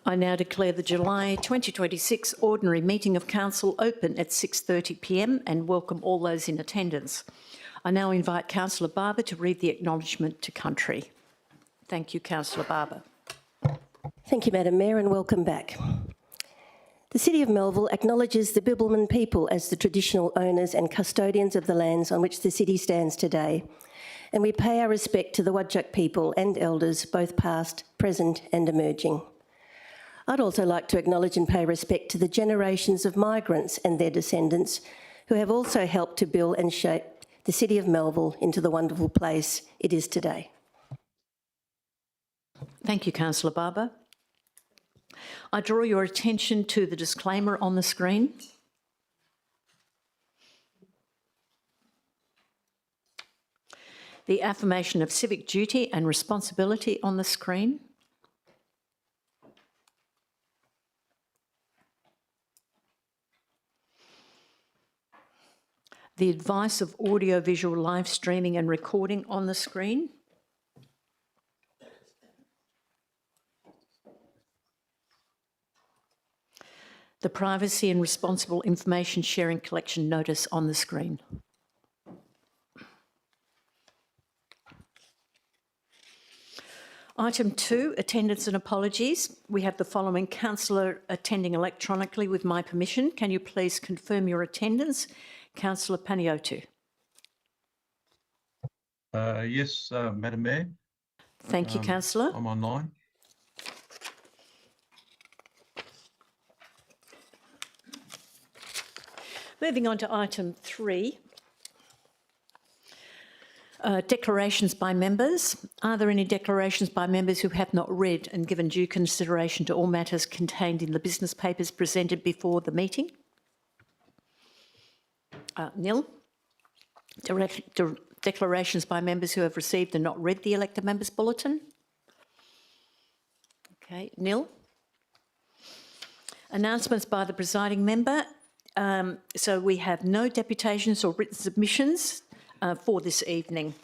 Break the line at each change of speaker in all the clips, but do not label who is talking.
I now declare the July 2026 ordinary meeting of Council open at 6:30 p.m. and welcome all those in attendance. I now invite Councillor Barber to read the acknowledgement to country. Thank you, Councillor Barber.
Thank you, Madam Mayor, and welcome back. The City of Melville acknowledges the Bibbulmun people as the traditional owners and custodians of the lands on which the city stands today, and we pay our respect to the Whadjuk people and elders, both past, present and emerging. I'd also like to acknowledge and pay respect to the generations of migrants and their descendants who have also helped to build and shape the City of Melville into the wonderful place it is today.
Thank you, Councillor Barber. I draw your attention to the disclaimer on the screen. The affirmation of civic duty and responsibility on the screen. The advice of audio-visual live streaming and recording on the screen. The privacy and responsible information sharing collection notice on the screen. Item 2, attendance and apologies. We have the following councillor attending electronically with my permission. Can you please confirm your attendance? Councillor Panayiotou.
Yes, Madam Mayor.
Thank you, Councillor.
I'm online.
Moving on to item 3. Declarations by members. Are there any declarations by members who have not read and given due consideration to all matters contained in the business papers presented before the meeting? Nil. Declarations by members who have received and not read the elected members' bulletin? Okay, nil. Announcements by the presiding member. So we have no deputations or written submissions for this evening.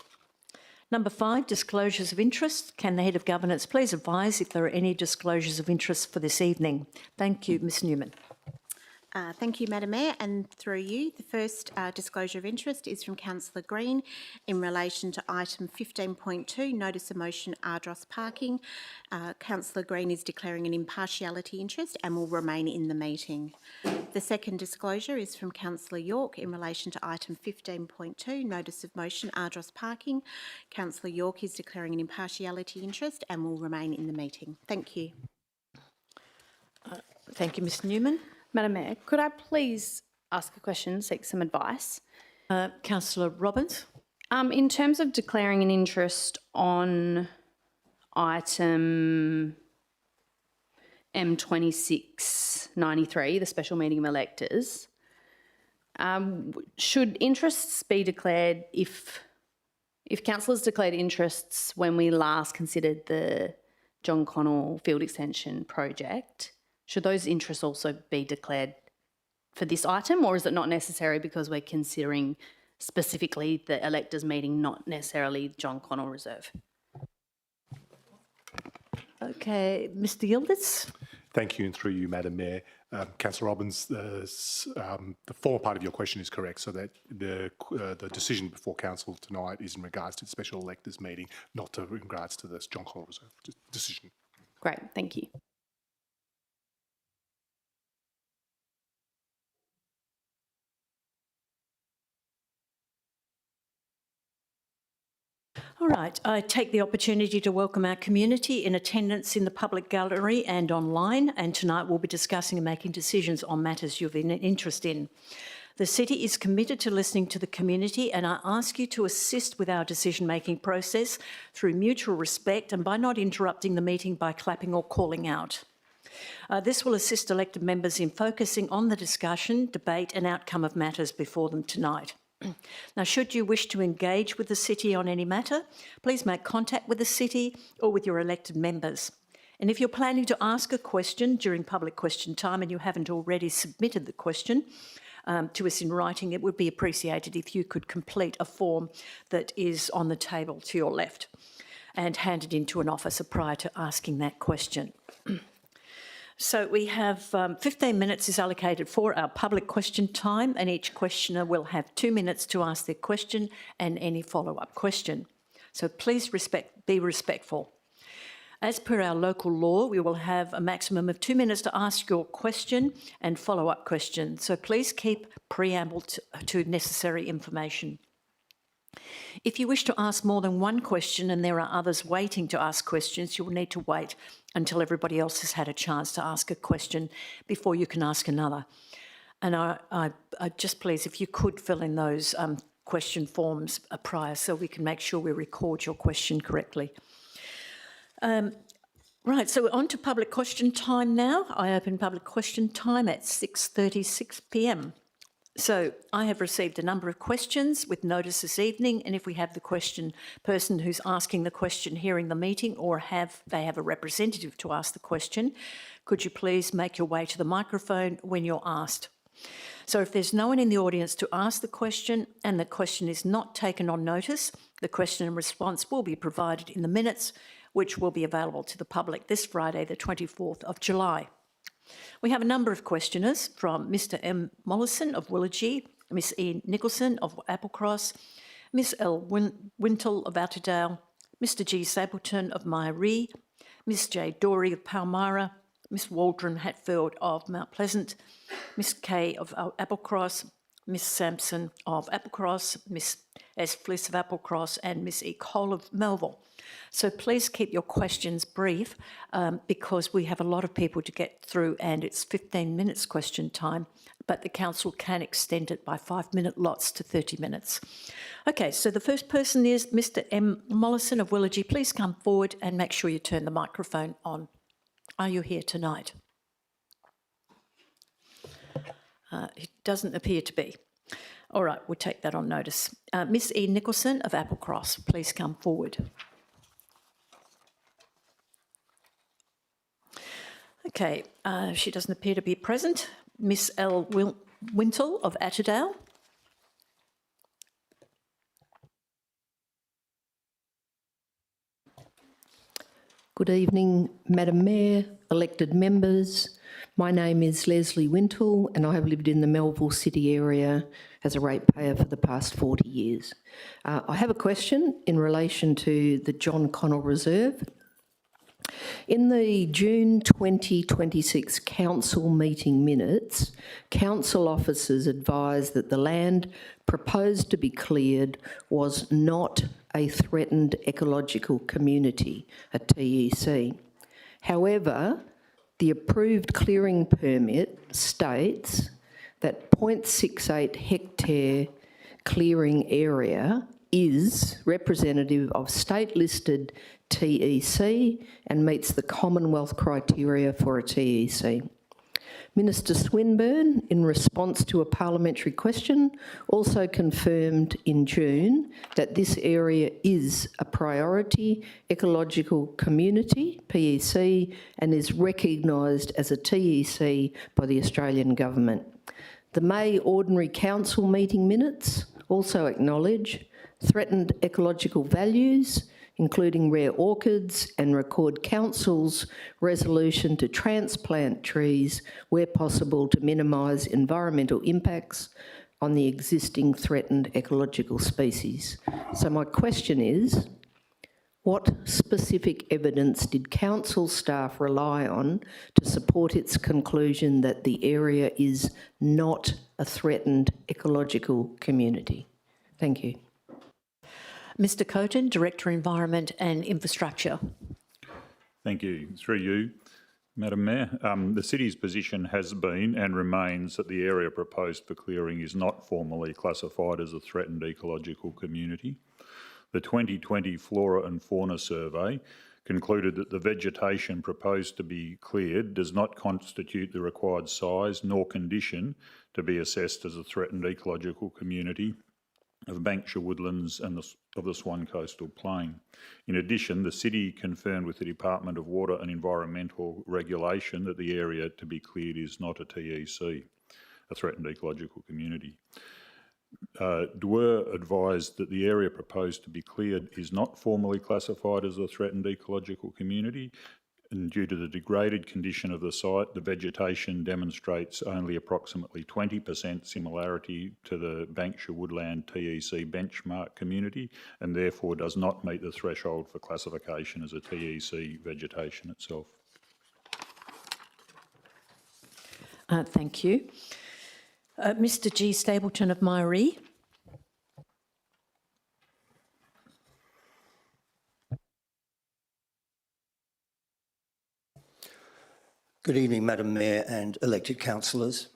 Number 5, disclosures of interest. Can the Head of Governance please advise if there are any disclosures of interest for this evening? Thank you, Ms Newman.
Thank you, Madam Mayor, and through you, the first disclosure of interest is from Councillor Green in relation to item 15.2, notice of motion Ardross parking. Councillor Green is declaring an impartiality interest and will remain in the meeting. The second disclosure is from Councillor York in relation to item 15.2, notice of motion Ardross parking. Councillor York is declaring an impartiality interest and will remain in the meeting. Thank you.
Thank you, Ms Newman.
Madam Mayor, could I please ask a question, seek some advice?
Councillor Robbins.
In terms of declaring an interest on item M2693, the special meeting of electors, should interests be declared if councillors declared interests when we last considered the John Connell field extension project? Should those interests also be declared for this item, or is it not necessary because we're considering specifically the electors meeting, not necessarily John Connell Reserve? Okay, Mr Yildiz.
Thank you, and through you, Madam Mayor. Councillor Robbins, the former part of your question is correct, so that the decision before Council tonight is in regards to the special electors meeting, not in regards to this John Connell Reserve decision.
Great, thank you.
All right, I take the opportunity to welcome our community in attendance in the public gallery and online, and tonight we'll be discussing and making decisions on matters you've an interest in. The City is committed to listening to the community, and I ask you to assist with our decision-making process through mutual respect and by not interrupting the meeting by clapping or calling out. This will assist elected members in focusing on the discussion, debate and outcome of matters before them tonight. Now, should you wish to engage with the City on any matter, please make contact with the City or with your elected members. And if you're planning to ask a question during public question time and you haven't already submitted the question to us in writing, it would be appreciated if you could complete a form that is on the table to your left and hand it in to an officer prior to asking that question. So we have 15 minutes is allocated for our public question time, and each questioner will have 2 minutes to ask their question and any follow-up question. So please be respectful. As per our local law, we will have a maximum of 2 minutes to ask your question and follow-up question. So please keep preamble to necessary information. If you wish to ask more than one question and there are others waiting to ask questions, you will need to wait until everybody else has had a chance to ask a question before you can ask another. And I just please, if you could fill in those question forms prior so we can make sure we record your question correctly. Right, so we're on to public question time now. I open public question time at 6:36 p.m. So I have received a number of questions with notice this evening, and if we have the person who's asking the question hearing the meeting, or they have a representative to ask the question, could you please make your way to the microphone when you're asked? So if there's no one in the audience to ask the question and the question is not taken on notice, the question and response will be provided in the minutes, which will be available to the public this Friday, the 24th of July. We have a number of questioners, from Mr M. Mollison of Willagee, Miss E. Nicholson of Applecross, Miss L. Wintle of Atterdale, Mr G. Sableton of Myaree, Miss J. Dorey of Palmyra, Miss Waldron Hatfield of Mount Pleasant, Miss Kay of Applecross, Miss Sampson of Applecross, Miss S. Fliss of Applecross, and Miss E. Cole of Melville. So please keep your questions brief because we have a lot of people to get through and it's 15 minutes question time, but the council can extend it by 5-minute lots to 30 minutes. Okay, so the first person is Mr M. Mollison of Willagee. Please come forward and make sure you turn the microphone on. Are you here tonight? It doesn't appear to be. All right, we'll take that on notice. Miss E. Nicholson of Applecross, please come forward. Okay, she doesn't appear to be present. Miss L. Wintle of Atterdale.
Good evening, Madam Mayor, elected members. My name is Leslie Wintle and I have lived in the Melville City area as a ratepayer for the past 40 years. I have a question in relation to the John Connell Reserve. In the June 2026 council meeting minutes, council officers advised that the land proposed to be cleared was not a threatened ecological community, a TEC. However, the approved clearing permit states that 0.68 hectare clearing area is representative of state-listed TEC and meets the Commonwealth criteria for a TEC. Minister Swinburne, in response to a parliamentary question, also confirmed in June that this area is a priority ecological community, PEC, and is recognised as a TEC by the Australian Government. The May Ordinary Council meeting minutes also acknowledge threatened ecological values, including rare orchids, and record Council's resolution to transplant trees where possible to minimise environmental impacts on the existing threatened ecological species. So my question is, what specific evidence did Council staff rely on to support its conclusion that the area is not a threatened ecological community? Thank you.
Mr Coton, Director Environment and Infrastructure.
Thank you. Through you, Madam Mayor. The City's position has been and remains that the area proposed for clearing is not formally classified as a threatened ecological community. The 2020 Flora and Fauna Survey concluded that the vegetation proposed to be cleared does not constitute the required size nor condition to be assessed as a threatened ecological community of Bankshire woodlands and of the Swan Coastal Plain. In addition, the City confirmed with the Department of Water and Environmental Regulation that the area to be cleared is not a TEC, a threatened ecological community. DWER advised that the area proposed to be cleared is not formally classified as a threatened ecological community. And due to the degraded condition of the site, the vegetation demonstrates only approximately 20% similarity to the Bankshire Woodland TEC benchmark community, and therefore does not meet the threshold for classification as a TEC vegetation itself.
Thank you. Mr G. Stapleton of Myree.
Good evening, Madam Mayor and elected councillors.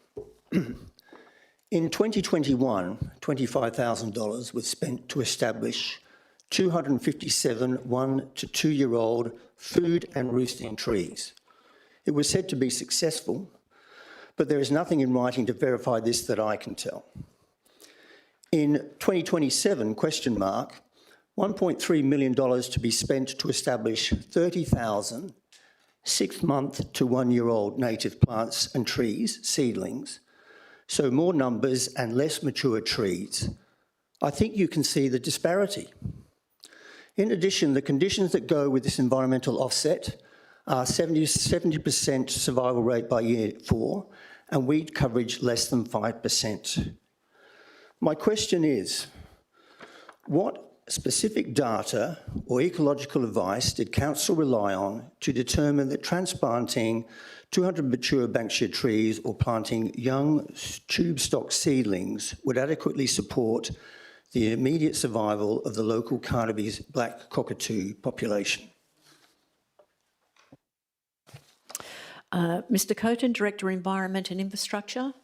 In 2021, $25,000 was spent to establish 257 1- to 2-year-old food and roosting trees. It was said to be successful, but there is nothing in writing to verify this that I can tell. In 2027, $1.3 million to be spent to establish 30,000 6-month to 1-year-old native plants and trees, seedlings, so more numbers and less mature trees. I think you can see the disparity. In addition, the conditions that go with this environmental offset are 70% survival rate by year 4 and weed coverage less than 5%. My question is, what specific data or ecological advice did Council rely on to determine that transplanting 200 mature Bankshire trees or planting young tube stock seedlings would adequately support the immediate survival of the local Carnaby's black cockatoo population?
Mr Coton, Director Environment and Infrastructure.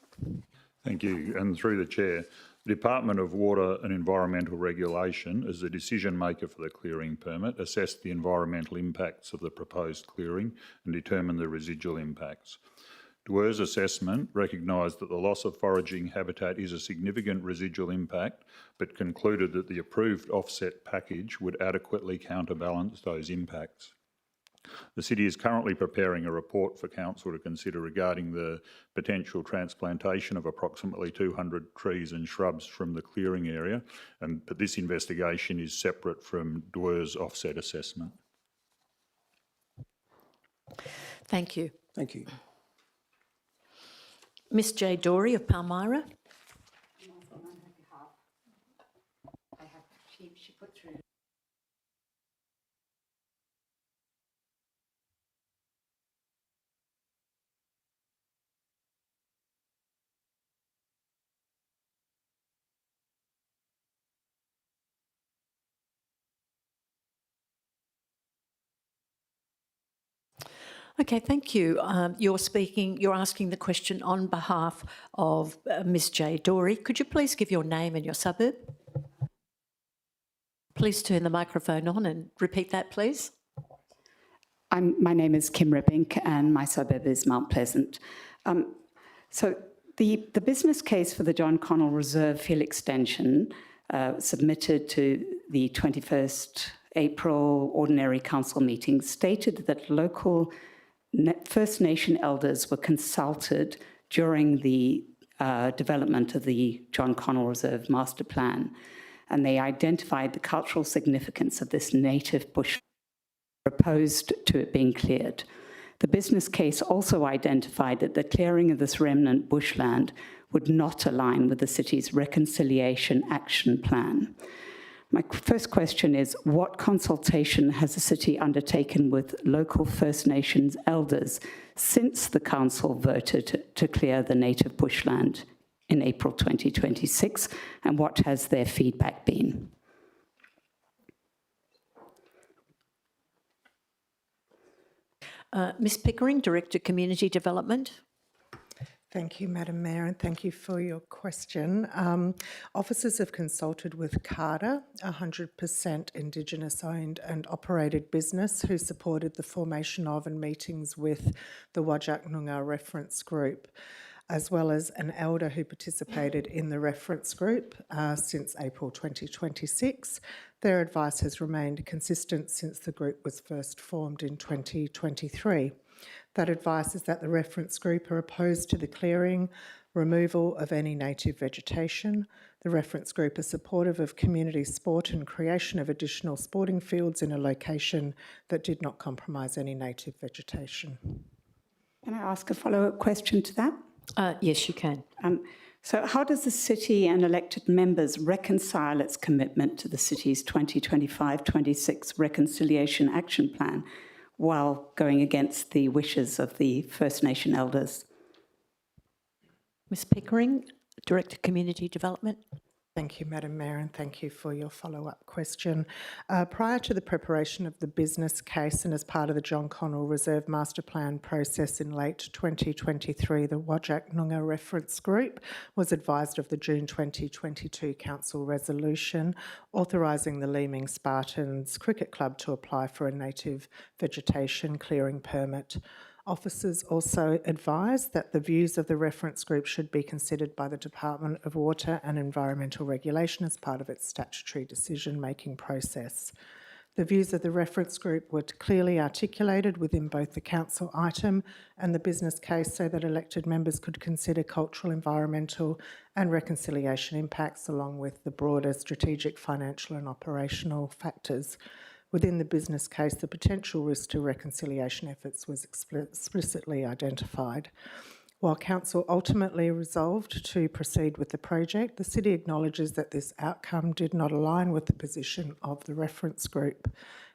Thank you. And through the Chair, the Department of Water and Environmental Regulation, as the decision maker for the clearing permit, assessed the environmental impacts of the proposed clearing and determined the residual impacts. Dwer's assessment recognised that the loss of foraging habitat is a significant residual impact, but concluded that the approved offset package would adequately counterbalance those impacts. The City is currently preparing a report for Council to consider regarding the potential transplantation of approximately 200 trees and shrubs from the clearing area, but this investigation is separate from Dwer's offset assessment.
Thank you.
Thank you.
Ms J. Dorey of Palmyra. Okay, thank you. You're asking the question on behalf of Ms J. Dorey. Could you please give your name and your suburb? Please turn the microphone on and repeat that, please.
My name is Kim Ribbink and my suburb is Mount Pleasant. So the business case for the John Connell Reserve Field Extension submitted to the 21st April Ordinary Council meeting stated that local First Nation elders were consulted during the development of the John Connell Reserve Master Plan, and they identified the cultural significance of this native bush opposed to it being cleared. The business case also identified that the clearing of this remnant bushland would not align with the city's Reconciliation Action Plan. My first question is, what consultation has the city undertaken with local First Nations elders since the council voted to clear the native bushland in April 2026, and what has their feedback been?
Ms Pickering, Director Community Development.
Thank you, Madam Mayor, and thank you for your question. Officers have consulted with CARTA, 100% Indigenous owned and operated business, who supported the formation of and meetings with the Whadjuk Noongar reference group, as well as an elder who participated in the reference group since April 2026. Their advice has remained consistent since the group was first formed in 2023. That advice is that the reference group are opposed to the clearing, removal of any native vegetation, The reference group is supportive of community sport and creation of additional sporting fields in a location that did not compromise any native vegetation.
Can I ask a follow-up question to that?
Yes, you can.
So how does the city and elected members reconcile its commitment to the city's 2025-26 Reconciliation Action Plan while going against the wishes of the First Nation elders?
Ms Pickering, Director Community Development.
Thank you, Madam Mayor, and thank you for your follow-up question. Prior to the preparation of the business case and as part of the John Connell Reserve Master Plan process in late 2023, the Whadjuk Noongar Reference Group was advised of the June 2022 Council resolution authorising the Leeming Spartans Cricket Club to apply for a native vegetation clearing permit. Officers also advised that the views of the reference group should be considered by the Department of Water and Environmental Regulation as part of its statutory decision-making process. The views of the reference group were clearly articulated within both the council item and the business case so that elected members could consider cultural, environmental and reconciliation impacts along with the broader strategic, financial and operational factors. Within the business case, the potential risk to reconciliation efforts was explicitly identified. While Council ultimately resolved to proceed with the project, the City acknowledges that this outcome did not align with the position of the reference group.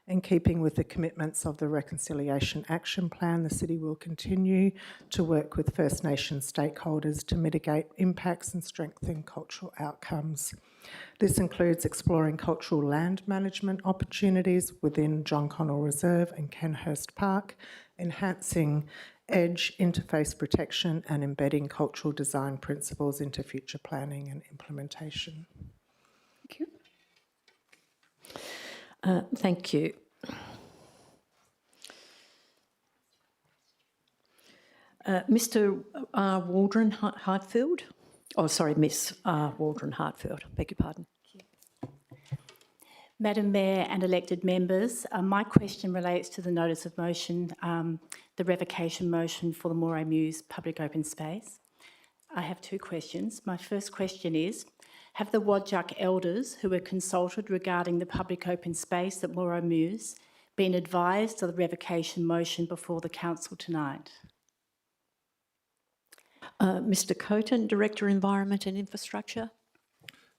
In keeping with the commitments of the Reconciliation Action Plan, the City will continue to work with First Nation stakeholders to mitigate impacts and strengthen cultural outcomes. This includes exploring cultural land management opportunities within John Connell Reserve and Kenhurst Park, enhancing edge interface protection and embedding cultural design principles into future planning and implementation.
Thank you.
Thank you. Mr. Waldron Hartfield. Oh, sorry, Miss Waldron Hartfield. Beg your pardon.
Madam Mayor and elected members, my question relates to the notice of motion, the revocation motion for the Moray Mews public open space. I have two questions. My first question is, have the Whadjuk elders who were consulted regarding the public open space at Moray Mews been advised of the revocation motion before the council tonight?
Mr. Coton, Director Environment and Infrastructure.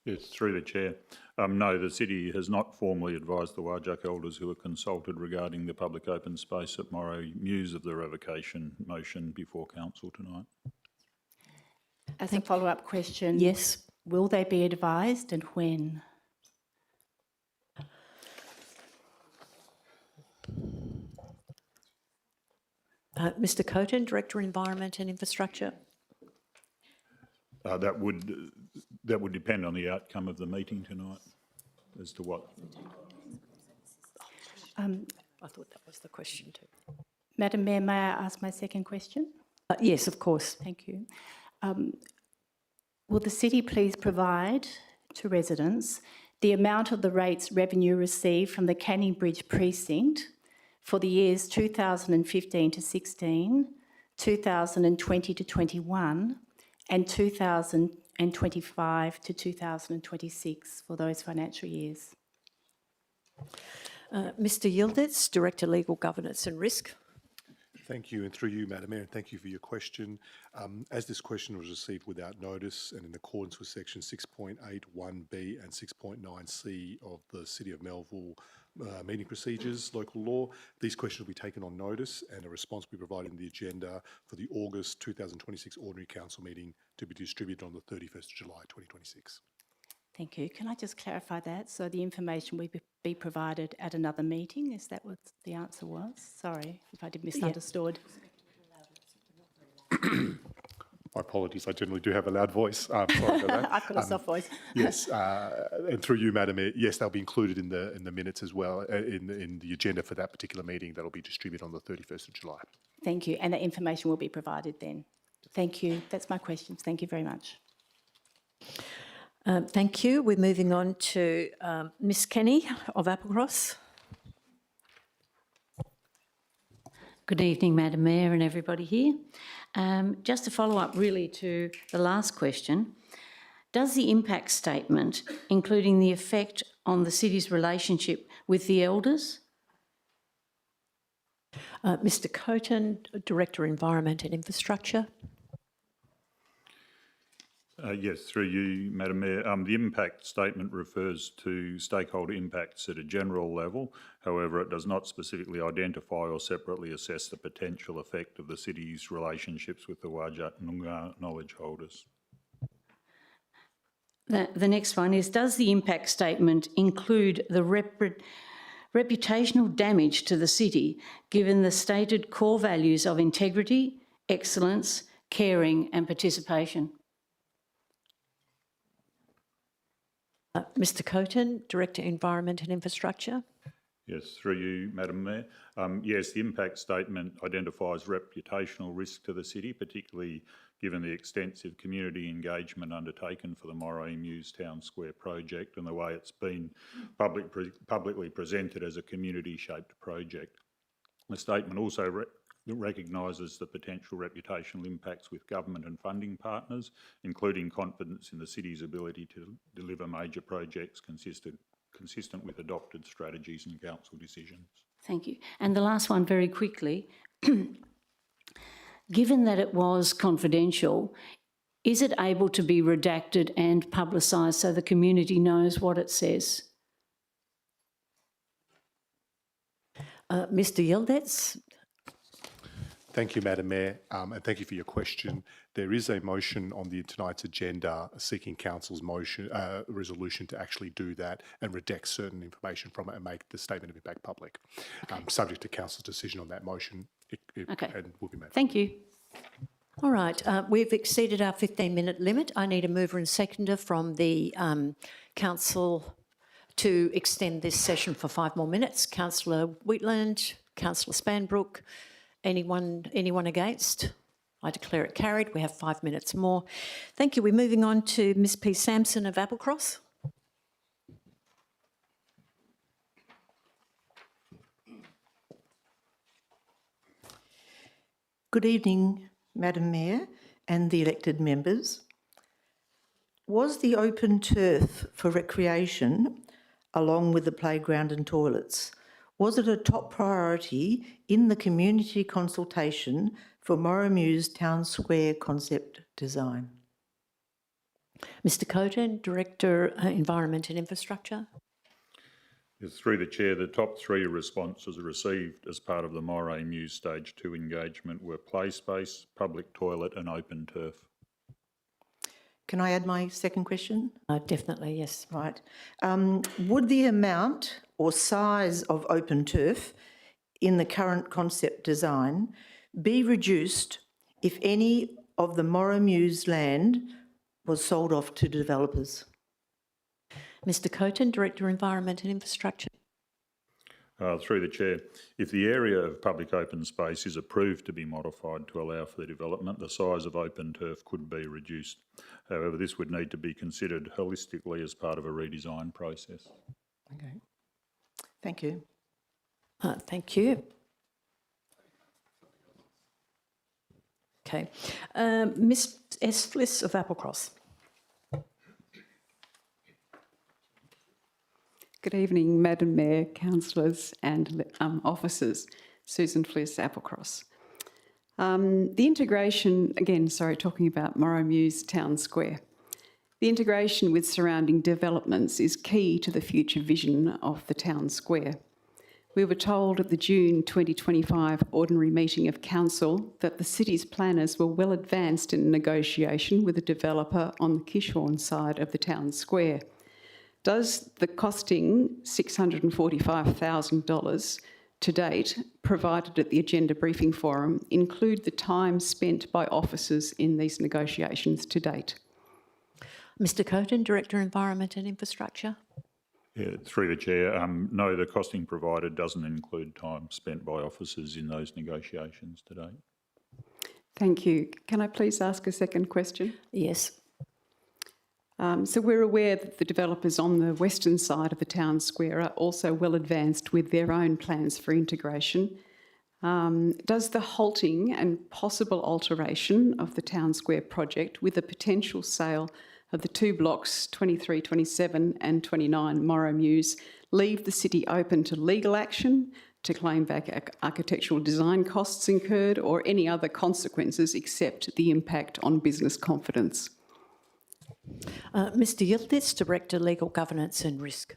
Yes, through the chair. No, the city has not formally advised the Whadjuk elders who were consulted regarding the public open space at Moray Mews of the revocation motion before council tonight.
As a follow-up question,
Yes.
Will they be advised and when?
Mr. Coton, Director Environment and Infrastructure.
That would depend on the outcome of the meeting tonight as to what.
I thought that was the question too.
Madam Mayor, may I ask my second question?
Yes, of course.
Thank you. Will the city please provide to residents the amount of the rates revenue received from the Canning Bridge precinct for the years 2015 to 16, 2020 to 21, and 2025 to 2026 for those financial years?
Mr. Yildiz, Director Legal Governance and Risk.
Thank you, and through you, Madam Mayor, and thank you for your question. As this question was received without notice and in accordance with section 6.81B and 6.9C of the City of Melville meeting procedures, local law, these questions will be taken on notice and a response will be provided in the agenda for the August 2026 Ordinary Council meeting to be distributed on the 31st of July 2026.
Thank you. Can I just clarify that? So the information will be provided at another meeting? Is that what the answer was? Sorry if I did misunderstood.
My apologies, I generally do have a loud voice. Sorry about that.
I've got a soft voice.
Yes, and through you, Madam Mayor, yes, they'll be included in the minutes as well, in the agenda for that particular meeting that'll be distributed on the 31st of July.
Thank you. And the information will be provided then. Thank you. That's my questions. Thank you very much.
Thank you. We're moving on to Miss Kenny of Applecross.
Good evening, Madam Mayor and everybody here. Just to follow up really to the last question, Does the impact statement, including the effect on the city's relationship with the elders?
Mr Coton, Director, Environment and Infrastructure.
Yes, through you, Madam Mayor. The impact statement refers to stakeholder impacts at a general level. However, it does not specifically identify or separately assess the potential effect of the city's relationships with the Whadjuk Noongar knowledge holders.
The next one is, does the impact statement include the reputational damage to the city, given the stated core values of integrity, excellence, caring and participation?
Mr Coton, Director, Environment and Infrastructure.
Yes, through you, Madam Mayor. Yes, the impact statement identifies reputational risk to the city, particularly given the extensive community engagement undertaken for the Moray Mews Town Square project and the way it's been publicly presented as a community-shaped project. The statement also recognises the potential reputational impacts with government and funding partners, including confidence in the city's ability to deliver major projects consistent with adopted strategies and council decisions.
Thank you. And the last one, very quickly. Given that it was confidential, is it able to be redacted and publicised so the community knows what it says?
Mr Yildiz.
Thank you, Madam Mayor, and thank you for your question. There is a motion on tonight's agenda seeking Council's resolution to actually do that and redact certain information from it and make the statement of impact public. Subject to Council's decision on that motion,
Okay.
and will be made.
Thank you.
All right, we've exceeded our 15-minute limit. I need a mover and seconder from the Council to extend this session for 5 more minutes. Councillor Wheatland, Councillor Spanbrook. Anyone against? I declare it carried. We have 5 minutes more. Thank you. We're moving on to Ms P Sampson of Applecross.
Good evening, Madam Mayor and the elected members. Was the open turf for recreation, along with the playground and toilets, was it a top priority in the community consultation for Moray Mews Town Square concept design?
Mr Coton, Director, Environment and Infrastructure.
Yes, through the Chair, the top 3 responses received as part of the Moray Mews Stage 2 engagement were play space, public toilet and open turf.
Can I add my second question?
Definitely, yes.
Right. Would the amount or size of open turf in the current concept design be reduced if any of the Moray Mews land was sold off to developers?
Mr Coton, Director, Environment and Infrastructure.
Through the Chair, if the area of public open space is approved to be modified to allow for the development, the size of open turf could be reduced. However, this would need to be considered holistically as part of a redesign process.
Okay. Thank you.
Thank you. Okay. Ms S. Fliss of Applecross.
Good evening, Madam Mayor, councillors and officers. Susan Fliss, Applecross. The integration, again, sorry, talking about Moray Mews Town Square. The integration with surrounding developments is key to the future vision of the town square. We were told at the June 2025 ordinary meeting of council that the city's planners were well advanced in negotiation with a developer on the Kishorn side of the town square. Does the costing $645,000 to date, provided at the Agenda Briefing Forum, include the time spent by officers in these negotiations to date?
Mr Coton, Director, Environment and Infrastructure.
Yeah, through the Chair, no, the costing provided doesn't include time spent by officers in those negotiations to date.
Thank you. Can I please ask a second question?
Yes.
So we're aware that the developers on the western side of the town square are also well advanced with their own plans for integration. Does the halting and possible alteration of the town square project with a potential sale of the two blocks 23, 27 and 29 Morrow Mews leave the city open to legal action to claim back architectural design costs incurred or any other consequences except the impact on business confidence?
Mr Yildiz, Director, Legal Governance and Risk.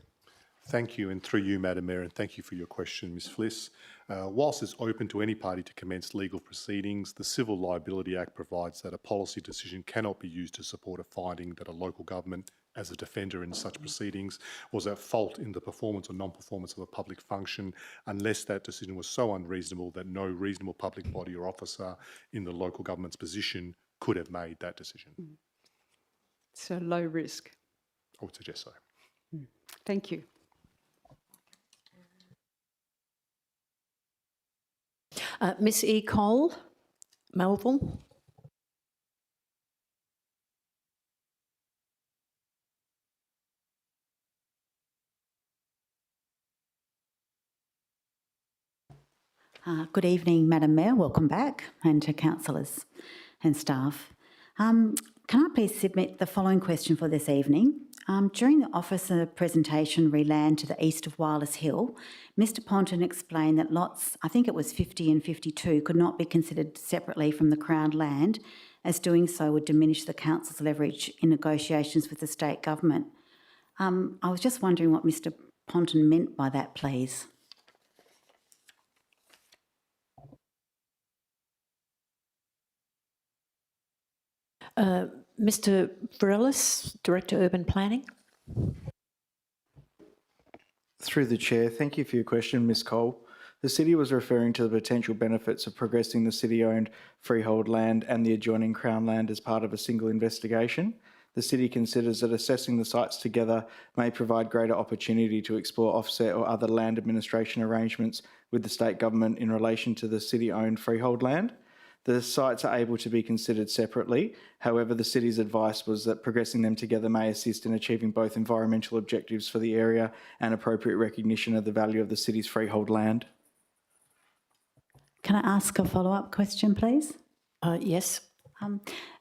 Thank you, and through you, Madam Mayor, and thank you for your question, Ms Fliss. Whilst it's open to any party to commence legal proceedings, the Civil Liability Act provides that a policy decision cannot be used to support a finding that a local government, as a defender in such proceedings, was at fault in the performance or non-performance of a public function unless that decision was so unreasonable that no reasonable public body or officer in the local government's position could have made that decision.
So low risk.
I would suggest so.
Thank you.
Miss E. Cole, Melville.
Good evening, Madam Mayor. Welcome back, and to councillors and staff. Can I please submit the following question for this evening? During the officer presentation re land to the east of Wireless Hill, Mr Ponton explained that lots, I think it was 50 and 52, could not be considered separately from the Crown land, as doing so would diminish the council's leverage in negotiations with the state government. I was just wondering what Mr Ponton meant by that, please.
Mr Varelis, Director, Urban Planning.
Through the Chair, thank you for your question, Ms Cole. The City was referring to the potential benefits of progressing the City-owned freehold land and the adjoining Crown land as part of a single investigation. The City considers that assessing the sites together may provide greater opportunity to explore offset or other land administration arrangements with the state government in relation to the City-owned freehold land. The sites are able to be considered separately. However, the City's advice was that progressing them together may assist in achieving both environmental objectives for the area and appropriate recognition of the value of the City's freehold land.
Can I ask a follow-up question, please?
Yes.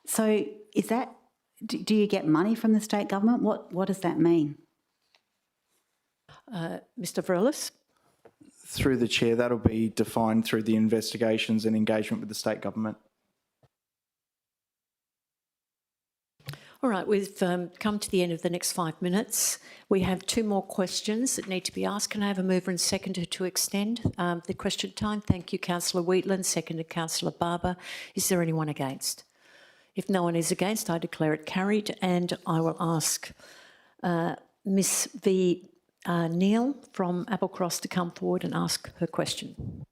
So is that, do you get money from the state government? What does that mean?
Mr Varelis.
Through the Chair, that'll be defined through the investigations and engagement with the state government.
All right, we've come to the end of the next 5 minutes. We have 2 more questions that need to be asked. Can I have a mover and seconder to extend the question time? Thank you, Councillor Wheatland. Seconded, Councillor Barber. Is there anyone against? If no one is against, I declare it carried, and I will ask Miss V. Neil from Applecross to come forward and ask her question.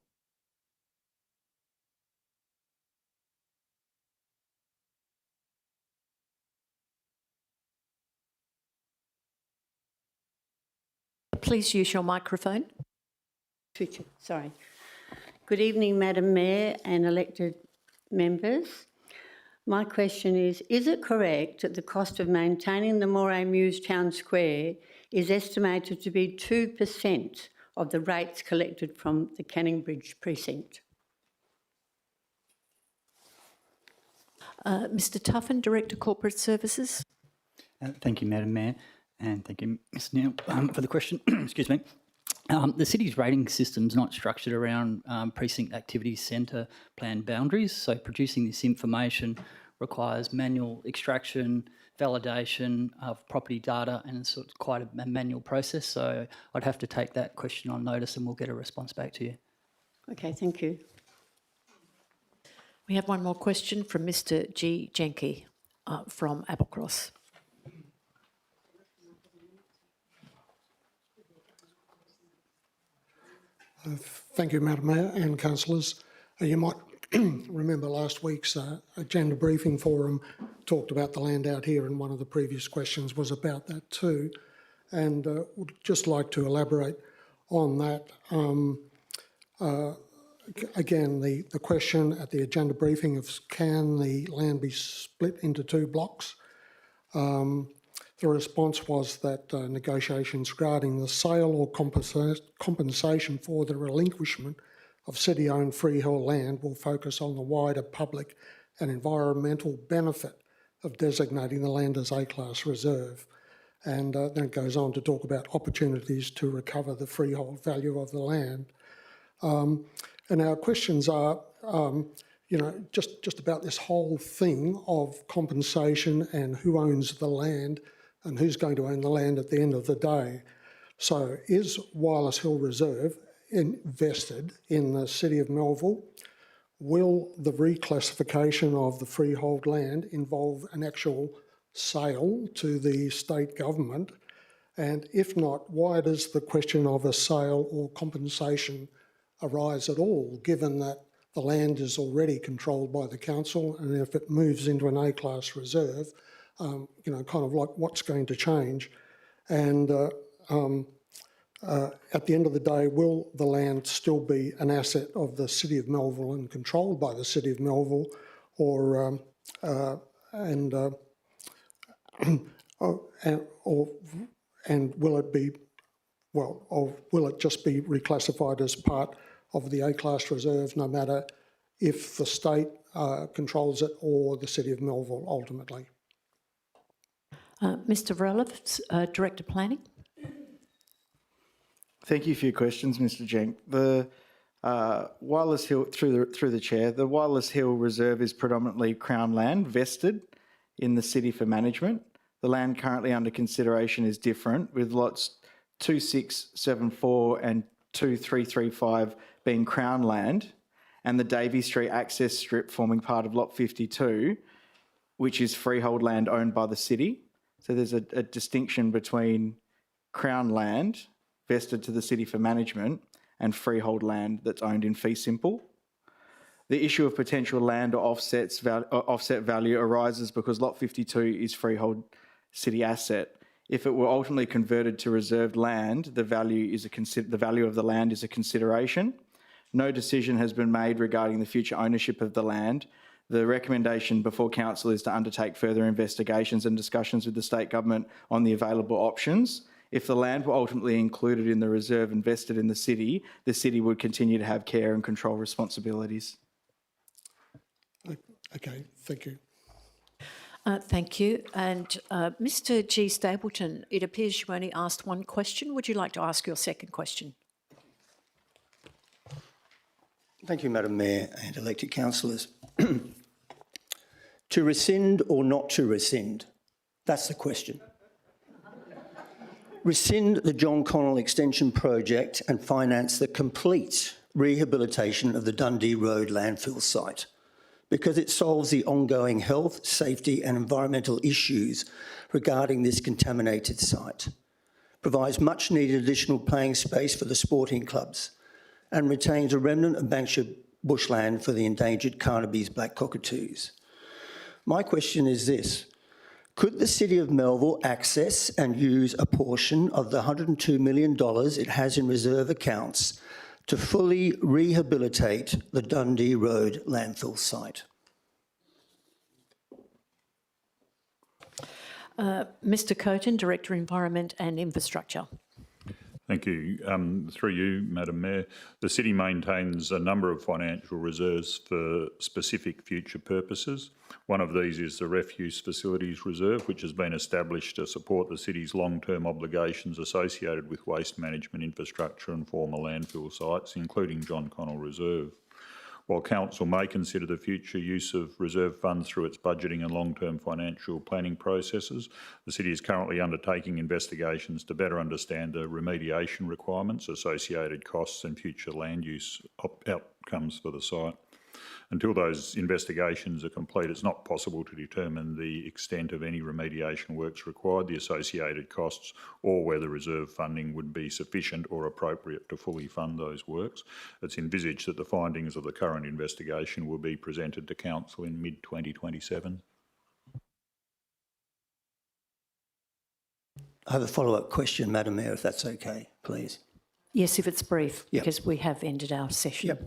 Please use your microphone.
Sorry. Good evening, Madam Mayor and elected members. My question is it correct that the cost of maintaining the Moray Mews Town Square is estimated to be 2% of the rates collected from the Canning Bridge precinct?
Mr Tuffin, Director, Corporate Services.
Thank you, Madam Mayor, and thank you, Ms Neal, for the question. Excuse me. The city's rating system is not structured around precinct activity centre plan boundaries, so producing this information requires manual extraction, validation of property data, and it's quite a manual process. So I'd have to take that question on notice and we'll get a response back to you.
Okay, thank you.
We have one more question from Mr G. Jenke from Applecross.
Thank you, Madam Mayor and councillors. You might remember last week's agenda briefing forum talked about the land out here, and one of the previous questions was about that too. And would just like to elaborate on that. Again, the question at the agenda briefing of can the land be split into 2 blocks? The response was that negotiations regarding the sale or compensation for the relinquishment of city-owned freehold land will focus on the wider public and environmental benefit of designating the land as A-class reserve. And then it goes on to talk about opportunities to recover the freehold value of the land. And our questions are, just about this whole thing of compensation and who owns the land and who's going to own the land at the end of the day. So is Wireless Hill Reserve invested in the City of Melville? Will the reclassification of the freehold land involve an actual sale to the state government? And if not, why does the question of a sale or compensation arise at all, given that the land is already controlled by the council, and if it moves into an A-class reserve, kind of like what's going to change? And at the end of the day, will the land still be an asset of the City of Melville and controlled by the City of Melville, or will it be, or will it just be reclassified as part of the A-class reserve, no matter if the state controls it or the City of Melville ultimately?
Mr. Roloff, Director Planning.
Thank you for your questions, Mr. Jenk. The Wireless Hill, through the chair, the Wireless Hill Reserve is predominantly Crown land vested in the city for management. The land currently under consideration is different, with lots 2674 and 2335 being Crown land, and the Davey Street access strip forming part of Lot 52, which is freehold land owned by the city. So there's a distinction between Crown land vested to the city for management and freehold land that's owned in fee simple. The issue of potential land or offset value arises because Lot 52 is freehold city asset. If it were ultimately converted to reserved land, the value of the land is a consideration. No decision has been made regarding the future ownership of the land. The recommendation before council is to undertake further investigations and discussions with the state government on the available options. If the land were ultimately included in the reserve and vested in the city would continue to have care and control responsibilities.
Okay, thank you.
Thank you. And Mr. G. Stapleton, it appears you only asked one question. Would you like to ask your second question?
Thank you, Madam Mayor and elected councillors. To rescind or not to rescind? That's the question. Rescind the John Connell Extension project and finance the complete rehabilitation of the Dundee Road landfill site, because it solves the ongoing health, safety and environmental issues regarding this contaminated site, provides much needed additional playing space for the sporting clubs, and retains a remnant of Bankshire bushland for the endangered Carnaby's black cockatoos. My question is this: could the City of Melville access and use a portion of the $102 million it has in reserve accounts to fully rehabilitate the Dundee Road landfill site?
Mr. Coton, Director Environment and Infrastructure.
Thank you. Through you, Madam Mayor, the City maintains a number of financial reserves for specific future purposes. One of these is the Refuse Facilities Reserve, which has been established to support the City's long-term obligations associated with waste management infrastructure and former landfill sites, including John Connell Reserve. While Council may consider the future use of reserve funds through its budgeting and long-term financial planning processes, the City is currently undertaking investigations to better understand the remediation requirements, associated costs and future land use outcomes for the site. Until those investigations are complete, it's not possible to determine the extent of any remediation works required, the associated costs, or whether reserve funding would be sufficient or appropriate to fully fund those works. It's envisaged that the findings of the current investigation will be presented to Council in mid-2027.
I have a follow-up question, Madam Mayor, if that's okay, please.
Yes, if it's brief, because we have ended our session.
Yep.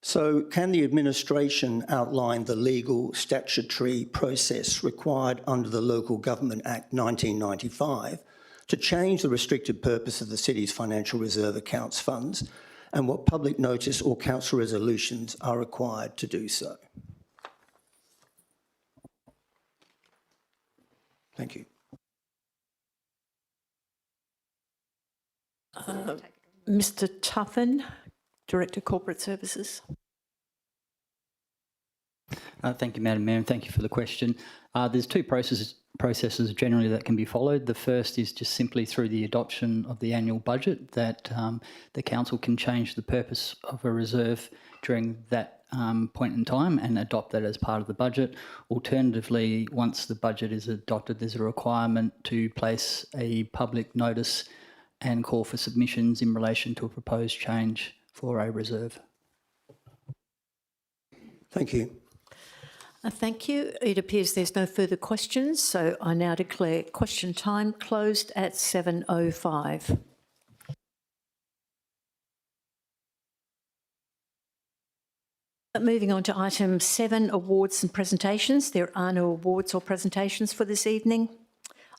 So can the administration outline the legal statutory process required under the Local Government Act 1995 to change the restricted purpose of the City's financial reserve accounts funds, and what public notice or council resolutions are required to do so? Thank you.
Mr Tuffin, Director Corporate Services.
Thank you, Madam Mayor, and thank you for the question. There's two processes generally that can be followed. The first is just simply through the adoption of the annual budget that the council can change the purpose of a reserve during that point in time and adopt that as part of the budget. Alternatively, once the budget is adopted, there's a requirement to place a public notice and call for submissions in relation to a proposed change for a reserve.
Thank you.
Thank you. It appears there's no further questions, so I now declare question time closed at 7:05. Moving on to item 7, awards and presentations. There are no awards or presentations for this evening.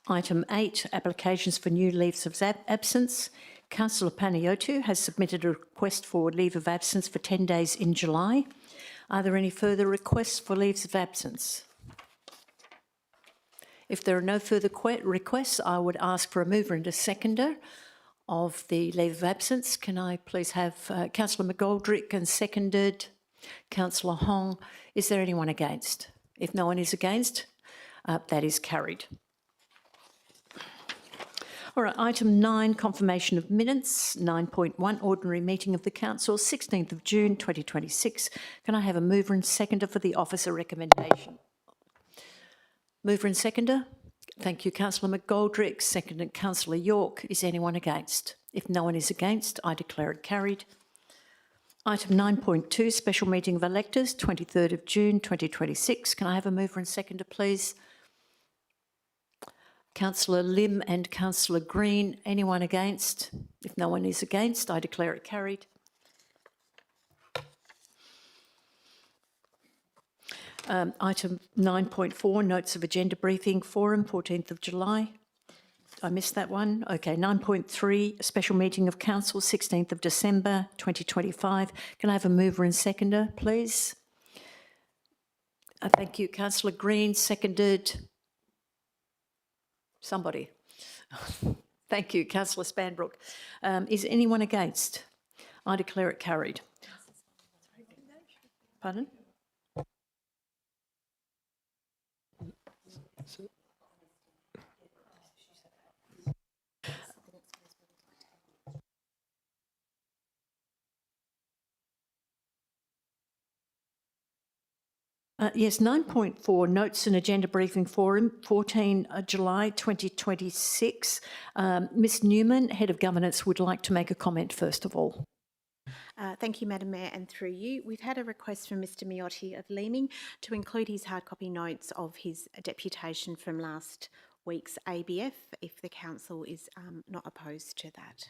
Item 8, applications for new leaves of absence. Councillor Panayiotou has submitted a request for leave of absence for 10 days in July. Are there any further requests for leaves of absence? If there are no further requests, I would ask for a mover and a seconder of the leave of absence. Can I please have Councillor McGoldrick and seconded Councillor Hong? Is there anyone against? If no one is against, that is carried. All right, item 9, confirmation of minutes. 9.1, ordinary meeting of the council, 16th of June 2026. Can I have a mover and seconder for the officer recommendation? Mover and seconder? Thank you, Councillor McGoldrick. Seconded Councillor York. Is anyone against? If no one is against, I declare it carried. Item 9.2, special meeting of electors, 23rd of June 2026. Can I have a mover and seconder, please? Councillor Lim and Councillor Green. Anyone against? If no one is against, I declare it carried. Item 9.4, notes of agenda briefing forum, 14th of July. I missed that one. Okay, 9.3, special meeting of council, 16th of December 2025. Can I have a mover and seconder, please? Thank you, Councillor Green. Seconded. Somebody. Thank you, Councillor Spanbrook. Is anyone against? I declare it carried. Pardon? Yes, 9.4, notes and agenda briefing forum, 14 July 2026. Ms Newman, Head of Governance, would like to make a comment first of all.
Thank you, Madam Mayor, and through you, we've had a request from Mr Miotti of Leeming to include his hard copy notes of his deputation from last week's ABF, if the council is not opposed to that.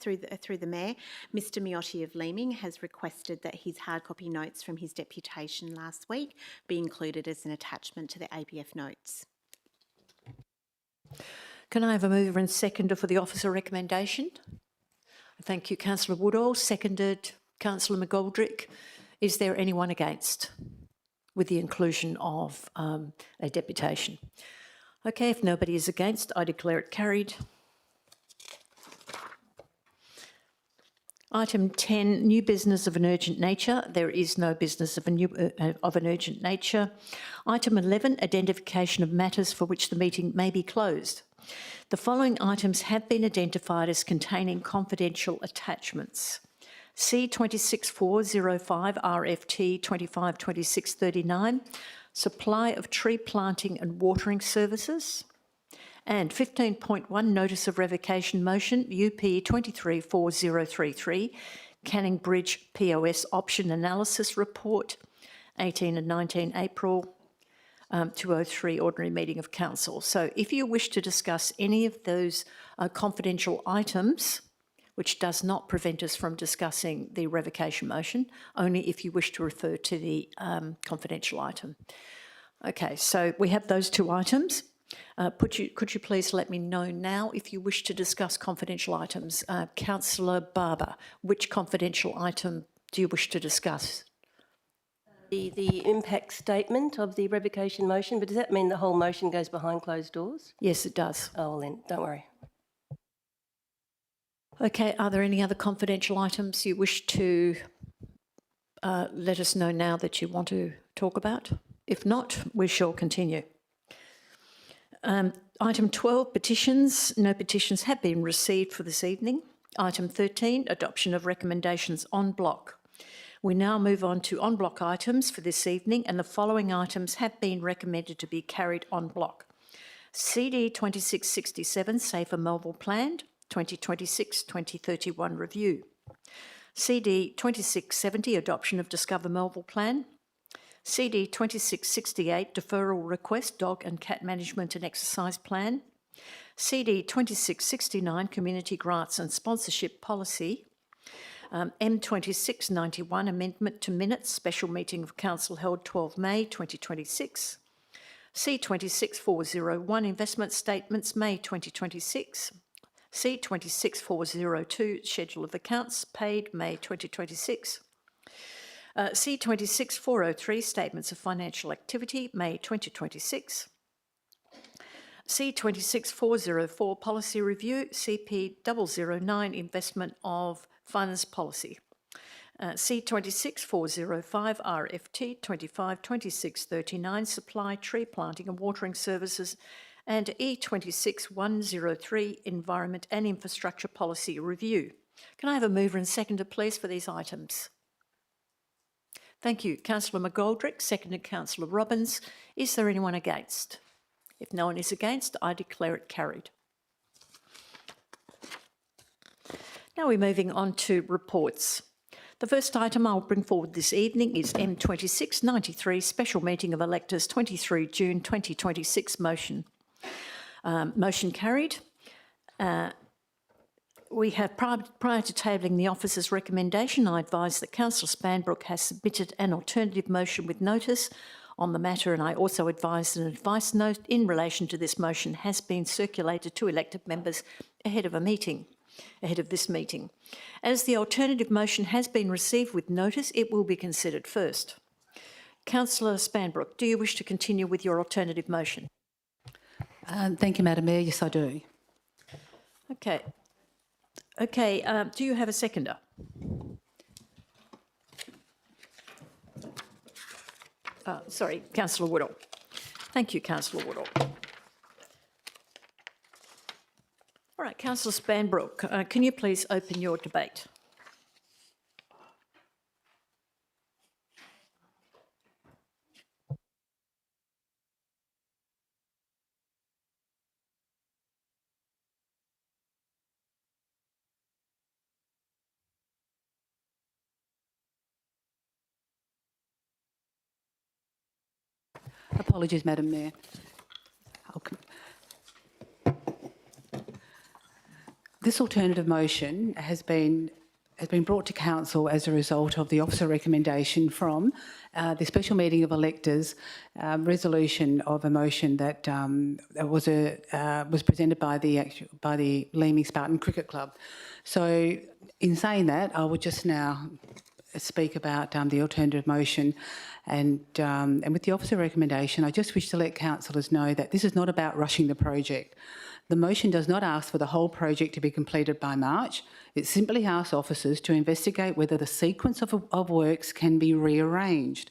Through the Mayor, Mr Miotti of Leeming has requested that his hard copy notes from his deputation last week be included as an attachment to the ABF notes.
Can I have a mover and seconder for the officer recommendation? Thank you, Councillor Woodall. Seconded Councillor McGoldrick. Is there anyone against with the inclusion of a deputation? Okay, if nobody is against, I declare it carried. Item 10, new business of an urgent nature. There is no business of an urgent nature. Item 11, identification of matters for which the meeting may be closed. The following items have been identified as containing confidential attachments. C26405 RFT 252639, supply of tree planting and watering services. And 15.1, notice of revocation motion, UP 234033, Canning Bridge POS option analysis report, 18 and 19 April 203, ordinary meeting of council. So if you wish to discuss any of those confidential items, which does not prevent us from discussing the revocation motion, only if you wish to refer to the confidential item. Okay, so we have those two items. Could you please let me know now if you wish to discuss confidential items? Councillor Barber, which confidential item do you wish to discuss?
the impact statement of the revocation motion, but does that mean the whole motion goes behind closed doors?
Yes, it does.
Oh, well then, don't worry.
Okay, are there any other confidential items you wish to let us know now that you want to talk about? If not, we shall continue. Item 12, petitions. No petitions have been received for this evening. Item 13, adoption of recommendations en bloc. We now move on to en bloc items for this evening, and the following items have been recommended to be carried en bloc. CD 2667, Safer Melville Plan, 2026-2031 review. CD 2670, adoption of Discover Melville Plan. CD 2668, deferral request, dog and cat management and exercise plan. CD 2669, community grants and sponsorship policy. M2691, amendment to minutes, special meeting of council held 12 May 2026. C26401, investment statements, May 2026. C26402, schedule of accounts, paid May 2026. C26403, statements of financial activity, May 2026. C26404, policy review, CP009, investment of funds policy. C26405, RFT 252639, supply, tree planting and watering services, and E26103, environment and infrastructure policy review. Can I have a mover and seconder, please, for these items? Thank you. Councillor McGoldrick, seconded Councillor Robbins. Is there anyone against? If no one is against, I declare it carried. Now we're moving on to reports. The first item I'll bring forward this evening is M2693, special meeting of electors, 23 June 2026 motion. Motion carried. We have, prior to tabling the officer's recommendation, I advise that Councillor Spanbrook has submitted an alternative motion with notice on the matter, and I also advise that an advice note in relation to this motion has been circulated to elected members ahead of this meeting. As the alternative motion has been received with notice, it will be considered first. Councillor Spanbrook, do you wish to continue with your alternative motion?
Thank you, Madam Mayor. Yes, I do.
Okay. Okay, do you have a seconder? Sorry, Councillor Woodall. Thank you, Councillor Woodall. All right, Councillor Spanbrook, can you please open your debate?
Apologies, Madam Mayor. This alternative motion has been brought to council as a result of the officer recommendation from the special meeting of electors resolution of a motion that was presented by the Leaming Spartan Cricket Club. So, in saying that, I would just now speak about the alternative motion, and with the officer recommendation, I just wish to let councillors know that this is not about rushing the project. The motion does not ask for the whole project to be completed by March. It simply asks officers to investigate whether the sequence of works can be rearranged.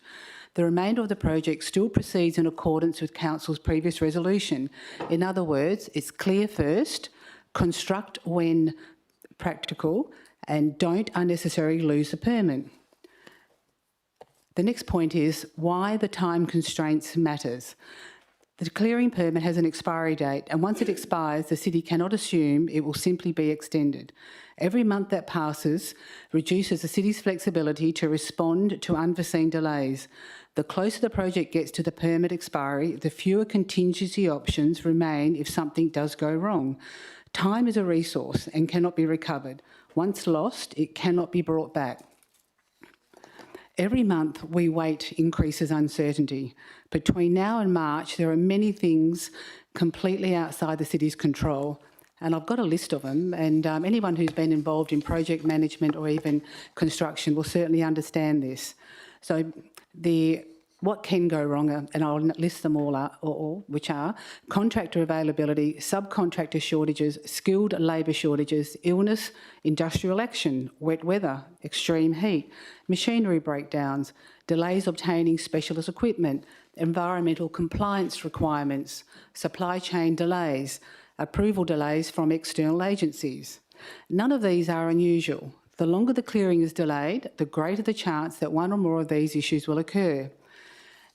The remainder of the project still proceeds in accordance with Council's previous resolution. In other words, it's clear first, construct when practical, and don't unnecessarily lose the permit. The next point is why the time constraints matters. The clearing permit has an expiry date, and once it expires, the city cannot assume it will simply be extended. Every month that passes reduces the city's flexibility to respond to unforeseen delays. The closer the project gets to the permit expiry, the fewer contingency options remain if something does go wrong. Time is a resource and cannot be recovered. Once lost, it cannot be brought back. Every month we wait increases uncertainty. Between now and March, there are many things completely outside the city's control. And I've got a list of them, and anyone who's been involved in project management or even construction will certainly understand this.
So what can go wrong, and I'll list them all, which are contractor availability, subcontractor shortages, skilled labour shortages, illness, industrial action, wet weather, extreme heat, machinery breakdowns, delays obtaining specialist equipment, environmental compliance requirements, supply chain delays, approval delays from external agencies. None of these are unusual. The longer the clearing is delayed, the greater the chance that one or more of these issues will occur.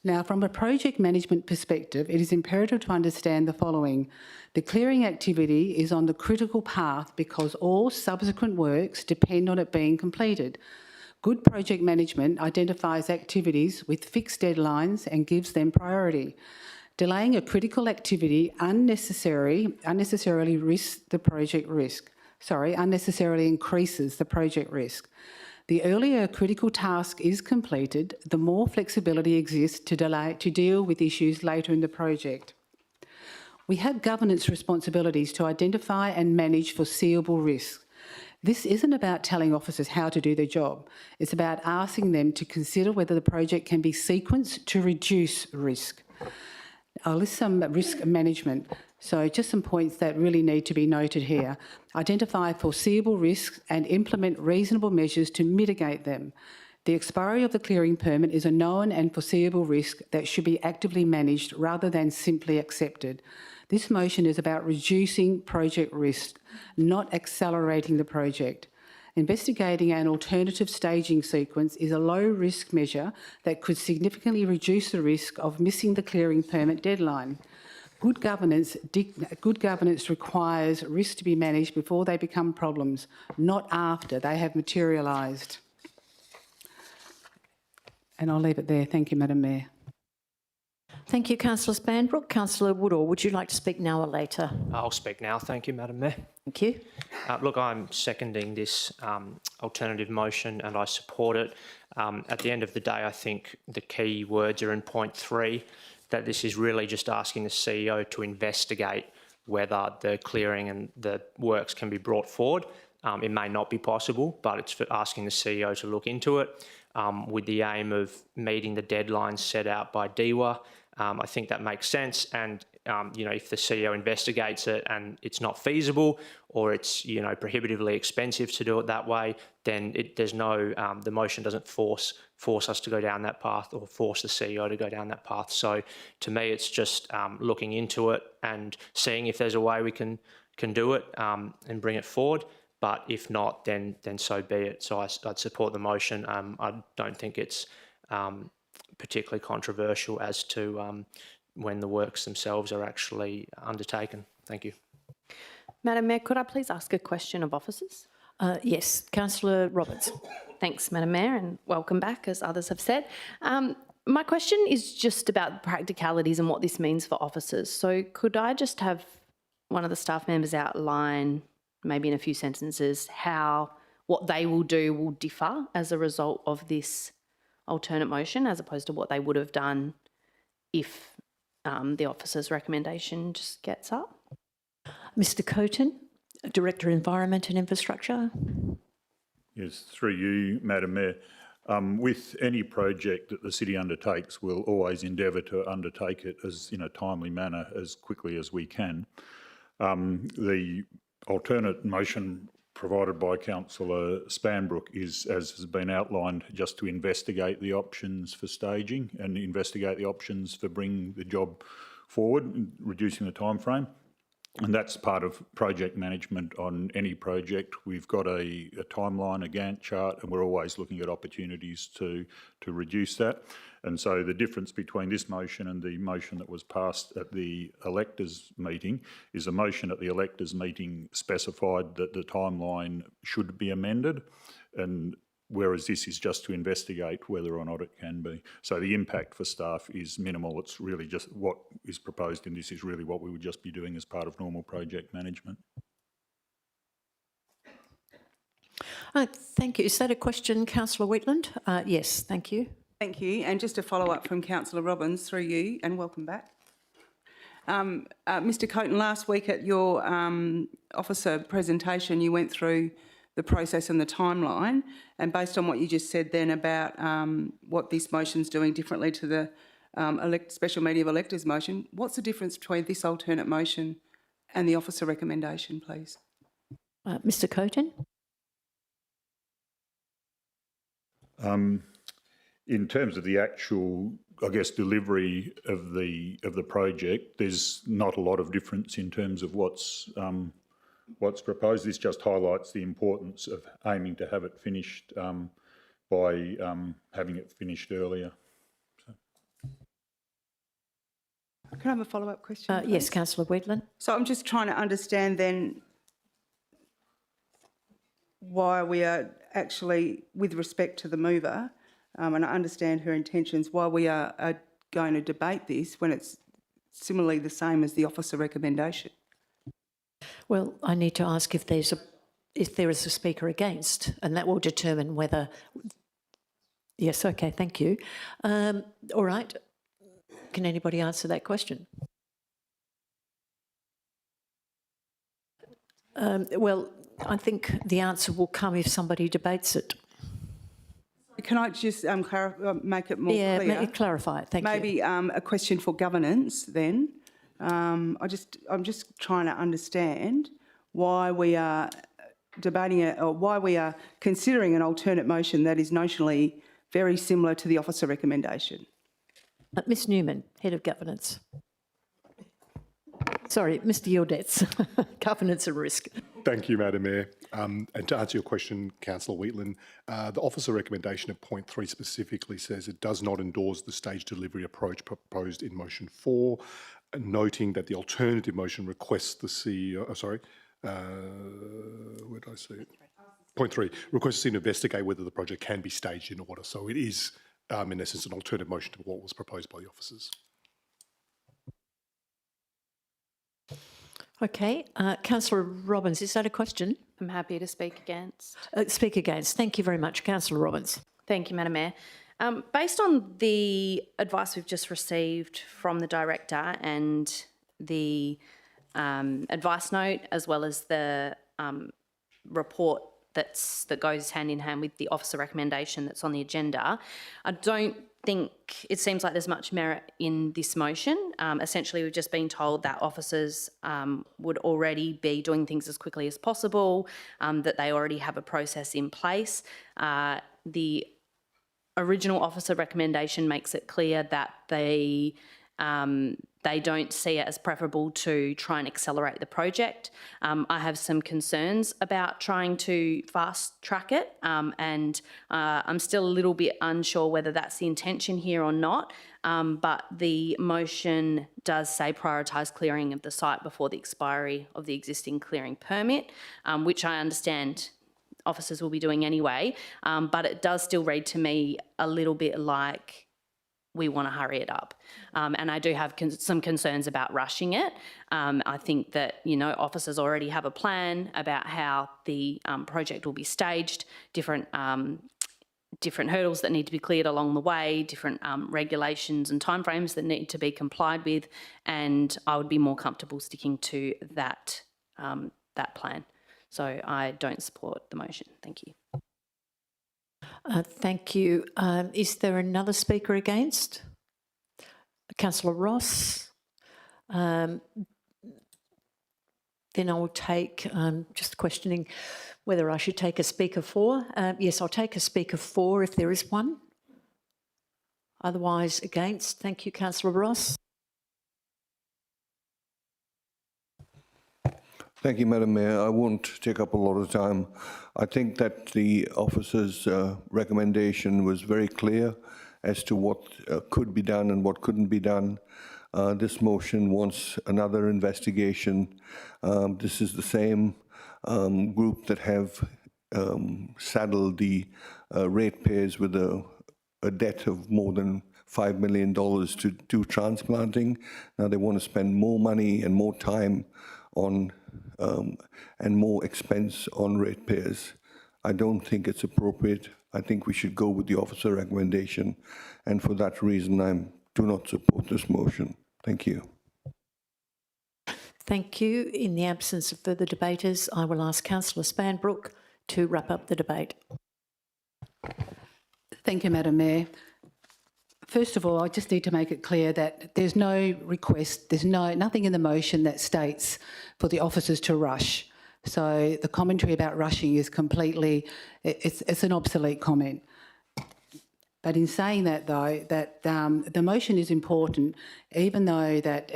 Now, from a project management perspective, it is imperative to understand the following. The clearing activity is on the critical path because all subsequent works depend on it being completed. Good project management identifies activities with fixed deadlines and gives them priority. Delaying a critical activity unnecessarily increases the project risk. The earlier a critical task is completed, the more flexibility exists to deal with issues later in the project. We have governance responsibilities to identify and manage foreseeable risks. This isn't about telling officers how to do their job. It's about asking them to consider whether the project can be sequenced to reduce risk. I'll list some risk management. So just some points that really need to be noted here. Identify foreseeable risks and implement reasonable measures to mitigate them. The expiry of the clearing permit is a known and foreseeable risk that should be actively managed rather than simply accepted. This motion is about reducing project risk, not accelerating the project. Investigating an alternative staging sequence is a low-risk measure that could significantly reduce the risk of missing the clearing permit deadline. Good governance requires risks to be managed before they become problems, not after they have materialised. And I'll leave it there. Thank you, Madam Mayor.
Thank you, Councillor Spanbrook. Councillor Woodall, would you like to speak now or later?
I'll speak now. Thank you, Madam Mayor.
Thank you.
Look, I'm seconding this alternative motion and I support it. At the end of the day, I think the key words are in point 3, that this is really just asking the CEO to investigate whether the clearing and the works can be brought forward. It may not be possible, but it's for asking the CEO to look into it with the aim of meeting the deadlines set out by DEWA. I think that makes sense, and if the CEO investigates it and it's not feasible or it's prohibitively expensive to do it that way, then the motion doesn't force us to go down that path or force the CEO to go down that path. So to me, it's just looking into it and seeing if there's a way we can do it and bring it forward. But if not, then so be it. So I'd support the motion. I don't think it's particularly controversial as to when the works themselves are actually undertaken. Thank you.
Madam Mayor, could I please ask a question of officers?
Yes, Councillor Roberts.
Thanks, Madam Mayor, and welcome back, as others have said. My question is just about practicalities and what this means for officers. So could I just have one of the staff members outline, maybe in a few sentences, how what they will do will differ as a result of this alternate motion as opposed to what they would have done if the officer's recommendation just gets up?
Mr Coton, Director Environment and Infrastructure.
Yes, through you, Madam Mayor. With any project that the city undertakes, we'll always endeavour to undertake it in a timely manner as quickly as we can. The alternate motion provided by Councillor Spanbrook is, as has been outlined, just to investigate the options for staging and investigate the options for bringing the job forward, reducing the time frame. And that's part of project management on any project. We've got a timeline, a Gantt chart, and we're always looking at opportunities to reduce that. And so the difference between this motion and the motion that was passed at the electors' meeting is a motion at the electors' meeting specified that the timeline should be amended, and whereas this is just to investigate whether or not it can be. So the impact for staff is minimal. It's really just what is proposed in this is really what we would just be doing as part of normal project management.
Thank you. Is that a question, Councillor Wheatland? Yes, thank you.
Thank you. And just a follow-up from Councillor Robbins through you, and welcome back. Mr Coton, last week at your officer presentation, you went through the process and the timeline. And based on what you just said then about what this motion's doing differently to the special meeting of electors motion, what's the difference between this alternate motion and the officer recommendation, please?
Mr Coton?
In terms of the actual, I guess, delivery of the project, there's not a lot of difference in terms of what's proposed. This just highlights the importance of aiming to have it finished by having it finished earlier.
Can I have a follow-up question?
Yes, Councillor Wheatland.
So I'm just trying to understand then why we are actually, with respect to the mover, and I understand her intentions, why we are going to debate this when it's similarly the same as the officer recommendation.
Well, I need to ask if there is a speaker against, and that will determine whether. Yes, okay, thank you. All right. Can anybody answer that question? Well, I think the answer will come if somebody debates it.
Can I just make it more clear?
Yeah, clarify it. Thank you.
Maybe a question for governance then. I'm just trying to understand why we are debating it, or why we are considering an alternate motion that is notionally very similar to the officer recommendation.
Ms Newman, Head of Governance. Sorry, Mr Yildets, Governance and Risk.
Thank you, Madam Mayor. And to answer your question, Councillor Wheatland, the officer recommendation of point 3 specifically says it does not endorse the stage delivery approach proposed in motion 4, noting that the alternative motion requests the CEO, where did I see it? Point 3, requests to investigate whether the project can be staged in order. So it is, in essence, an alternative motion to what was proposed by the officers.
Okay, Councillor Robbins, is that a question?
I'm happy to speak against.
Speak against. Thank you very much, Councillor Robbins.
Thank you, Madam Mayor. Based on the advice we've just received from the Director and the advice note, as well as the report that goes hand in hand with the officer recommendation that's on the agenda, I don't think it seems like there's much merit in this motion. Essentially, we've just been told that officers would already be doing things as quickly as possible, that they already have a process in place. The original officer recommendation makes it clear that they don't see it as preferable to try and accelerate the project. I have some concerns about trying to fast track it, and I'm still a little bit unsure whether that's the intention here or not, but the motion does say prioritise clearing of the site before the expiry of the existing clearing permit, which I understand officers will be doing anyway, but it does still read to me a little bit like we want to hurry it up. And I do have some concerns about rushing it. I think that, officers already have a plan about how the project will be staged, different hurdles that need to be cleared along the way, different regulations and timeframes that need to be complied with, and I would be more comfortable sticking to that plan. So I don't support the motion. Thank you.
Thank you. Is there another speaker against? Councillor Ross. Then I will take, just questioning whether I should take a speaker for. Yes, I'll take a speaker for if there is one. Otherwise, against. Thank you, Councillor Ross.
Thank you, Madam Mayor. I won't take up a lot of time. I think that the officer's recommendation was very clear as to what could be done and what couldn't be done. This motion wants another investigation. This is the same group that have saddled the ratepayers with a debt of more than $5 million to do transplanting. Now they want to spend more money and more time on and more expense on ratepayers. I don't think it's appropriate. I think we should go with the officer recommendation, and for that reason I do not support this motion. Thank you.
Thank you. In the absence of further debaters, I will ask Councillor Spanbrook to wrap up the debate.
Thank you, Madam Mayor. First of all, I just need to make it clear that there's no request, there's nothing in the motion that states for the officers to rush. So the commentary about rushing is completely, it's an obsolete comment. But in saying that, though, that the motion is important, even though that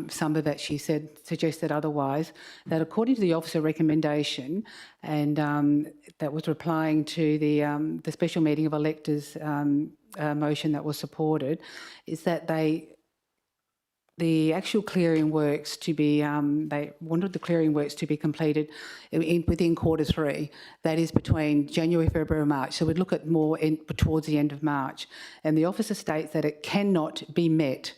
some of it she said suggested otherwise, that according to the officer recommendation, and that was replying to the special meeting of electors motion that was supported, is that the actual clearing works to be, they wanted the clearing works to be completed within Q3. That is between January, February, March. So we'd look at more towards the end of March. And the officer states that it cannot be met.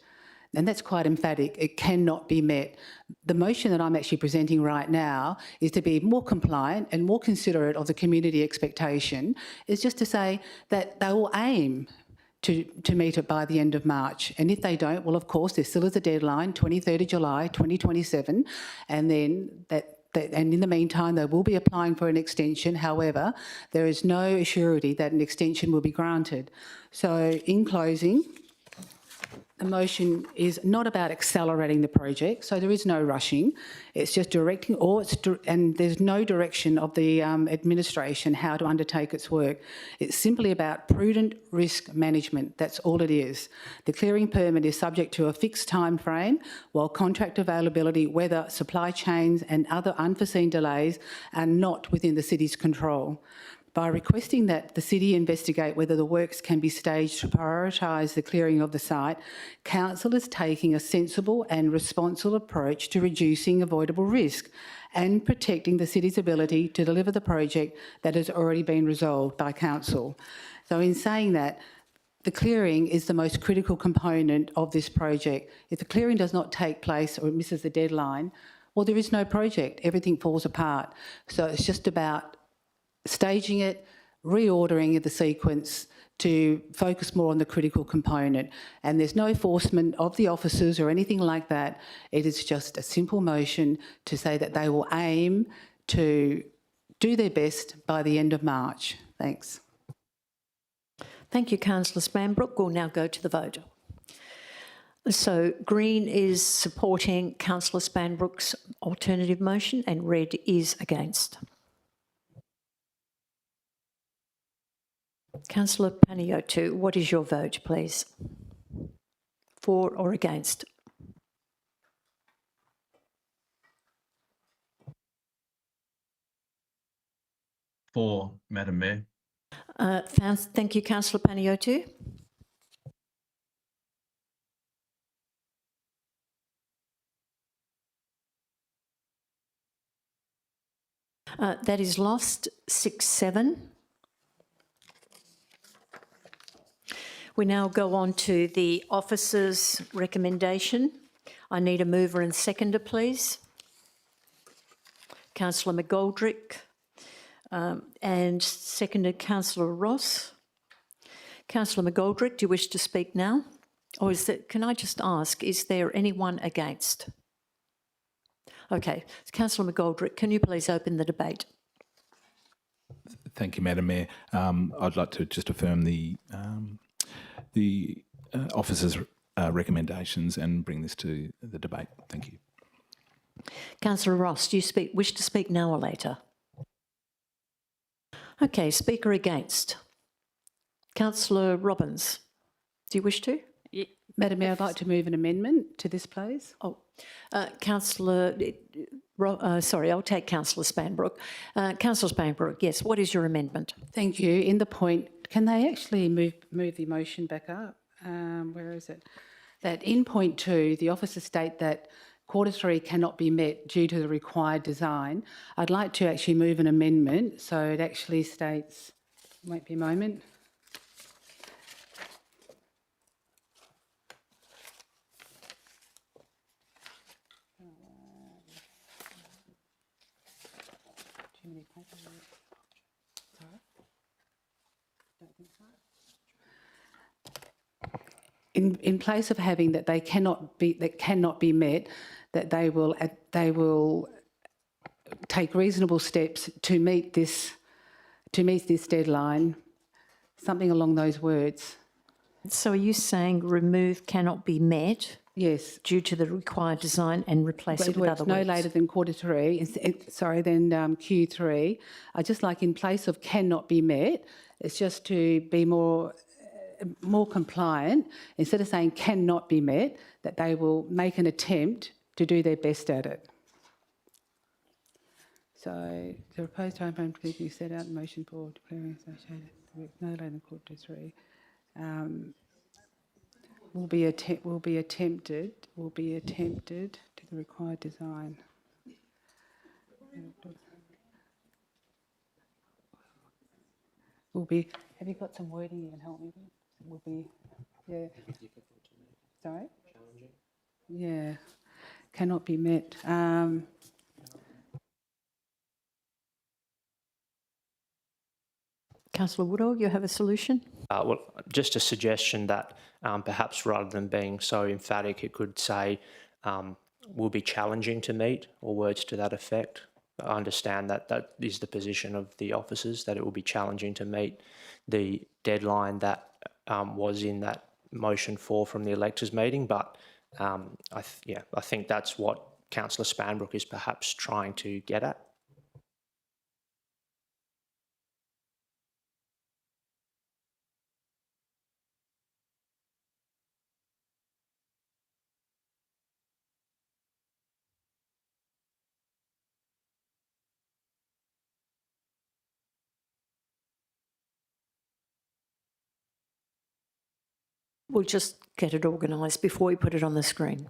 And that's quite emphatic. It cannot be met. The motion that I'm actually presenting right now is to be more compliant and more considerate of the community expectation, is just to say that they will aim to meet it by the end of March. And if they don't, well, of course, there still is a deadline, 23rd of July, 2027, and then and in the meantime, they will be applying for an extension. However, there is no surety that an extension will be granted. So in closing, the motion is not about accelerating the project, so there is no rushing. It's just directing, and there's no direction of the administration how to undertake its work. It's simply about prudent risk management. That's all it is. The clearing permit is subject to a fixed time frame, while contract availability, weather, supply chains and other unforeseen delays are not within the city's control. By requesting that the city investigate whether the works can be staged to prioritise the clearing of the site, council is taking a sensible and responsible approach to reducing avoidable risk and protecting the city's ability to deliver the project that has already been resolved by council. So in saying that, the clearing is the most critical component of this project. If the clearing does not take place or it misses the deadline, well, there is no project. Everything falls apart. So it's just about staging it, reordering the sequence to focus more on the critical component. And there's no enforcement of the officers or anything like that. It is just a simple motion to say that they will aim to do their best by the end of March. Thanks.
Thank you, Councillor Spanbrook. We'll now go to the vote. So Green is supporting Councillor Spanbrook's alternative motion and Red is against. Councillor Panayiotou, what is your vote, please? For or against?
For, Madam Mayor.
Thank you, Councillor Panayiotou. That is lost, 6-7. We now go on to the officer's recommendation. I need a mover and seconder, please. Councillor McGoldrick and seconded Councillor Ross. Councillor McGoldrick, do you wish to speak now? Or is that, can I just ask, is there anyone against? Okay, Councillor McGoldrick, can you please open the debate?
Thank you, Madam Mayor. I'd like to just affirm the officer's recommendations and bring this to the debate. Thank you.
Councillor Ross, do you wish to speak now or later? Okay, speaker against. Councillor Robbins, do you wish to?
Yeah. Madam Mayor, I'd like to move an amendment to this, please.
Oh, Councillor, sorry, I'll take Councillor Spanbrook. Councillor Spanbrook, yes, what is your amendment?
Thank you. In the point, can they actually move the motion back up? Where is it? That in point 2, the officers state that Q3 cannot be met due to the required design. I'd like to actually move an amendment so it actually states, won't be a moment. In place of having that cannot be met, that they will take reasonable steps to meet this to meet this deadline, something along those words.
So are you saying remove cannot be met?
Yes.
Due to the required design and replace it with other
no
words?
later than Q3. I just like in place of cannot be met, it's just to be more compliant. Instead of saying cannot be met, that they will make an attempt to do their best at it. So the proposed timeframe particularly set out in motion for declaring associated with no later than Q3. Will be attempted to the required design. Will be. Have you got some wording you can help me with? Will be. Yeah. Sorry. Challenging. Yeah. Cannot be met.
Councillor Woodall, you have a solution?
Well, just a suggestion that perhaps rather than being so emphatic, it could say will be challenging to meet, or words to that effect. I understand that that is the position of the officers, that it will be challenging to meet the deadline that was in that motion 4 from the electors meeting, but I think that's what Councillor Spanbrook is perhaps trying to get at.
We'll just get it organised before we put it on the screen.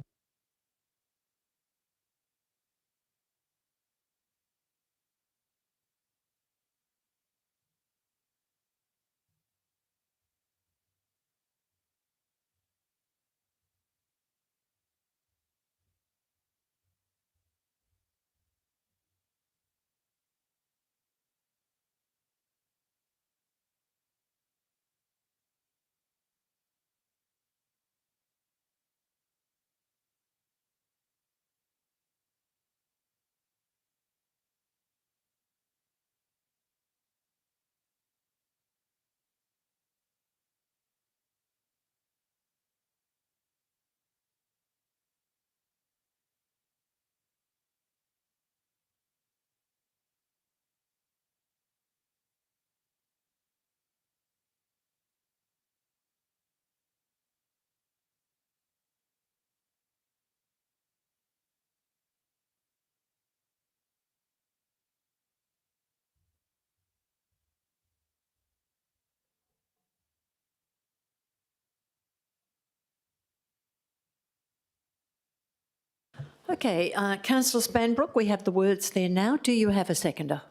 Okay, Councillor Spanbrook, we have the words there now. Do you have a seconder?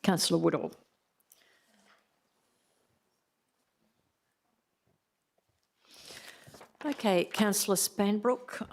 Councillor Woodall. Okay, Councillor Spanbrook,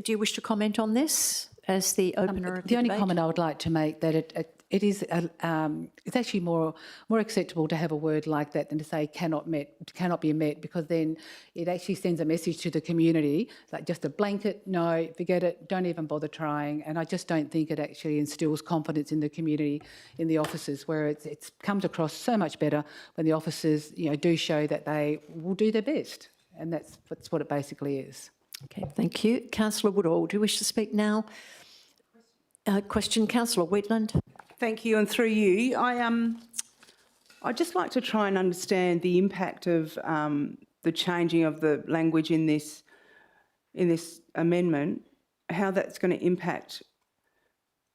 do you wish to comment on this as the opener of the
only
debate?
comment I would like to make that it is it's actually more acceptable to have a word like that than to say cannot be met, because then it actually sends a message to the community, like just a blanket, no, forget it, don't even bother trying. And I just don't think it actually instills confidence in the community, in the officers, where it comes across so much better when the officers do show that they will do their best. And that's what it basically is.
Okay, thank you. Councillor Woodall, do you wish to speak now? Question, Councillor Wheatland.
Thank you, and through you, I'd just like to try and understand the impact of the changing of the language in this amendment, how that's going to impact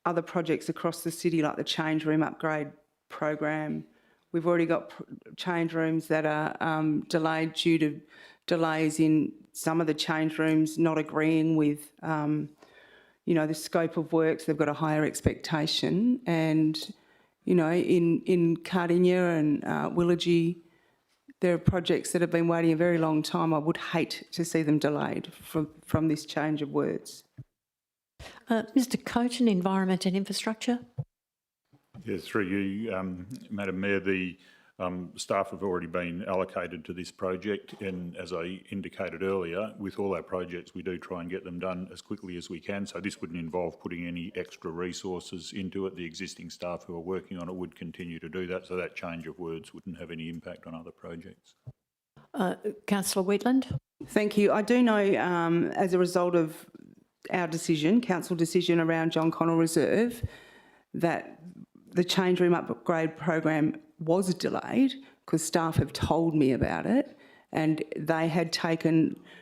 other projects across the city, like the change room upgrade program. We've already got change rooms that are delayed due to delays in some of the change rooms not agreeing with the scope of works. They've got a higher expectation, and in Cardinia and Willagee, there are projects that have been waiting a very long time. I would hate to see them delayed from this change of words.
Mr Coaten, Environment and Infrastructure.
Yes, through you, Madam Mayor, the Staff have already been allocated to this project, and as I indicated earlier, with all our projects we do try and get them done as quickly as we can, so this wouldn't involve putting any extra resources into it. The existing staff who are working on it would continue to do that, so that change of words wouldn't have any impact on other projects.
Councillor Wheatland.
Thank you. I do know as a result of our decision, council decision around John Connell Reserve, that the change room upgrade program was delayed because staff have told me about it, and they had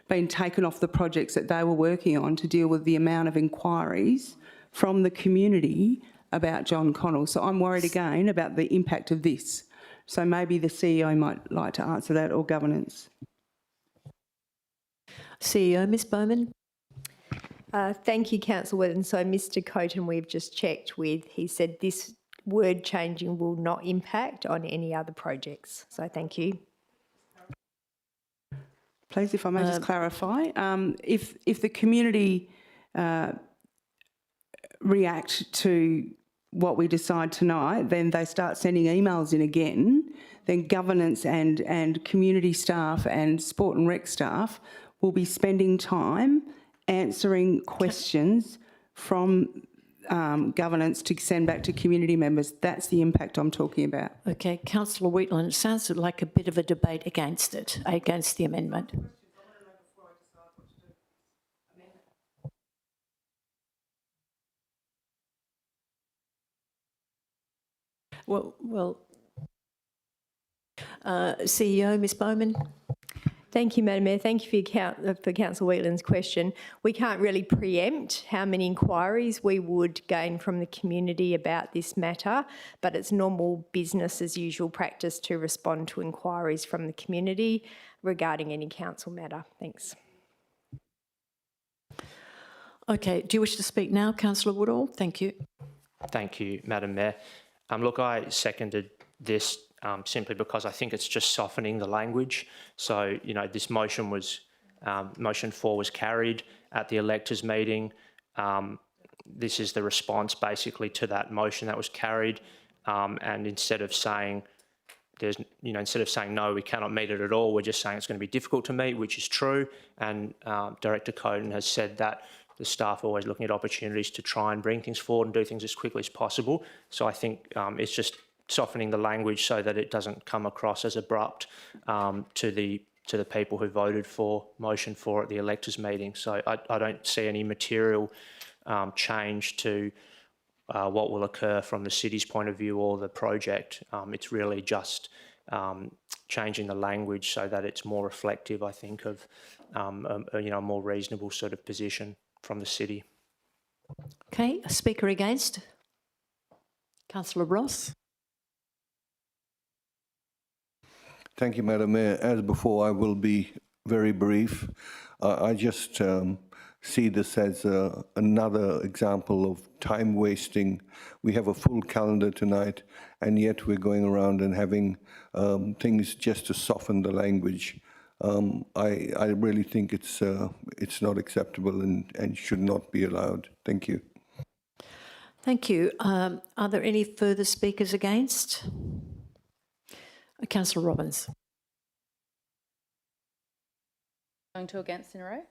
been taken off the projects that they were working on to deal with the amount of inquiries from the community about John Connell. So I'm worried again about the impact of this. So maybe the CEO might like to answer that, or governance.
CEO, Ms Bowman.
Thank you, Councillor Whelan. So Mr Coton, we've just checked with, he said this word changing will not impact on any other projects. So thank you.
Please, if I may just clarify, if the community react to what we decide tonight, then they start sending emails in again, then governance and community staff and sport and rec staff will be spending time answering questions from governance to send back to community members. That's the impact I'm talking about.
Okay, Councillor Wheatland, it sounds like a bit of a debate against it, against the amendment. Well, CEO, Ms Bowman.
Thank you, Madam Mayor. Thank you for Councillor Wheatland's question. We can't really preempt how many inquiries we would gain from the community about this matter, but it's normal business as usual practice to respond to inquiries from the community regarding any council matter. Thanks.
Okay, do you wish to speak now, Councillor Woodall? Thank you.
Thank you, Madam Mayor. Look, I seconded this simply because I think it's just softening the language. So, you know, this motion was, motion 4 was carried at the electors meeting. This is the response basically to that motion that was carried. And instead of saying, instead of saying no, we cannot meet it at all, we're just saying it's going to be difficult to meet, which is true. And Director Coden has said that the staff are always looking at opportunities to try and bring things forward and do things as quickly as possible. So I think it's just softening the language so that it doesn't come across as abrupt to the people who voted for motion 4 at the electors meeting. So I don't see any material change to what will occur from the city's point of view or the project. It's really just changing the language so that it's more reflective, I think, of a more reasonable sort of position from the city.
Okay, a speaker against? Councillor Ross.
Thank you, Madam Mayor. As before, I will be very brief. I just see this as another example of time wasting. We have a full calendar tonight, and yet we're going around and having things just to soften the language. I really think it's not acceptable and should not be allowed. Thank you.
Thank you. Are there any further speakers against? Councillor Robbins.
Going to against in a row?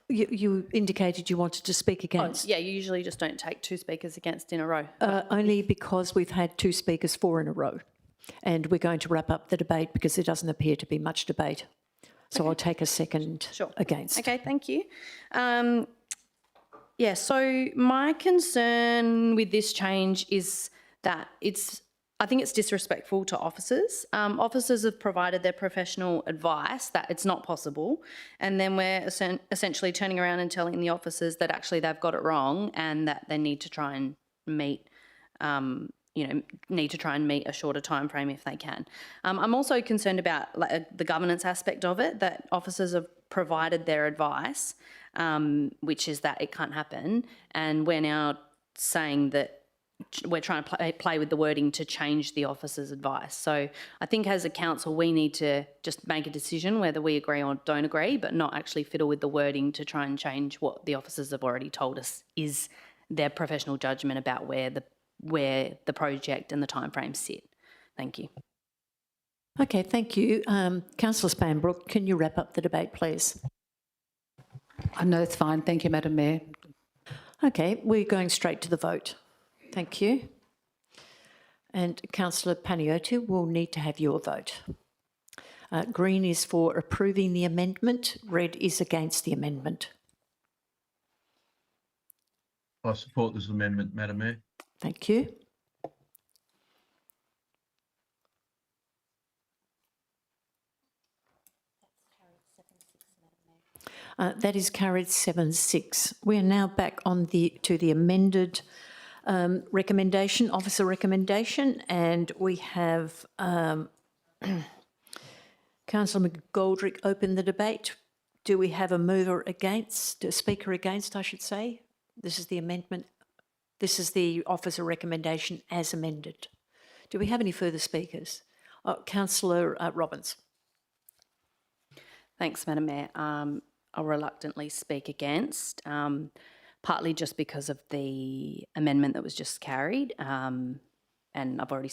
You indicated you wanted to speak against.
Oh, yeah, you usually just don't take 2 speakers against in a row.
Only because we've had 2 speakers 4 in a row. And we're going to wrap up the debate because there doesn't appear to be much debate. So okay. I'll take a second against.
Okay, thank you. Yeah, so my concern with this change is that I think it's disrespectful to officers. Officers have provided their professional advice that it's not possible, and then we're essentially turning around and telling the officers that actually they've got it wrong and that they need to try and meet, a shorter time frame if they can. I'm also concerned about the governance aspect of it, that officers have provided their advice, which is that it can't happen, and we're now saying that we're trying to play with the wording to change the officer's advice. So I think as a council, we need to just make a decision whether we agree or don't agree, but not actually fiddle with the wording to try and change what the officers have already told us is their professional judgment about where the project and the timeframes sit. Thank you.
Okay, thank you. Councillor Spanbrook, can you wrap up the debate, please?
No, that's fine. Thank you, Madam Mayor.
Okay, we're going straight to the vote. Thank you. And Councillor Panayiotou will need to have your vote. Green is for approving the amendment. Red is against the amendment.
I support this amendment, Madam Mayor.
Thank you. That is carried 7-6. We are now back on to the amended recommendation, officer recommendation, and we have Councillor McGoldrick open the debate. Do we have a mover against, a speaker against, I should say? This is the amendment. This is the officer recommendation as amended. Do we have any further speakers? Councillor Robbins.
Thanks, Madam Mayor. I'll reluctantly speak against, partly just because of the amendment that was just carried, and I've already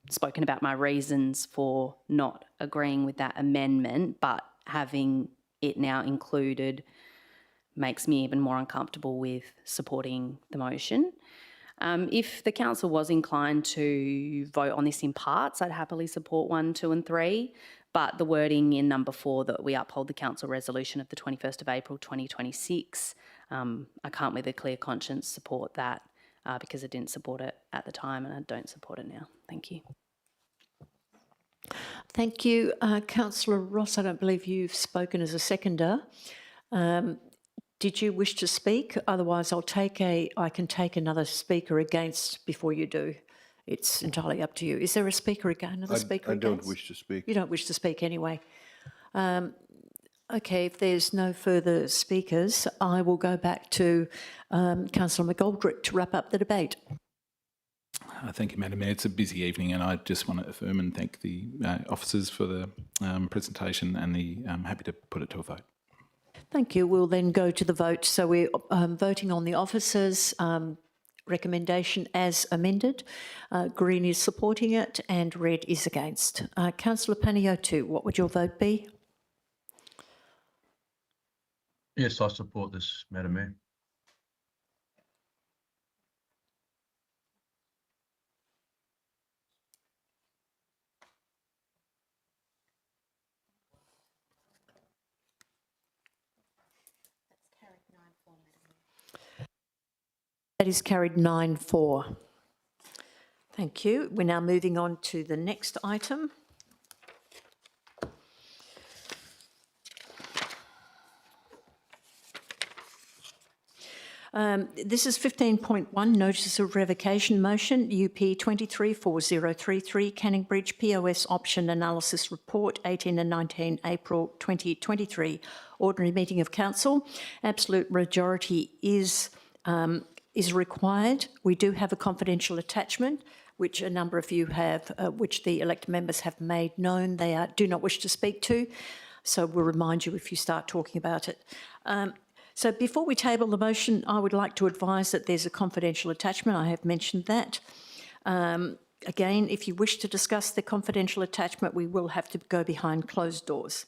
spoken about my reasons for not agreeing with that amendment, but having it now included makes me even more uncomfortable with supporting the motion. If the council was inclined to vote on this in parts, I'd happily support 1, 2 and 3, but the wording in number 4 that we uphold the council resolution of the 21st of April 2026, I can't with a clear conscience support that because I didn't support it at the time and I don't support it now. Thank you.
Thank you. Councillor Ross, I don't believe you've spoken as a seconder. Did you wish to speak? Otherwise, I can take another speaker against before you do. It's entirely up to you. Is there a speaker again? Another speaker against?
I don't wish to speak.
You don't wish to speak anyway. Okay, if there's no further speakers, I will go back to Councillor McGoldrick to wrap up the debate.
Thank you, Madam Mayor. It's a busy evening and I just want to affirm and thank the officers for the presentation and happy to put it to a vote.
Thank you. We'll then go to the vote. So we're voting on the officers' recommendation as amended. Green is supporting it and red is against. Councillor Panayiotou, what would your vote be?
Yes, I support this, Madam Mayor.
That is carried 9-4. Thank you. We're now moving on to the next item. This is 15.1, Notice of Revocation Motion, UP 234033, Canning Bridge POS Option Analysis Report, 18 and 19 April 2023. Ordinary meeting of council. Absolute majority is required. We do have a confidential attachment, which a number of you have, which the elected members have made known they do not wish to speak to. So we'll remind you if you start talking about it. So before we table the motion, I would like to advise that there's a confidential attachment. I have mentioned that. Again, if you wish to discuss the confidential attachment, we will have to go behind closed doors.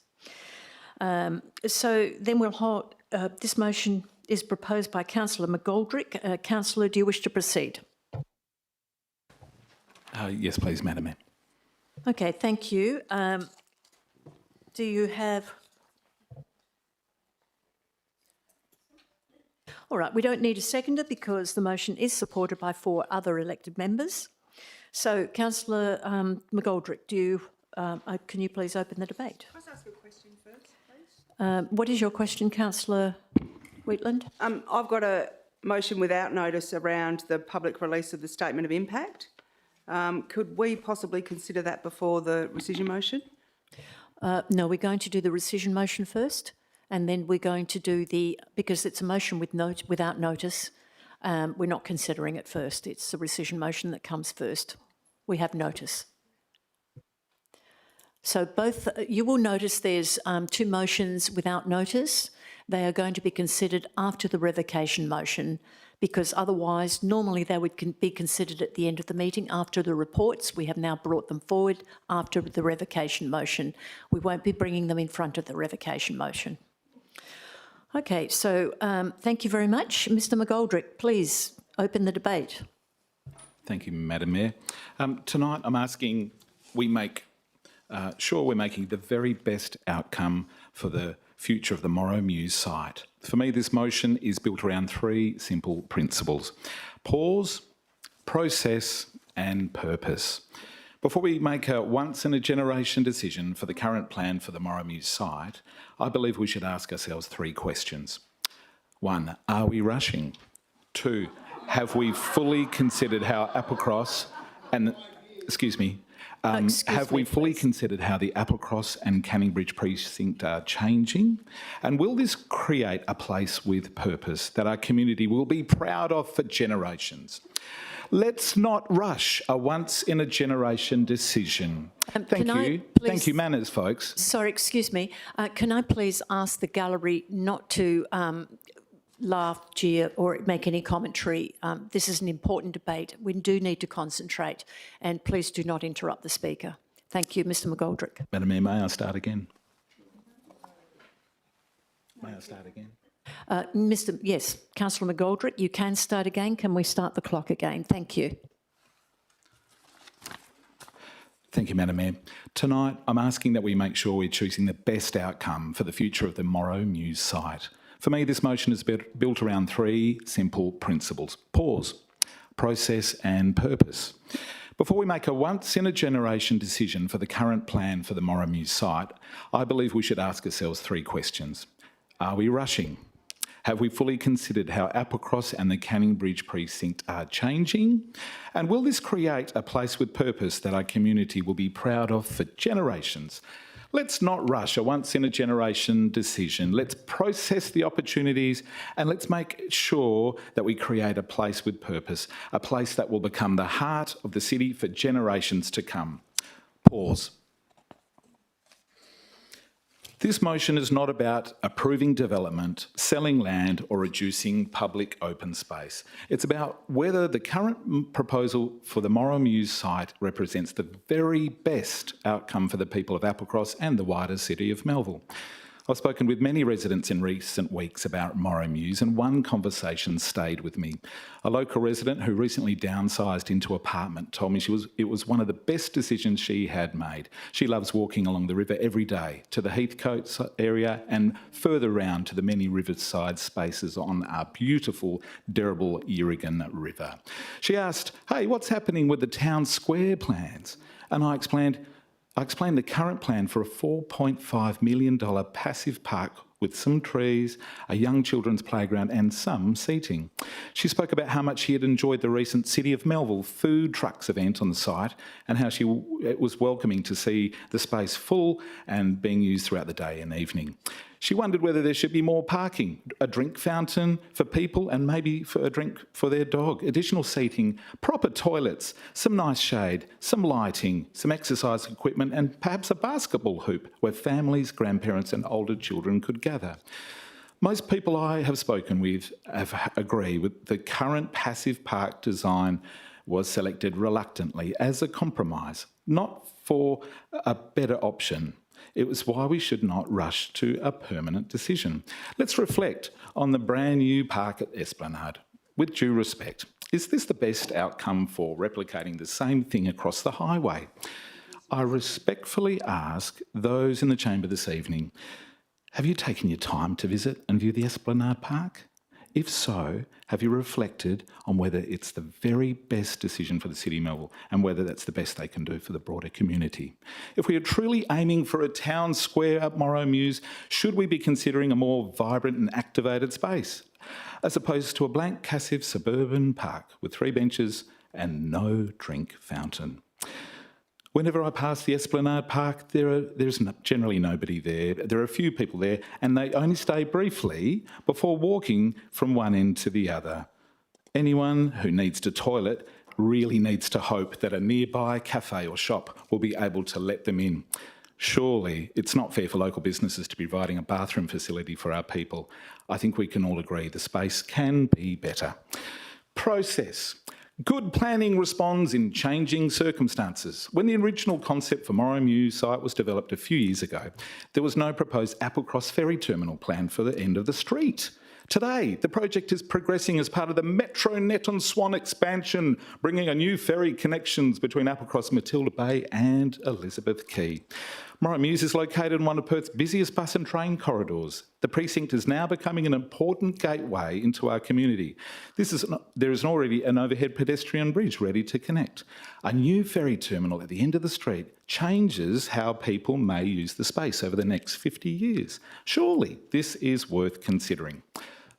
So then we'll hold, this motion is proposed by Councillor McGoldrick. Councillor, do you wish to proceed?
Yes, please, Madam Mayor.
Okay, thank you. Do you have... All right, we don't need a seconder because the motion is supported by 4 other elected members. So, Councillor McGoldrick, can you please open the debate?
Can I ask a question first, please?
What is your question, Councillor Wheatland?
I've got a motion without notice around the public release of the statement of impact. Could we possibly consider that before the rescission motion?
No, we're going to do the rescission motion first. And then we're going to do because it's a motion without notice, we're not considering it first. It's the rescission motion that comes first. We have notice. So you will notice there's 2 motions without notice. They are going to be considered after the revocation motion, because otherwise, normally they would be considered at the end of the meeting after the reports. We have now brought them forward after the revocation motion. We won't be bringing them in front of the revocation motion. Okay, so thank you very much. Mr McGoldrick, please open the debate.
Thank you, Madam Mayor. Tonight I'm asking we make sure we're making the very best outcome for the future of the Morrow Mews site. For me, this motion is built around three simple principles: pause, process and purpose. Before we make a once-in-a-generation decision for the current plan for the Morrow Mews site, I believe we should ask ourselves three questions. 1, are we rushing? 2, have we fully considered how Applecross and, have we fully considered how the Applecross and Canning Bridge precinct are changing? And will this create a place with purpose that our community will be proud of for generations? Let's not rush a once-in-a-generation decision. Thank you. Thank you, manners, folks.
Sorry, excuse me. Can I please ask the gallery not to laugh, jeer or make any commentary? This is an important debate. We do need to concentrate, and please do not interrupt the speaker. Thank you, Mr McGoldrick.
Madam Mayor, may I start again? May I start again?
Yes, Councillor McGoldrick, you can start again. Can we start the clock again? Thank you.
Thank you, Madam Mayor. Tonight, I'm asking that we make sure we're choosing the best outcome for the future of the Morrow Mews site. For me, this motion is built around three simple principles: pause, process and purpose. Before we make a once-in-a-generation decision for the current plan for the Morrow Mews site, I believe we should ask ourselves three questions. Are we rushing? Have we fully considered how Applecross and the Canning Bridge precinct are changing? And will this create a place with purpose that our community will be proud of for generations? Let's not rush a once-in-a-generation decision. Let's process the opportunities and let's make sure that we create a place with purpose, a place that will become the heart of the city for generations to come. Pause. This motion is not about approving development, selling land or reducing public open space. It's about whether the current proposal for the Morrow Mews site represents the very best outcome for the people of Applecross and the wider city of Melville. I've spoken with many residents in recent weeks about Morrow Mews, and one conversation stayed with me. A local resident who recently downsized into an apartment told me it was one of the best decisions she had made. She loves walking along the river every day to the Heathcote area and further round to the many riverside spaces on our beautiful Derrable Yerrigan River. She asked, "Hey, what's happening with the town square plans?" And I explained the current plan for a $4.5 million passive park with some trees, a young children's playground and some seating. She spoke about how much she had enjoyed the recent City of Melville food trucks event on the site and how it was welcoming to see the space full and being used throughout the day and evening. She wondered whether there should be more parking, a drink fountain for people and maybe for a drink for their dog, additional seating, proper toilets, some nice shade, some lighting, some exercise equipment and perhaps a basketball hoop where families, grandparents and older children could gather. Most people I have spoken with agree with the current passive park design was selected reluctantly as a compromise, not for a better option. It was why we should not rush to a permanent decision. Let's reflect on the brand new park at Esplanade. With due respect, is this the best outcome for replicating the same thing across the highway? I respectfully ask those in the chamber this evening, have you taken your time to visit and view the Esplanade Park? If so, have you reflected on whether it's the very best decision for the City of Melville and whether that's the best they can do for the broader community? If we are truly aiming for a town square at Morrow Mews, should we be considering a more vibrant and activated space, as opposed to a blank, passive suburban park with 3 benches and no drink fountain? Whenever I pass the Esplanade Park, there's generally nobody there. There are a few people there and they only stay briefly before walking from one end to the other. Anyone who needs to toilet really needs to hope that a nearby cafe or shop will be able to let them in. Surely it's not fair for local businesses to be providing a bathroom facility for our people. I think we can all agree the space can be better. Process. Good planning responds in changing circumstances. When the original concept for Morrow Mews site was developed a few years ago, there was no proposed Applecross ferry terminal plan for the end of the street. Today, the project is progressing as part of the Metro Net and Swan expansion, bringing a new ferry connections between Applecross, Matilda Bay and Elizabeth Quay. Morrow Mews is located in one of Perth's busiest bus and train corridors. The precinct is now becoming an important gateway into our community. There is already an overhead pedestrian bridge ready to connect. A new ferry terminal at the end of the street changes how people may use the space over the next 50 years. Surely this is worth considering.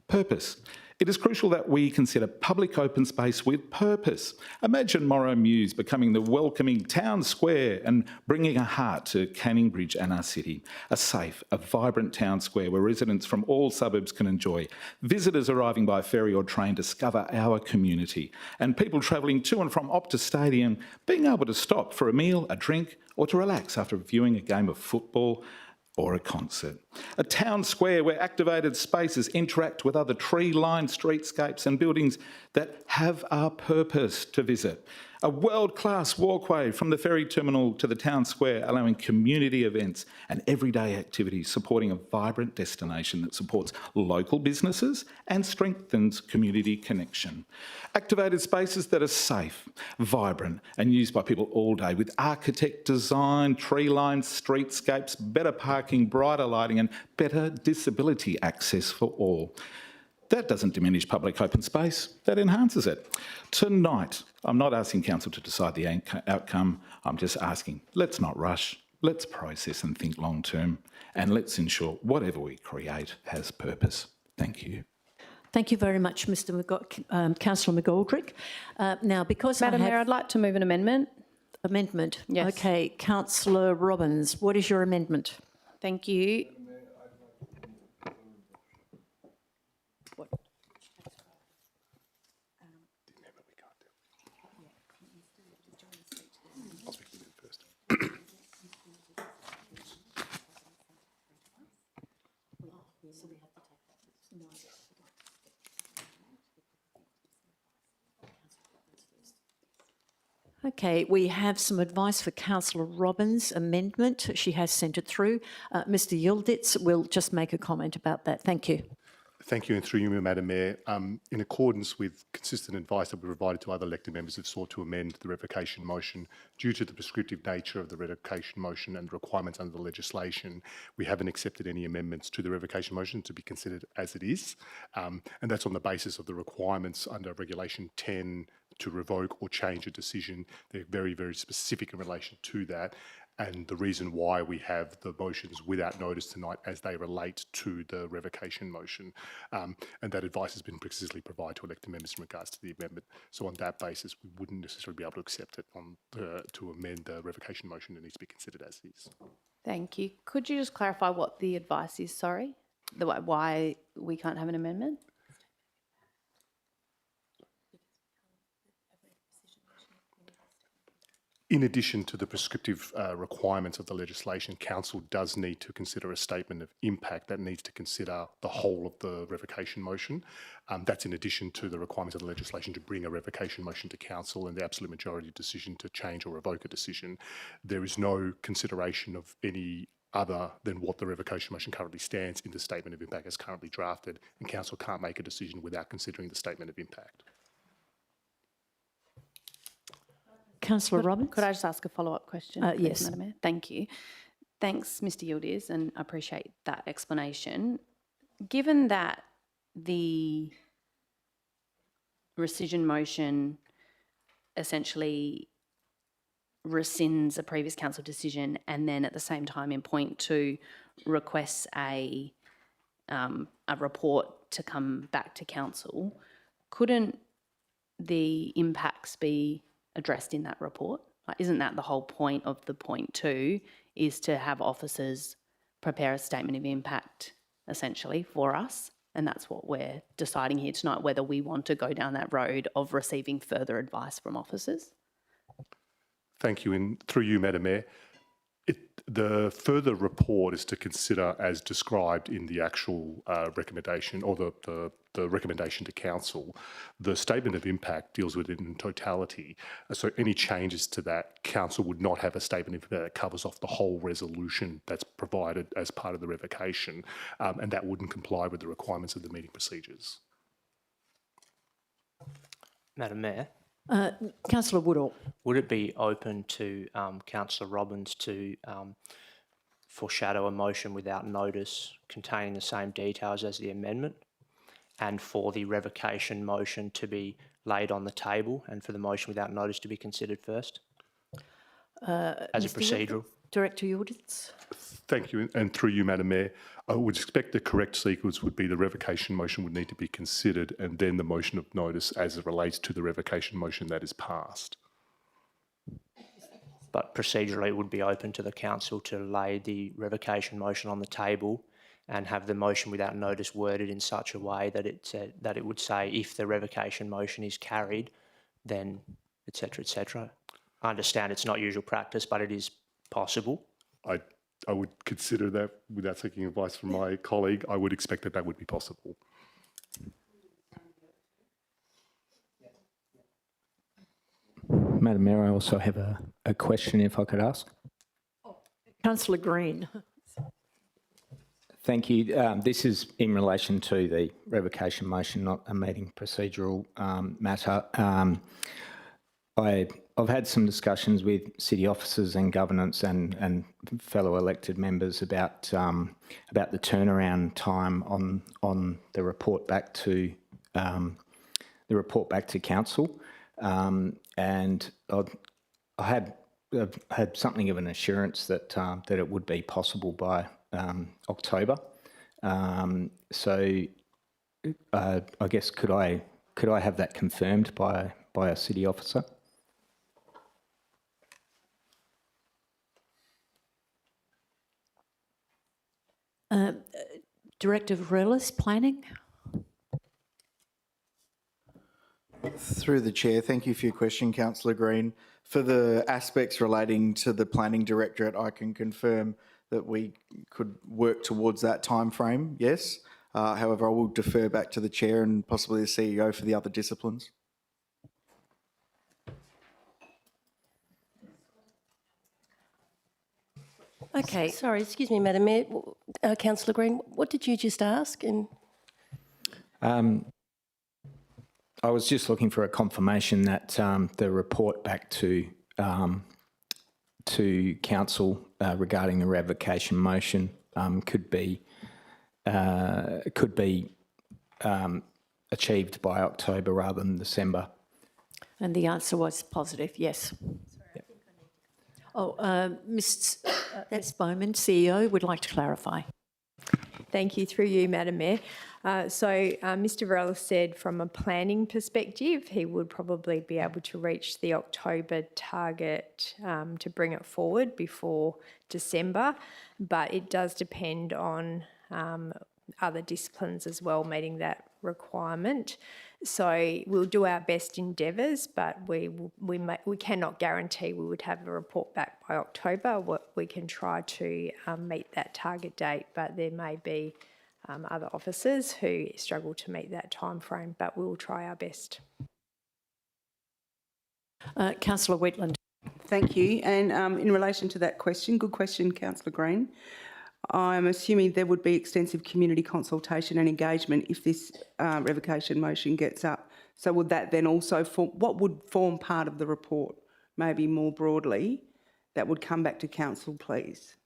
Purpose. It is crucial that we consider public open space with purpose. Imagine Morrow Mews becoming the welcoming town square and bringing a heart to Canning Bridge and our city. A safe, a vibrant town square where residents from all suburbs can enjoy. Visitors arriving by ferry or train discover our community. And people travelling to and from Optus Stadium being able to stop for a meal, a drink, or to relax after viewing a game of football or a concert. A town square where activated spaces interact with other tree-lined streetscapes and buildings that have a purpose to visit. A world-class walkway from the ferry terminal to the town square, allowing community events and everyday activities, supporting a vibrant destination that supports local businesses and strengthens community connection. Activated spaces that are safe, vibrant and used by people all day, with architect-designed, tree-lined streetscapes, better parking, brighter lighting and better disability access for all. That doesn't diminish public open space, that enhances it. Tonight, I'm not asking Council to decide the outcome, I'm just asking, let's not rush, let's process and think long term, and let's ensure whatever we create has purpose. Thank you.
Thank you very much, Councillor McGoldrick. Now, because
Madam Mayor, I'd like to move an amendment.
Amendment?
Yes.
Okay, Councillor Robbins, what is your amendment?
Thank you.
Okay, we have some advice for Councillor Robbins' amendment. She has sent it through. Mr Yildiz will just make a comment about that. Thank you.
Thank you, and through you, Madam Mayor. In accordance with consistent advice that we provided to other elected members who've sought to amend the revocation motion, due to the prescriptive nature of the revocation motion and the requirements under the legislation, we haven't accepted any amendments to the revocation motion to be considered as it is. And that's on the basis of the requirements under Regulation 10 to revoke or change a decision. They're very, very specific in relation to that. And the reason why we have the motions without notice tonight as they relate to the revocation motion. And that advice has been precisely provided to elected members in regards to the amendment. So on that basis, we wouldn't necessarily be able to accept it to amend the revocation motion. It needs to be considered as is.
Thank you. Could you just clarify what the advice is, sorry? Why we can't have an amendment?
In addition to the prescriptive requirements of the legislation, Council does need to consider a statement of impact that needs to consider the whole of the revocation motion. That's in addition to the requirements of the legislation to bring a revocation motion to Council and the absolute majority decision to change or revoke a decision. There is no consideration of any other than what the revocation motion currently stands in the statement of impact as currently drafted, and Council can't make a decision without considering the statement of impact.
Councillor Robbins?
Could I just ask a follow-up question? Please,
Yes.
Madam Mayor? Thank you. Thanks, Mr Yildiz, and I appreciate that explanation. Given that the rescission motion essentially rescinds a previous council decision and then at the same time in point 2 requests a report to come back to council, couldn't the impacts be addressed in that report? Like, isn't that the whole point of the point 2, is to have officers prepare a statement of impact essentially for us? And that's what we're deciding here tonight, whether we want to go down that road of receiving further advice from officers.
Thank you, and through you, Madam Mayor. The further report is to consider as described in the actual recommendation or the recommendation to council. The statement of impact deals with it in totality. So any changes to that, council would not have a statement of impact that covers off the whole resolution that's provided as part of the revocation, and that wouldn't comply with the requirements of the meeting procedures.
Madam Mayor,
Councillor Woodall.
would it be open to Councillor Robbins to foreshadow a motion without notice containing the same details as the amendment, and for the revocation motion to be laid on the table and for the motion without notice to be considered first as a procedural?
Director Yildiz.
Thank you, and through you, Madam Mayor, I would expect the correct sequence would be the revocation motion would need to be considered and then the motion of notice as it relates to the revocation motion that is passed.
But procedurally, it would be open to the council to lay the revocation motion on the table and have the motion without notice worded in such a way that it would say if the revocation motion is carried, then et cetera, et cetera. I understand it's not usual practice, but it is possible.
I would consider that without taking advice from my colleague. I would expect that that would be possible.
Madam Mayor, I also have a question, if I could ask.
Councillor Green.
Thank you. This is in relation to the revocation motion, not a meeting procedural matter. I've had some discussions with city officers and governance and fellow elected members about the turnaround time on the report back to council, and I had something of an assurance that that it would be possible by October. So I guess could I have that confirmed by a city officer?
Director Varellis, Planning.
Through the chair, thank you for your question, Councillor Green. For the aspects relating to the Planning Directorate, I can confirm that we could work towards that time frame, yes. However, I will defer back to the chair and possibly the CEO for the other disciplines.
Okay.
Sorry, excuse me, Madam Mayor. Councillor Green, what did you just ask?
I was just looking for a confirmation that the report back to council regarding the revocation motion could be achieved by October rather than December.
And the answer was positive, yes. Oh, Ms. Bowman, CEO, would like to clarify.
Thank you. Through you, Madam Mayor. Mr Varela said from a planning perspective, he would probably be able to reach the October target to bring it forward before December, but it does depend on other disciplines as well meeting that requirement. So we'll do our best endeavours, but we cannot guarantee we would have a report back by October. We can try to meet that target date, but there may be other officers who struggle to meet that time frame, but we'll try our best.
Councillor Wheatland.
Thank you. And in relation to that question, good question, Councillor Green. I'm assuming there would be extensive community consultation and engagement if this revocation motion gets up. So would that then also what would form part of the report, maybe more broadly, that would come back to council, please?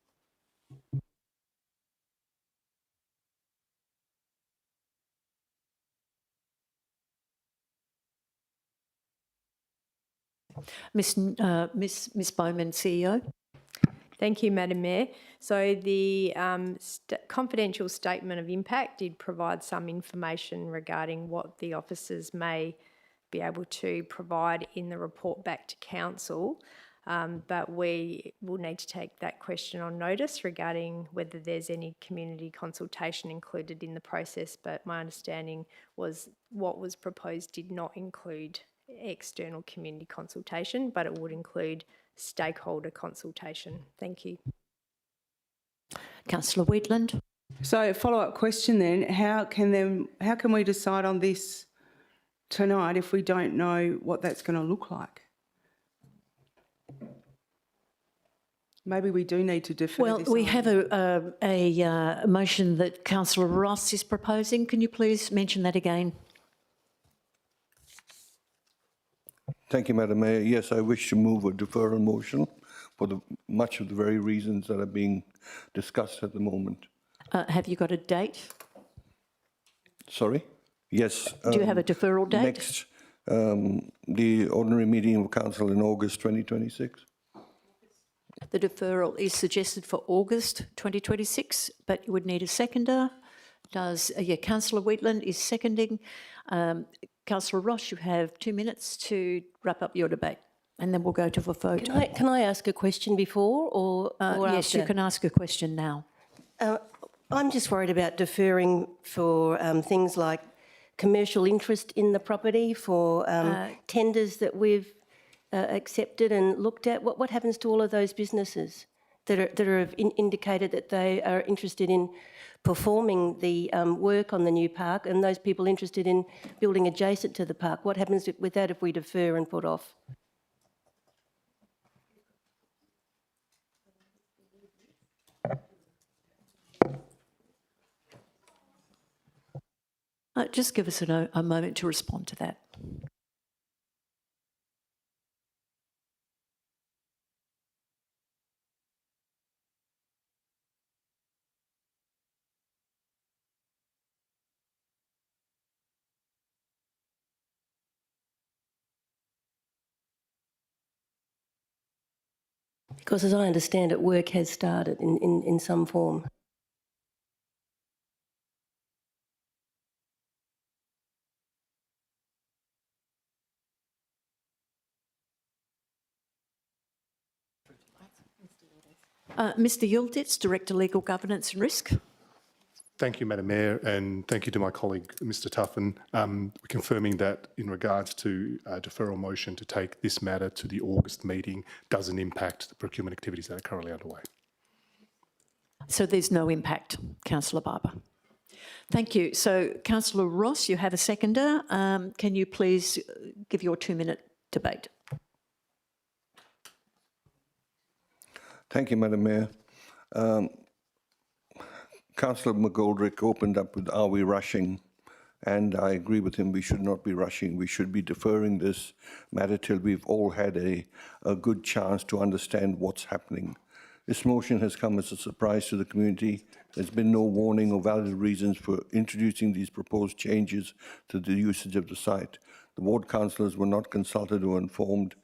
Ms. Bowman, CEO.
Thank you, Madam Mayor. So the confidential statement of impact did provide some information regarding what the officers may be able to provide in the report back to council, but we will need to take that question on notice regarding whether there's any community consultation included in the process, but my understanding was what was proposed did not include external community consultation, but it would include stakeholder consultation. Thank you.
Councillor Wheatland.
So, follow-up question then: how can we decide on this tonight if we don't know what that's going to look like? Maybe we do need to defer.
Well,
this
we
item.
have a motion that Councillor Ross is proposing. Can you please mention that again?
Thank you, Madam Mayor. Yes, I wish to move a deferral motion for much of the very reasons that are being discussed at the moment.
Have you got a date?
Sorry? Yes.
Do you have a deferral date?
Next, the ordinary meeting of Council in August 2026.
The deferral is suggested for August 2026, but you would need a seconder. Councillor Wheatland is seconding. Councillor Ross, you have 2 minutes to wrap up your debate, and then we'll go to a vote.
Can I ask a question before or
yes,
after?
you can ask a question now.
I'm just worried about deferring for things like commercial interest in the property, for tenders that we've accepted and looked at. What happens to all of those businesses that have indicated that they are interested in performing the work on the new park, and those people interested in building adjacent to the park? What happens with that if we defer and put off?
Just give us a moment to respond to that.
Because as I understand it, work has started in some form.
Mr Yildiz, Director Legal Governance and Risk.
Thank you, Madam Mayor, and thank you to my colleague, Mr Tuffin, confirming that in regards to deferral motion to take this matter to the August meeting doesn't impact the procurement activities that are currently underway.
So there's no impact, Councillor Barber. Thank you. So, Councillor Ross, you have a seconder. Can you please give your 2-minute debate?
Thank you, Madam Mayor. Councillor McGoldrick opened up with, are we rushing? And I agree with him, we should not be rushing. We should be deferring this matter till we've all had a good chance to understand what's happening. This motion has come as a surprise to the community. There's been no warning or valid reasons for introducing these proposed changes to the usage of the site. The ward councillors were not consulted or informed,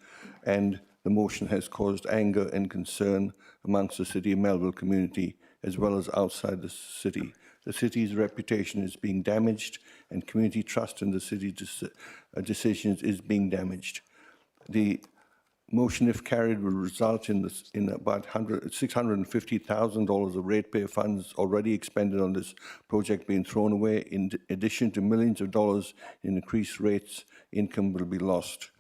and the motion has caused anger and concern amongst the City of Melville community, as well as outside the city. The city's reputation is being damaged, and community trust in the city's decisions is being damaged. The motion, if carried, will result in about $650,000 of ratepayer funds already expended on this project being thrown away. In addition to millions of dollars in increased rates, income will be lost.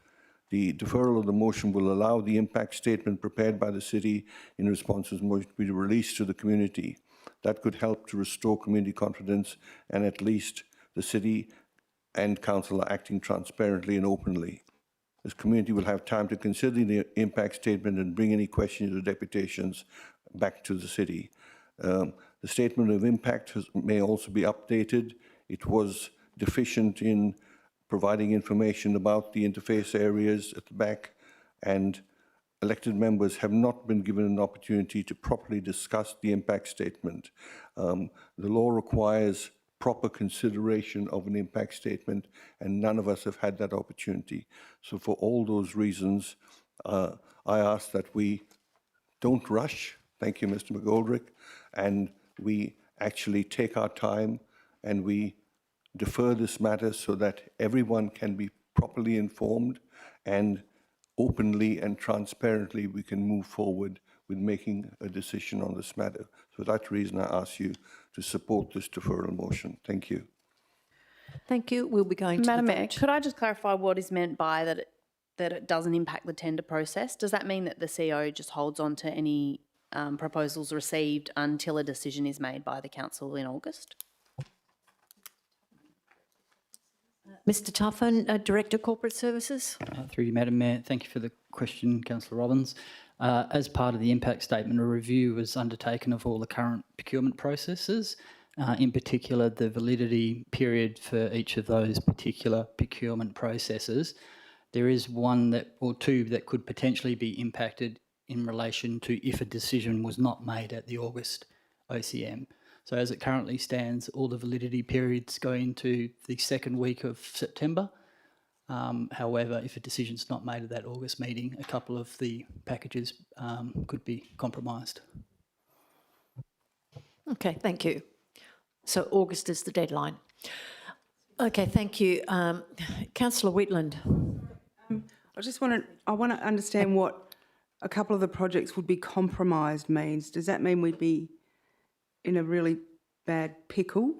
The deferral of the motion will allow the impact statement prepared by the city in response to the motion to be released to the community. That could help to restore community confidence, and at least the city and council are acting transparently and openly. This community will have time to consider the impact statement and bring any questions or deputations back to the city. The statement of impact may also be updated. It was deficient in providing information about the interface areas at the back, and elected members have not been given an opportunity to properly discuss the impact statement. The law requires proper consideration of an impact statement, and none of us have had that opportunity. So for all those reasons, I ask that we don't rush, thank you, Mr. McGoldrick, and we actually take our time and we defer this matter so that everyone can be properly informed, and openly and transparently we can move forward with making a decision on this matter. For that reason, I ask you to support this deferral motion. Thank you.
Thank you. We'll be going to
Madam
the
Mayor,
vote.
could I just clarify what is meant by that it doesn't impact the tender process? Does that mean that the CEO just holds on to any proposals received until a decision is made by the council in August.
Mr Tuffin, Director Corporate Services.
Through you, Madam Mayor. Thank you for the question, Councillor Robbins. As part of the impact statement, a review was undertaken of all the current procurement processes, in particular the validity period for each of those particular procurement processes. There is one that, or two, that could potentially be impacted in relation to if a decision was not made at the August OCM. So as it currently stands, all the validity periods go into the second week of September. However, if a decision's not made at that August meeting, a couple of the packages could be compromised.
Okay, thank you. So August is the deadline. Okay, thank you. Councillor Whitland.
I want to understand what a couple of the projects would be compromised means. Does that mean we'd be in a really bad pickle?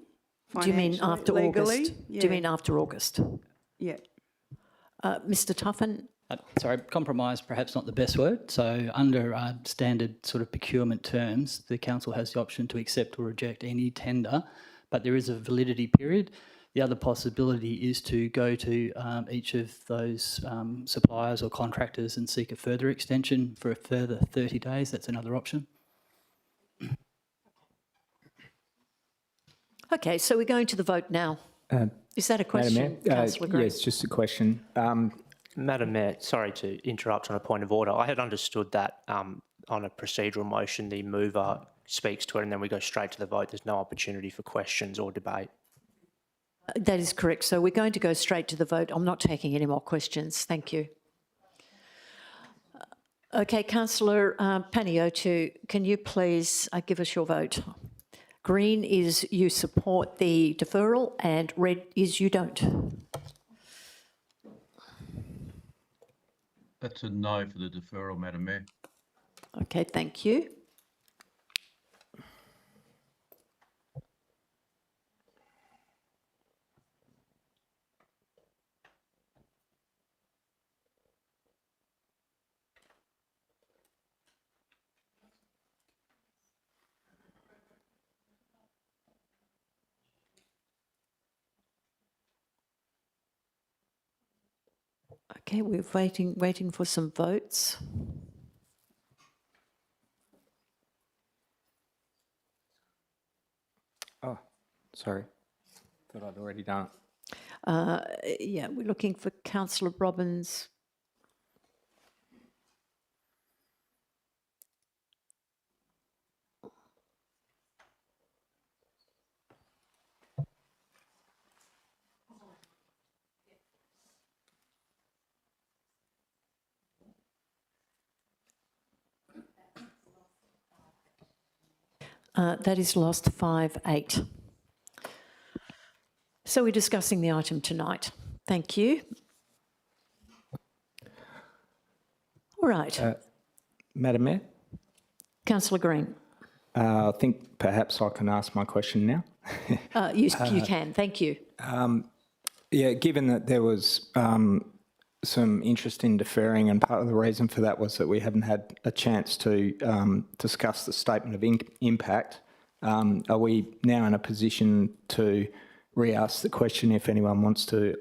Do you mean after
legally?
August?
Yeah.
Do you mean after August?
Yeah.
Mr Tuffin?
Sorry, compromise, perhaps not the best word. So under standard sort of procurement terms, the council has the option to accept or reject any tender, but there is a validity period. The other possibility is to go to each of those suppliers or contractors and seek a further extension for a further 30 days. That's another option.
Okay, so we're going to the vote now. Is that a question, Councillor Green?
Yes, just a question.
Madam Mayor, sorry to interrupt on a point of order. I had understood that on a procedural motion, the mover speaks to it and then we go straight to the vote. There's no opportunity for questions or debate.
That is correct. So we're going to go straight to the vote. I'm not taking any more questions. Thank you. Okay, Councillor Panayiotou, can you please give us your vote? Green is you support the deferral and red is you don't.
That's a no for the deferral, Madam Mayor.
Okay, thank you. Okay, we're waiting for some votes.
Oh, sorry. Thought I'd already done it.
Yeah, we're looking for Councillor Robbins. That is lost 5-8. So we're discussing the item tonight. Thank you. All right.
Madam Mayor?
Councillor Green.
I think perhaps I can ask my question now.
You can. Thank you.
Yeah, given that there was some interest in deferring, and part of the reason for that was that we haven't had a chance to discuss the statement of impact, are we now in a position to re-ask the question if anyone wants to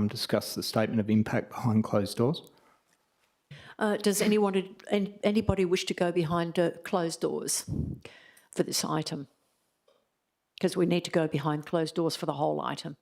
discuss the statement of impact behind closed doors?
Does anybody wish to go behind closed doors for this item? Because we need to go behind closed doors for the whole item.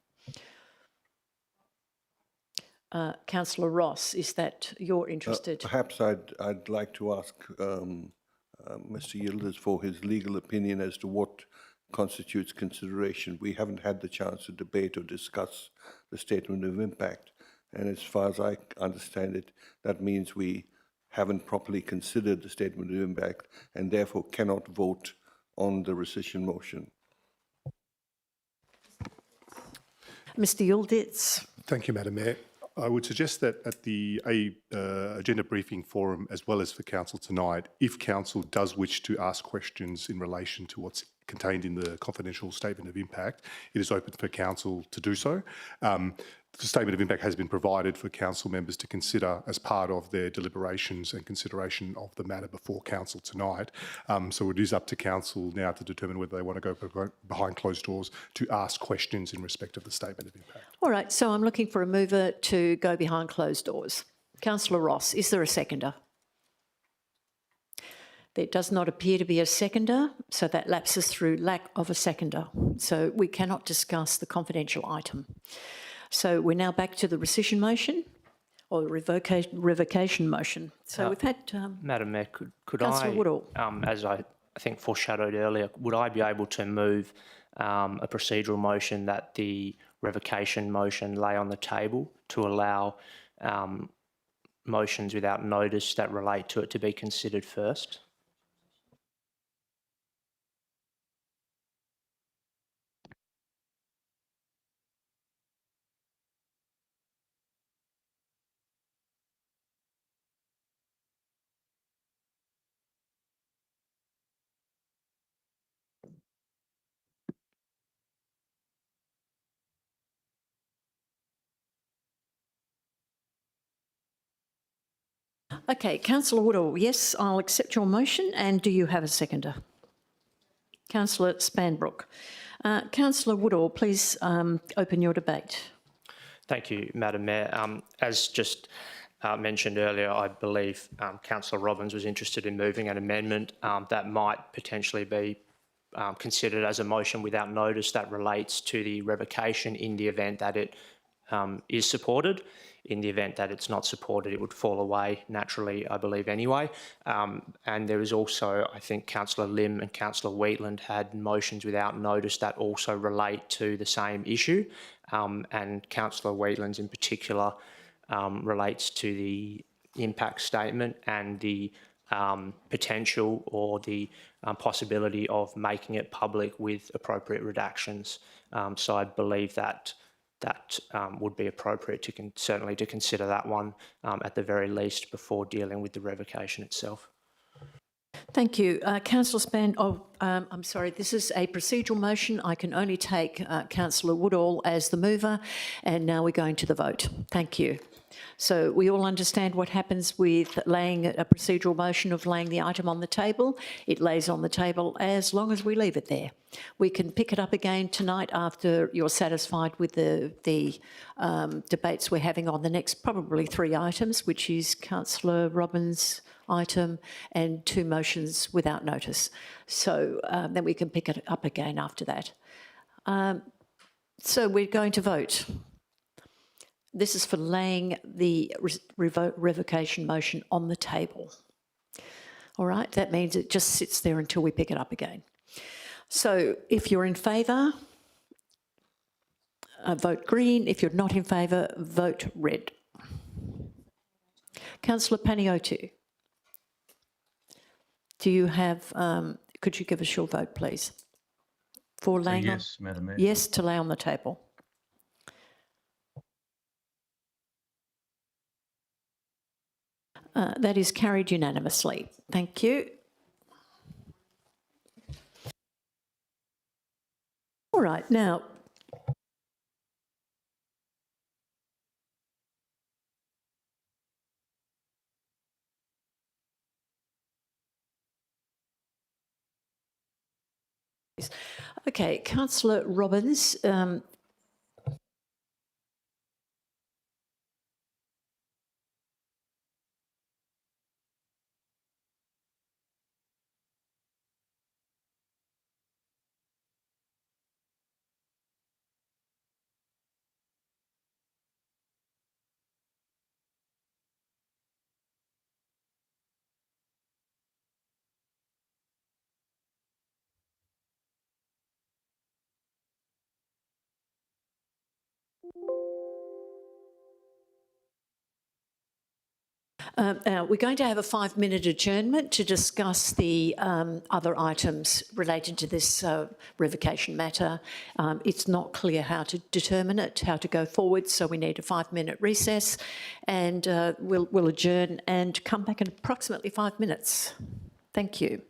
Councillor Ross, is that you're interested?
Perhaps I'd like to ask Mr. Yildiz for his legal opinion as to what constitutes consideration. We haven't had the chance to debate or discuss the statement of impact, and as far as I understand it, that means we haven't properly considered the statement of impact and therefore cannot vote on the rescission motion.
Mr. Yildiz.
Thank you, Madam Mayor. I would suggest that at the agenda briefing forum, as well as for council tonight, if council does wish to ask questions in relation to what's contained in the confidential statement of impact, it is open for council to do so. The statement of impact has been provided for council members to consider as part of their deliberations and consideration of the matter before council tonight. So it is up to council now to determine whether they want to go behind closed doors to ask questions in respect of the statement of impact.
All right, so I'm looking for a mover to go behind closed doors. Councillor Ross, is there a seconder? There does not appear to be a seconder, so that lapses through lack of a seconder. So we cannot discuss the confidential item. So we're now back to the rescission motion or the revocation motion. So we've had...
Madam Mayor, could
Councillor
I,
Woodall.
as I think foreshadowed earlier, would I be able to move a procedural motion that the revocation motion lay on the table to allow motions without notice that relate to it to be considered first?
Okay, Councillor Woodall, yes, I'll accept your motion. And do you have a seconder? Councillor Spanbrook. Councillor Woodall, please open your debate.
Thank you, Madam Mayor. As just mentioned earlier, I believe Councillor Robbins was interested in moving an amendment that might potentially be considered as a motion without notice that relates to the revocation in the event that it is supported. In the event that it's not supported, it would fall away naturally, I believe, anyway. And there is also, I think, Councillor Lim and Councillor Wheatland had motions without notice that also relate to the same issue. And Councillor Wheatland's in particular relates to the impact statement and the potential or the possibility of making it public with appropriate redactions. So I believe that would be appropriate to certainly to consider that one at the very least before dealing with the revocation itself.
Thank you. Councillor Span, I'm sorry, this is a procedural motion. I can only take Councillor Woodall as the mover, and now we're going to the vote. Thank you. So we all understand what happens with laying a procedural motion of laying the item on the table. It lays on the table as long as we leave it there. We can pick it up again tonight after you're satisfied with the debates we're having on the next probably 3 items, which is Councillor Robbins' item and 2 motions without notice. So then we can pick it up again after that. So we're going to vote. This is for laying the revocation motion on the table. All right, that means it just sits there until we pick it up again. So if you're in favour, vote green. If you're not in favour, vote red. Councillor Panayiotou, do you have, could you give us your vote, please? For laying
yes, Madam Mayor.
Yes, to lay on the table. That is carried unanimously. Thank you. All right, now, okay, Councillor Robbins, we're going to have a 5-minute adjournment to discuss the other items related to this revocation matter. It's not clear how to determine it, how to go forward, so we need a 5-minute recess, and we'll adjourn and come back in approximately 5 minutes. Thank you.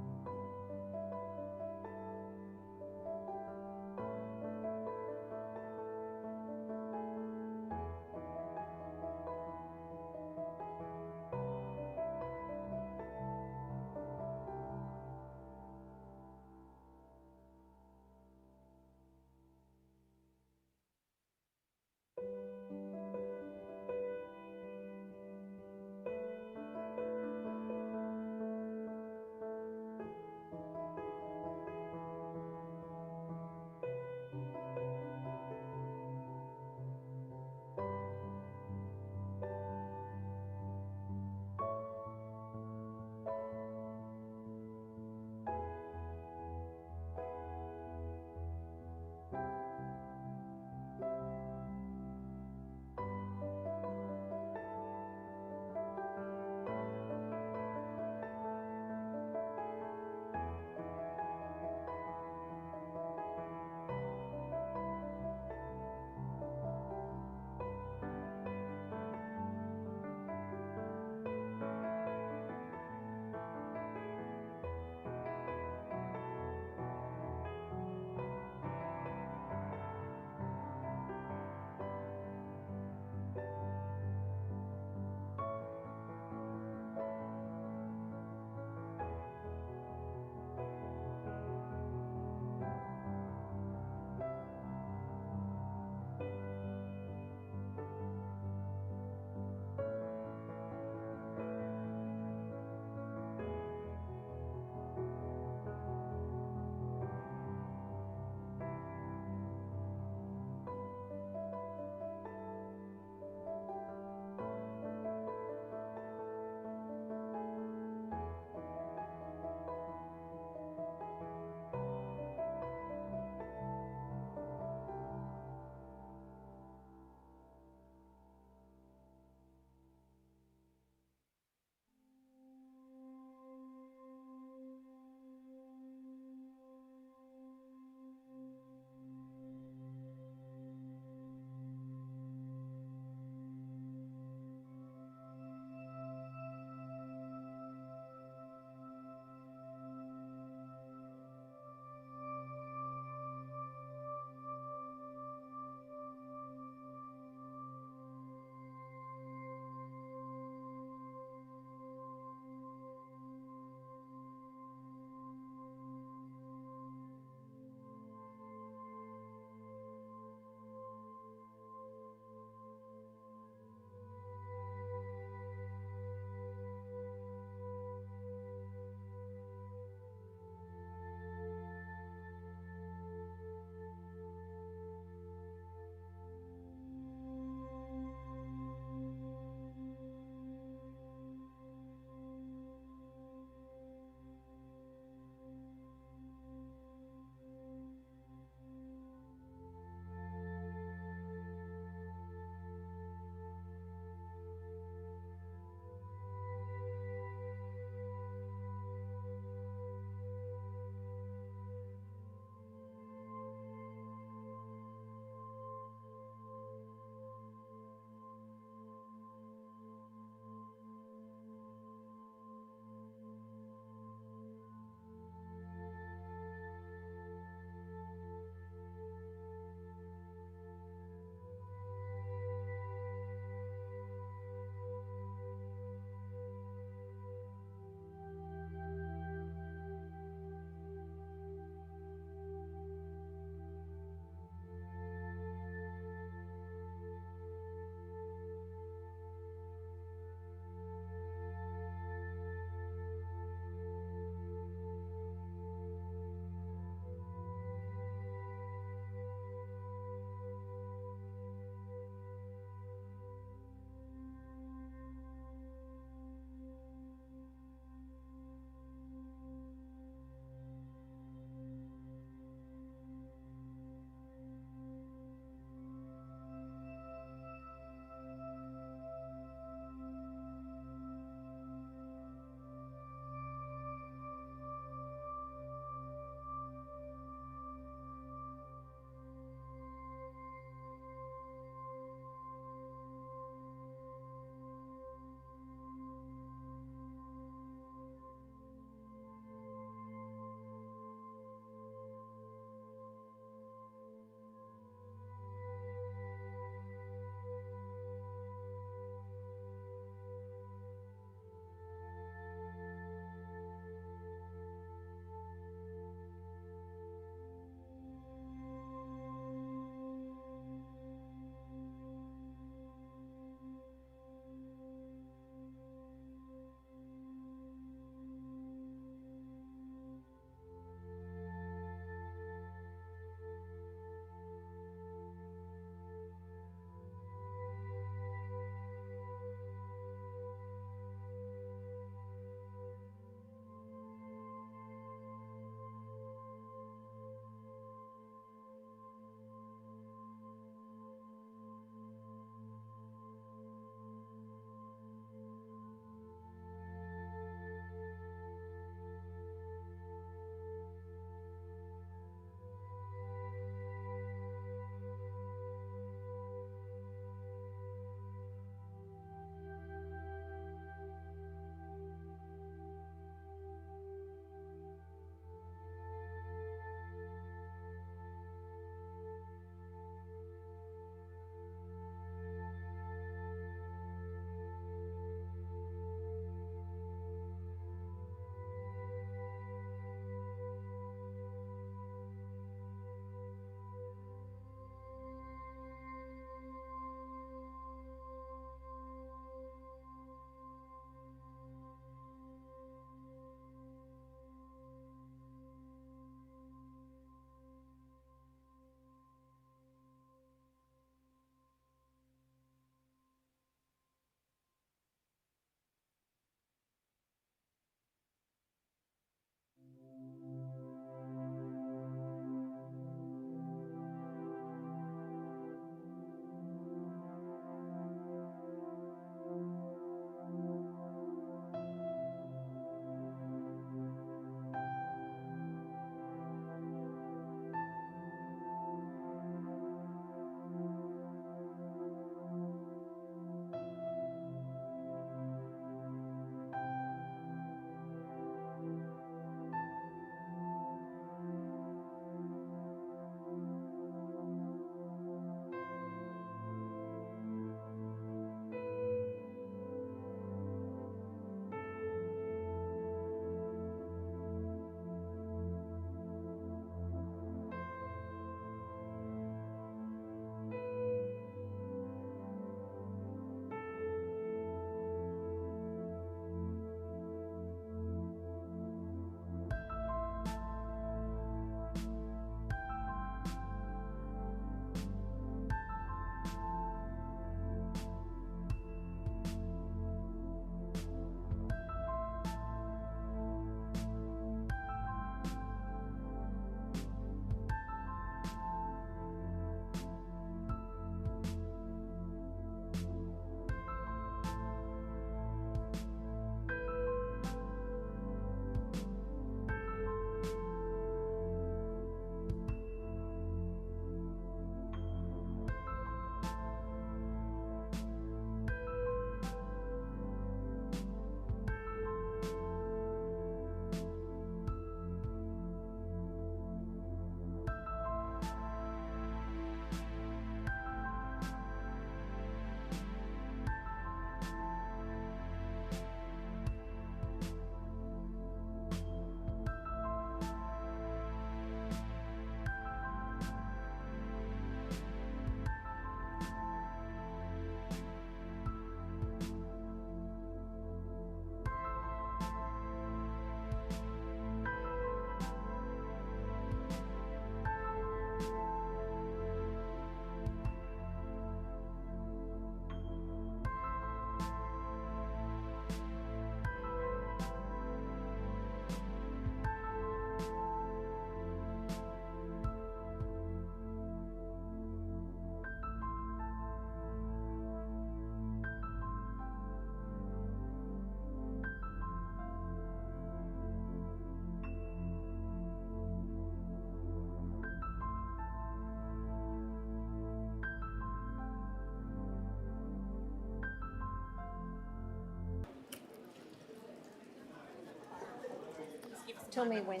Tell me when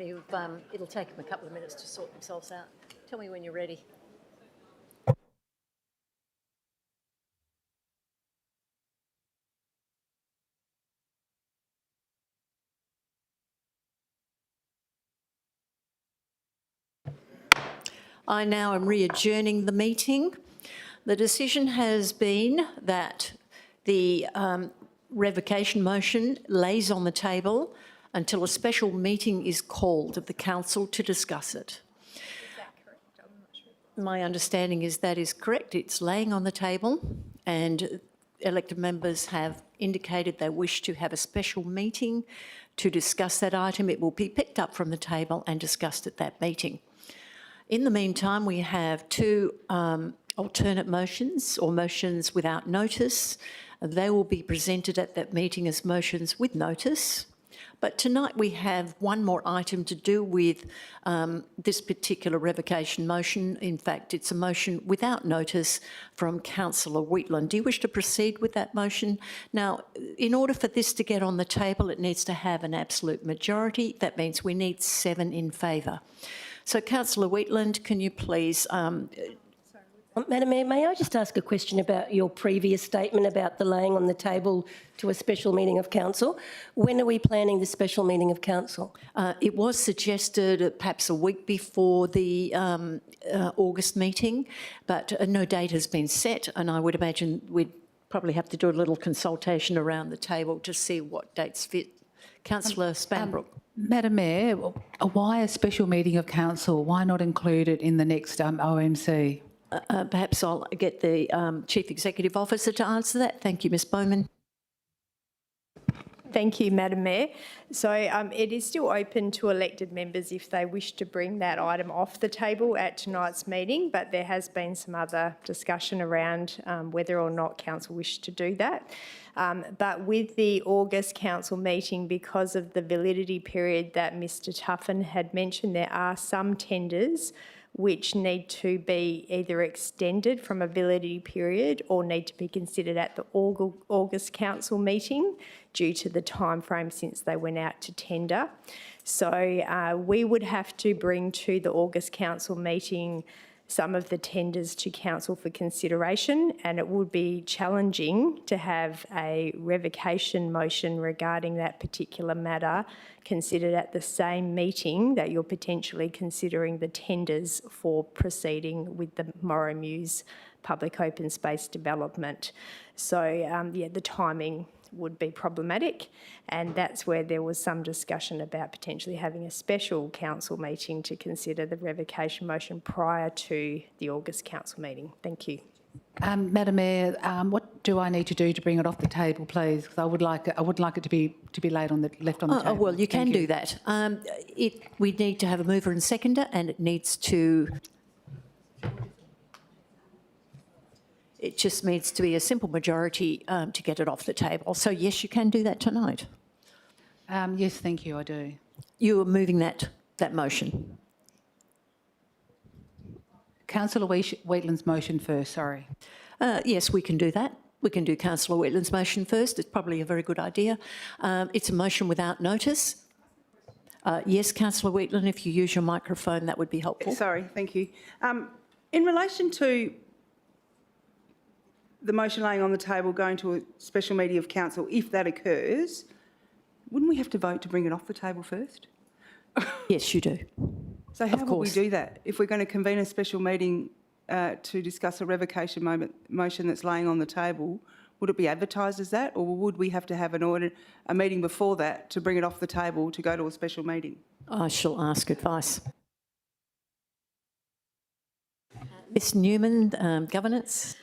you've. It'll take them a couple of minutes to sort themselves out. Tell me when you're ready. I now am re-adjourning the meeting. The decision has been that the revocation motion lays on the table until a special meeting is called of the council to discuss it. Is that correct? I'm not sure. My understanding is that is correct. It's laying on the table and elected members have indicated they wish to have a special meeting to discuss that item. It will be picked up from the table and discussed at that meeting. In the meantime, we have two alternate motions or motions without notice. They will be presented at that meeting as motions with notice. But tonight we have one more item to do with this particular revocation motion. In fact, it's a motion without notice from Councillor Wheatland. Do you wish to proceed with that motion? Now, in order for this to get on the table, it needs to have an absolute majority. That means we need 7 in favour. So, Councillor Wheatland, can you please...
Madam Mayor, may I just ask a question about your previous statement about the laying on the table to a special meeting of council? When are we planning the special meeting of council?
It was suggested perhaps a week before the August meeting, but no date has been set, and I would imagine we'd probably have to do a little consultation around the table to see what dates fit. Councillor Spanbrook.
Madam Mayor, why a special meeting of council? Why not include it in the next OMC?
Perhaps I'll get the Chief Executive Officer to answer that. Thank you, Ms Bowman.
Thank you, Madam Mayor. So it is still open to elected members if they wish to bring that item off the table at tonight's meeting, but there has been some other discussion around whether or not council wish to do that. But with the August council meeting, because of the validity period that Mr Tuffin had mentioned, there are some tenders which need to be either extended from a validity period or need to be considered at the August council meeting due to the time frame since they went out to tender. So we would have to bring to the August council meeting some of the tenders to council for consideration, and it would be challenging to have a revocation motion regarding that particular matter considered at the same meeting that you're potentially considering the tenders for proceeding with the Morrow Mews public open space development. So, yeah, the timing would be problematic, and that's where there was some discussion about potentially having a special council meeting to consider the revocation motion prior to the August council meeting. Thank you.
Madam Mayor, what do I need to do to bring it off the table, please? Because I would like it to be left on the table.
Oh, well, you can do that. We need to have a mover and seconder, and it needs to. It just needs to be a simple majority to get it off the table. So, yes, you can do that tonight.
Yes, thank you, I do.
You are moving that motion.
Councillor Wheatland's motion first, sorry.
Yes, we can do that. We can do Councillor Wheatland's motion first. It's probably a very good idea. It's a motion without notice. Yes, Councillor Wheatland, if you use your microphone, that would be helpful.
Sorry, thank you. In relation to the motion laying on the table going to a special meeting of council, if that occurs, wouldn't we have to vote to bring it off the table first?
Yes, you do.
So how would we do that? If we're going to convene a special meeting to discuss a revocation motion that's laying on the table, would it be advertised as that, or would we have to have a meeting before that to bring it off the table to go to a special meeting?
I shall ask advice. Ms Newman, Governance.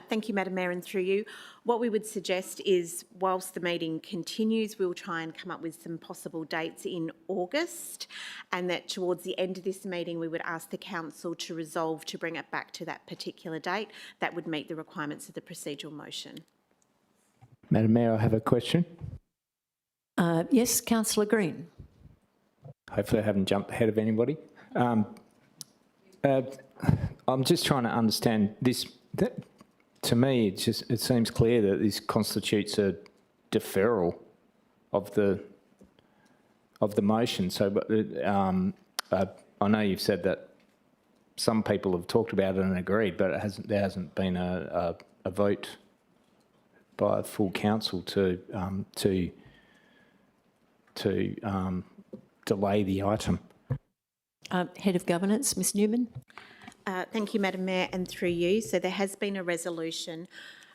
Thank you, Madam Mayor, and through you. What we would suggest is, whilst the meeting continues, we'll try and come up with some possible dates in August, and that towards the end of this meeting we would ask the council to resolve to bring it back to that particular date. That would meet the requirements of the procedural motion.
Madam Mayor, I have a question.
Yes, Councillor Green.
Hopefully I haven't jumped ahead of anybody. I'm just trying to understand this. To me, it seems clear that this constitutes a deferral of the the motion. So I know you've said that some people have talked about it and agreed, but there hasn't been a vote by a full council to delay the item.
Head of Governance, Ms Newman.
Thank you, Madam Mayor, and through you. So there has been a resolution,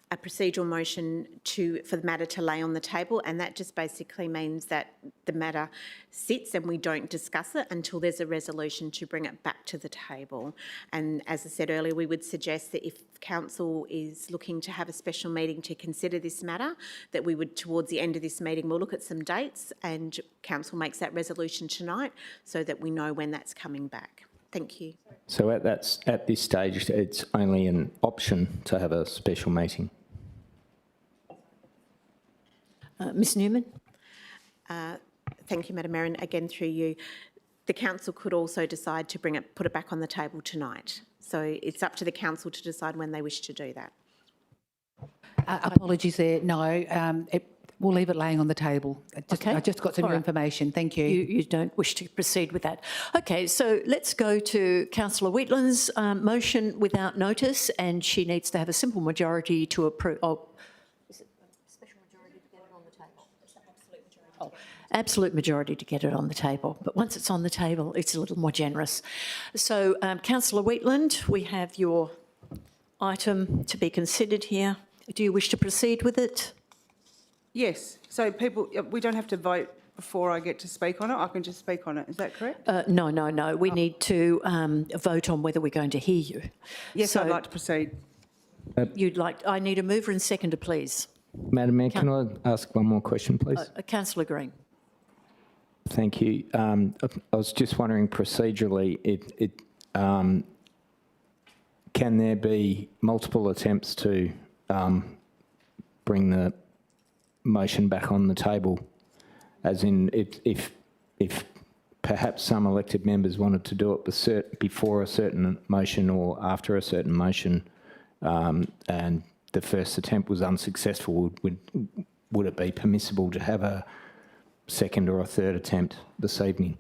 a procedural motion for the matter to lay on the table, and that just basically means that the matter sits and we don't discuss it until there's a resolution to bring it back to the table. And as I said earlier, we would suggest that if Council is looking to have a special meeting to consider this matter, that we would, towards the end of this meeting, we'll look at some dates and Council makes that resolution tonight so that we know when that's coming back. Thank you.
So at this stage, it's only an option to have a special meeting.
Ms Newman.
Thank you, Madam Mayor, and again through you. The Council could also decide to put it back on the table tonight. So it's up to the Council to decide when they wish to do that.
Apologies there. No, we'll leave it laying on the table. I just got some new information. Thank you.
You don't wish to proceed with that. Okay, so let's go to Councillor Wheatland's motion without notice, and she needs to have a simple majority to approve. Is it a special majority to get it on the table? Absolute majority. Absolute majority to get it on the table. But once it's on the table, it's a little more generous. So, Councillor Wheatland, we have your item to be considered here. Do you wish to proceed with it?
Yes. So we don't have to vote before I get to speak on it. I can just speak on it. Is that correct?
No. We need to vote on whether we're going to hear you.
Yes, I'd like to proceed.
I need a mover and seconder, please.
Madam Mayor, can I ask one more question, please?
Councillor Green.
Thank you. I was just wondering procedurally, can there be multiple attempts to bring the motion back on the table? As in, if perhaps some elected members wanted to do it before a certain motion or after a certain motion, and the first attempt was unsuccessful, would it be permissible to have a second or a third attempt this evening?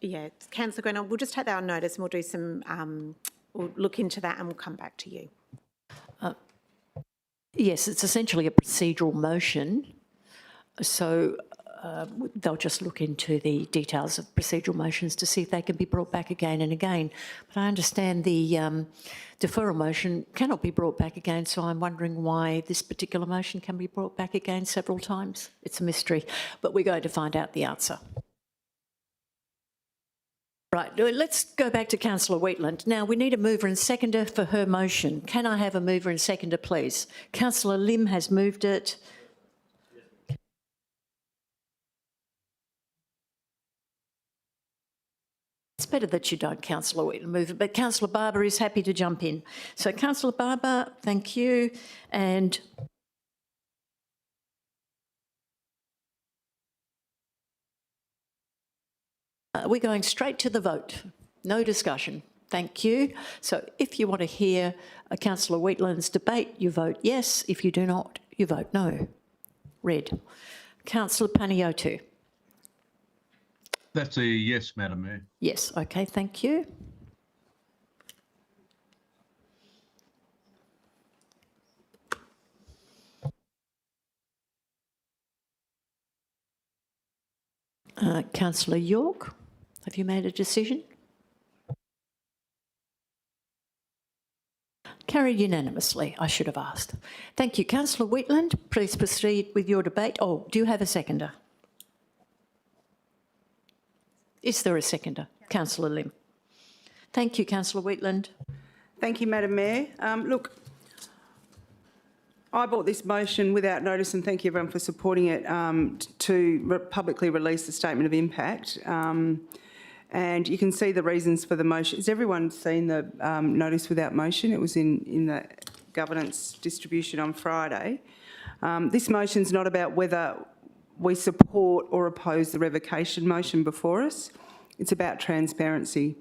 Yeah, Councillor Green, we'll just take that on notice and we'll do some, we'll look into that and we'll come back to you.
Yes, it's essentially a procedural motion. So they'll just look into the details of procedural motions to see if they can be brought back again and again. But I understand the deferral motion cannot be brought back again, so I'm wondering why this particular motion can be brought back again several times. It's a mystery, but we're going to find out the answer. Right, let's go back to Councillor Wheatland. Now, we need a mover and seconder for her motion. Can I have a mover and seconder, please? Councillor Lim has moved it. It's better that you don't, Councillor Wheatland, move it, but Councillor Barber is happy to jump in. So, Councillor Barber, thank you. And we're going straight to the vote. No discussion. Thank you. So if you want to hear Councillor Wheatland's debate, you vote yes. If you do not, you vote no. Red. Councillor Panayiotou.
That's a yes, Madam Mayor.
Yes. Okay, thank you. Councillor York, have you made a decision? Carried unanimously, I should have asked. Thank you. Councillor Wheatland, please proceed with your debate. Oh, do you have a seconder? Is there a seconder? Councillor Lim. Thank you, Councillor Wheatland.
Thank you, Madam Mayor. Look, I brought this motion without notice, and thank you everyone for supporting it, to publicly release the statement of impact. And you can see the reasons for the motion. Has everyone seen the notice without motion? It was in the governance distribution on Friday. This motion's not about whether we support or oppose the revocation motion before us. It's about transparency.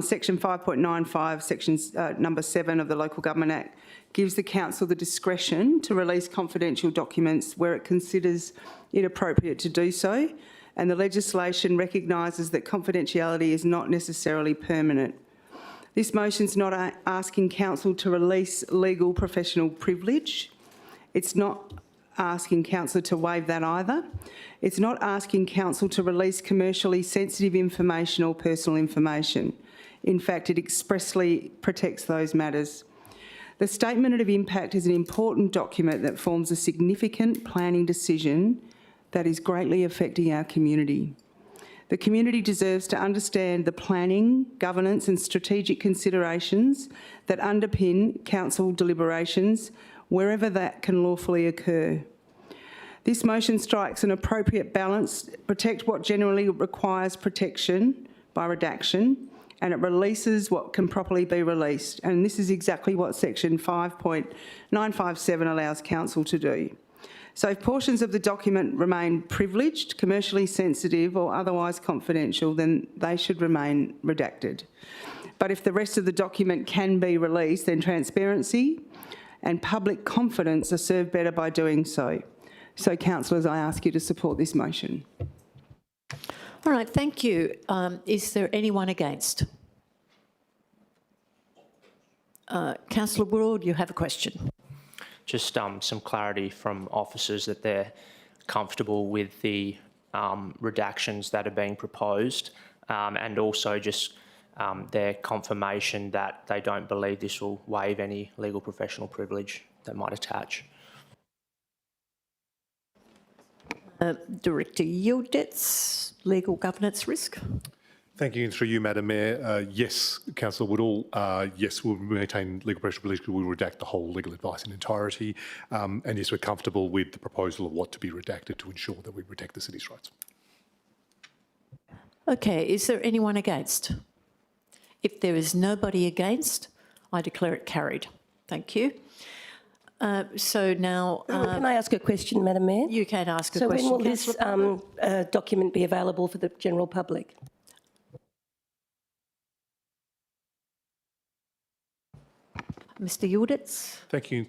Section 5.95, number 7 of the Local Government Act gives the council the discretion to release confidential documents where it considers it appropriate to do so, and the legislation recognises that confidentiality is not necessarily permanent. This motion's not asking council to release legal professional privilege. It's not asking council to waive that either. It's not asking council to release commercially sensitive information or personal information. In fact, it expressly protects those matters. The Statement of Impact is an important document that forms a significant planning decision that is greatly affecting our community. The community deserves to understand the planning, governance and strategic considerations that underpin council deliberations wherever that can lawfully occur. This motion strikes an appropriate balance, protect what generally requires protection by redaction, and it releases what can properly be released. And this is exactly what section 5.957 allows council to do. So if portions of the document remain privileged, commercially sensitive or otherwise confidential, then they should remain redacted. But if the rest of the document can be released, then transparency and public confidence are served better by doing so. So, councillors, I ask you to support this motion.
All right, thank you. Is there anyone against? Councillor Woodall, you have a question.
Just some clarity from officers that they're comfortable with the redactions that are being proposed, and also just their confirmation that they don't believe this will waive any legal professional privilege that might attach.
Director Yildiz, legal governance risk.
Thank you, and through you, Madam Mayor. Yes, Councillor Woodall, yes, we'll maintain legal professional privilege because we'll redact the whole legal advice in entirety. And yes, we're comfortable with the proposal of what to be redacted to ensure that we protect the city's rights.
Okay, is there anyone against? If there is nobody against, I declare it carried. Thank you. So now...
can I ask a question, Madam Mayor?
You can ask a question.
So when will this document be available for the general public?
Mr Yildiz.
Thank you.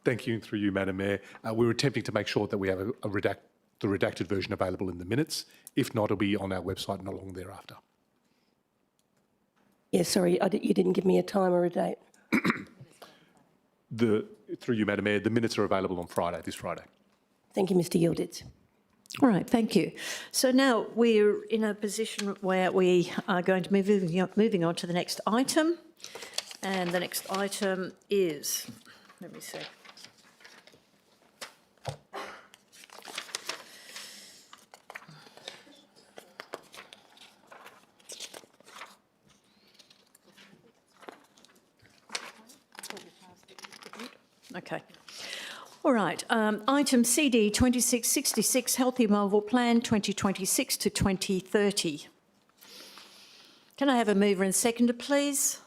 Thank you, through you, Madam Mayor. We're attempting to make sure that we have the redacted version available in the minutes. If not, it'll be on our website not long thereafter.
Yes, sorry, you didn't give me a time or a date.
Through you, Madam Mayor, the minutes are available on Friday, this Friday.
Thank you, Mr Yildiz.
All right, thank you. So now we're in a position where we are going to be moving on to the next item. And the next item is, let me see. Okay. All right. Item CD 2666, Healthy Melville Plan 2026 to 2030. Can I have a mover and seconder, please?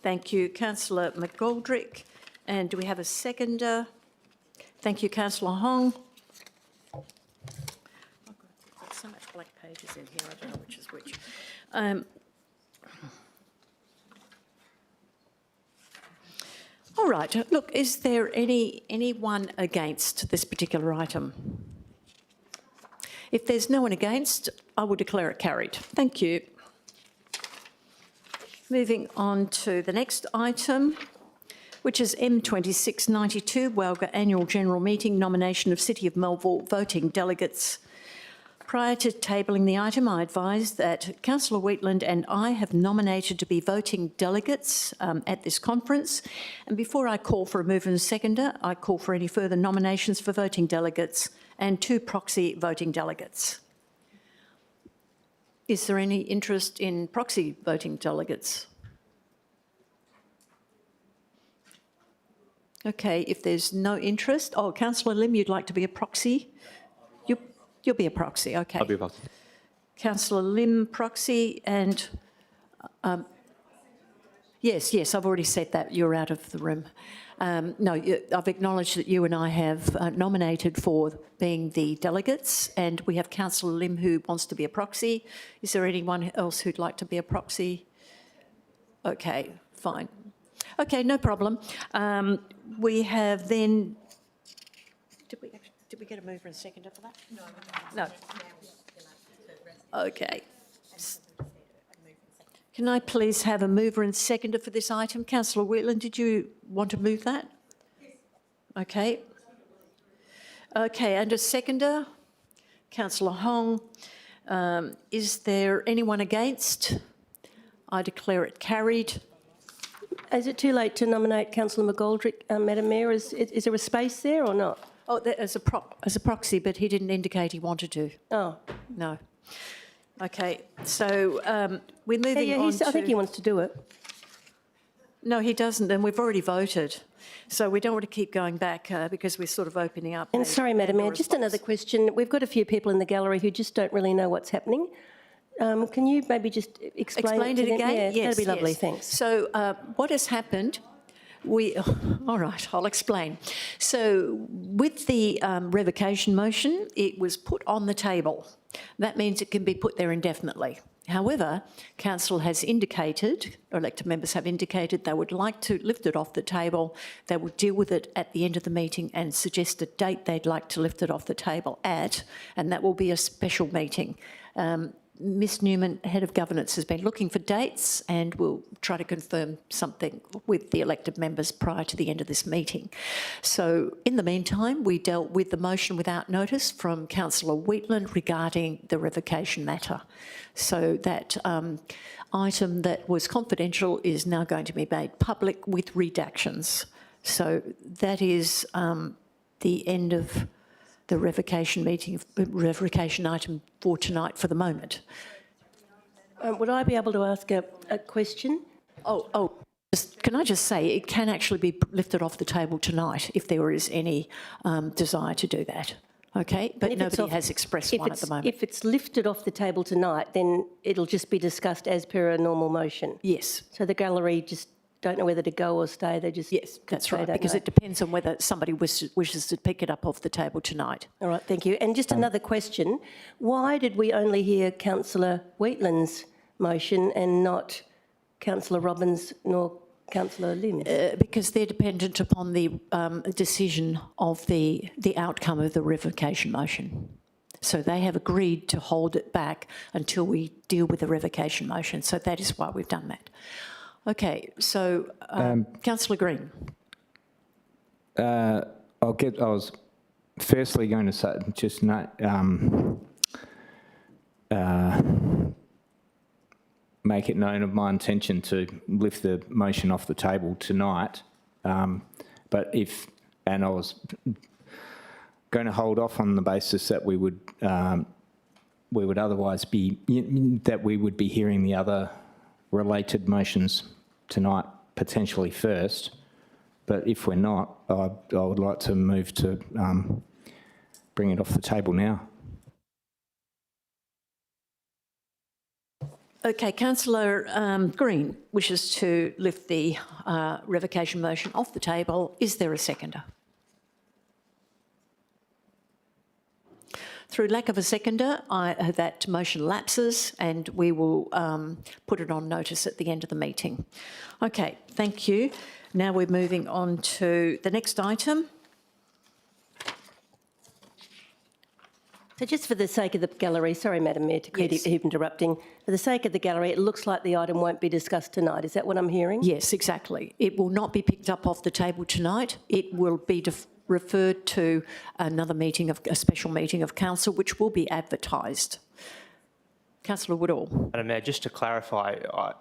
Thank you, Councillor McGoldrick. And do we have a seconder? Thank you, Councillor Hong. I've got so much black pages in here, I don't know which is which. All right, look, is there anyone against this particular item? If there's no one against, I will declare it carried. Thank you. Moving on to the next item, which is M2692, Walga Annual General Meeting, nomination of City of Melville voting delegates. Prior to tabling the item, I advise that Councillor Wheatland and I have nominated to be voting delegates at this conference. And before I call for a mover and seconder, I call for any further nominations for voting delegates and 2 proxy voting delegates. Is there any interest in proxy voting delegates? Okay, if there's no interest... Oh, Councillor Lim, you'd like to be a proxy? You'll be a proxy, okay.
I'll be a proxy.
Councillor Lim, proxy, and... Yes, yes, I've already said that. You're out of the room. No, I've acknowledged that you and I have nominated for being the delegates, and we have Councillor Lim who wants to be a proxy. Is there anyone else who'd like to be a proxy? Okay, fine. Okay, no problem. We have then... Did we get a mover and seconder for that? No. Okay. Can I please have a mover and seconder for this item? Councillor Wheatland, did you want to move that? Yes. Okay. Okay, and a seconder? Councillor Hong. Is there anyone against? I declare it carried.
Is it too late to nominate Councillor McGoldrick, Madam Mayor? Is there a space there or not?
Oh, as a proxy, but he didn't indicate he wanted to.
Oh.
No. Okay, so we're moving on to...
I think he wants to do it.
No, he doesn't, and we've already voted. So we don't want to keep going back because we're sort of opening up...
And sorry, Madam Mayor, just another question. We've got a few people in the gallery who just don't really know what's happening. Can you maybe just explain
it again?
Yeah,
yes,
that'd be lovely,
yes.
thanks.
So what has happened... all right, I'll explain. So with the revocation motion, it was put on the table. That means it can be put there indefinitely. However, Council has indicated, or elected members have indicated, they would like to lift it off the table. They will deal with it at the end of the meeting and suggest a date they'd like to lift it off the table at, and that will be a special meeting. Ms Newman, Head of Governance, has been looking for dates and we'll try to confirm something with the elected members prior to the end of this meeting. So in the meantime, we dealt with the motion without notice from Councillor Wheatland regarding the revocation matter. So that item that was confidential is now going to be made public with redactions. So that is the end of the revocation item for tonight for the moment.
Would I be able to ask a question?
Can I just say, it can actually be lifted off the table tonight if there is any desire to do that. Okay, but nobody has expressed one at the moment.
If it's lifted off the table tonight, then it'll just be discussed as per a normal motion.
Yes.
So the gallery just don't know whether to go or stay. They just
that's right, because it depends on whether somebody wishes to pick it up off the table tonight.
All right, thank you. And just another question: why did we only hear Councillor Wheatland's motion and not Councillor Robbins nor Councillor Lim?
Because they're dependent upon the decision of the outcome of the revocation motion. So they have agreed to hold it back until we deal with the revocation motion. So that is why we've done that. Okay, so Councillor Green.
I was firstly going to say, just make it known of my intention to lift the motion off the table tonight. And I was going to hold off on the basis that we would otherwise be, that we would be hearing the other related motions tonight, potentially first. But if we're not, I would like to move to bring it off the table now.
Okay, Councillor Green wishes to lift the revocation motion off the table. Is there a seconder? Through lack of a seconder, that motion lapses and we will put it on notice at the end of the meeting. Okay, thank you. Now we're moving on to the next item.
So just for the sake of the gallery, sorry, Madam Mayor, to keep interrupting. For the sake of the gallery, it looks like the item won't be discussed tonight. Is that what I'm hearing?
Yes, exactly. It will not be picked up off the table tonight. It will be referred to another meeting, a special meeting of council, which will be advertised. Councillor Woodall.
Madam Mayor, just to clarify,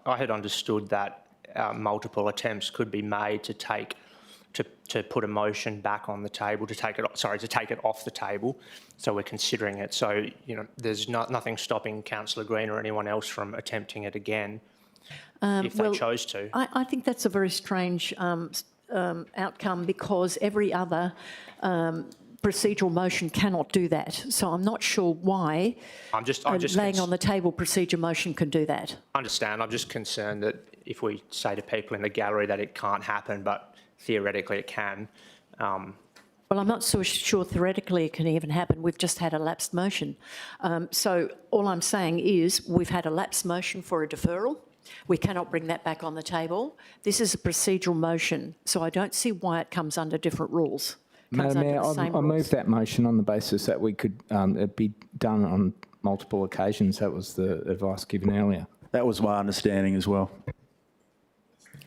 I had understood that multiple attempts could be made to put a motion back on the table, to take it off the table. So we're considering it. So, there's nothing stopping Councillor Green or anyone else from attempting it again if they chose to.
I think that's a very strange outcome because every other procedural motion cannot do that. So I'm not sure why
I'm just
laying on the table procedure motion can do that.
I understand. I'm just concerned that if we say to people in the gallery that it can't happen, but theoretically it can.
Well, I'm not so sure theoretically it can even happen. We've just had a lapsed motion. So all I'm saying is we've had a lapsed motion for a deferral. We cannot bring that back on the table. This is a procedural motion, so I don't see why it comes under different rules.
Madam Mayor, I move that motion on the basis that we could it be done on multiple occasions. That was the advice given earlier.
That was my understanding as well.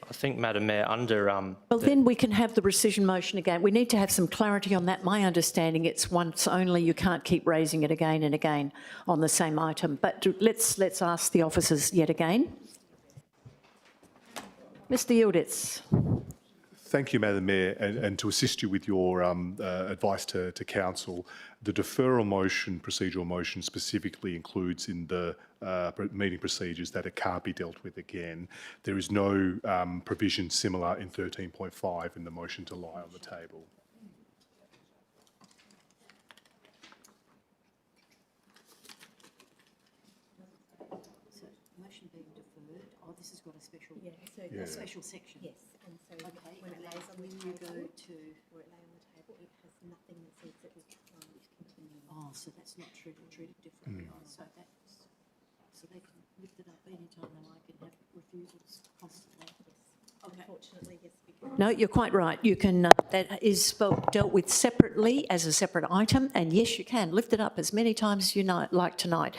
I think, Madam Mayor, under...
Well, then we can have the rescission motion again. We need to have some clarity on that. My understanding, it's once only. You can't keep raising it again and again on the same item. But let's ask the officers yet again. Mr Yildiz.
Thank you, Madam Mayor, and to assist you with your advice to Council, the deferral motion, procedural motion, specifically includes in the meeting procedures that it can't be dealt with again. There is no provision similar in 13.5 in the motion to lie on the table.
Motion being deferred. Oh, this has got a special,
a
special section.
Yes, and so
Okay,
when it lays on the
you
table,
go to...
or it lay on the table, it has nothing that says that we can't continue.
Oh, so that's not treated differently. So they can lift it up any time they like and have refusals constantly. Okay.
Unfortunately, yes, we can.
No, you're quite right. You can, that is dealt with separately as a separate item, and yes, you can lift it up as many times as you like tonight.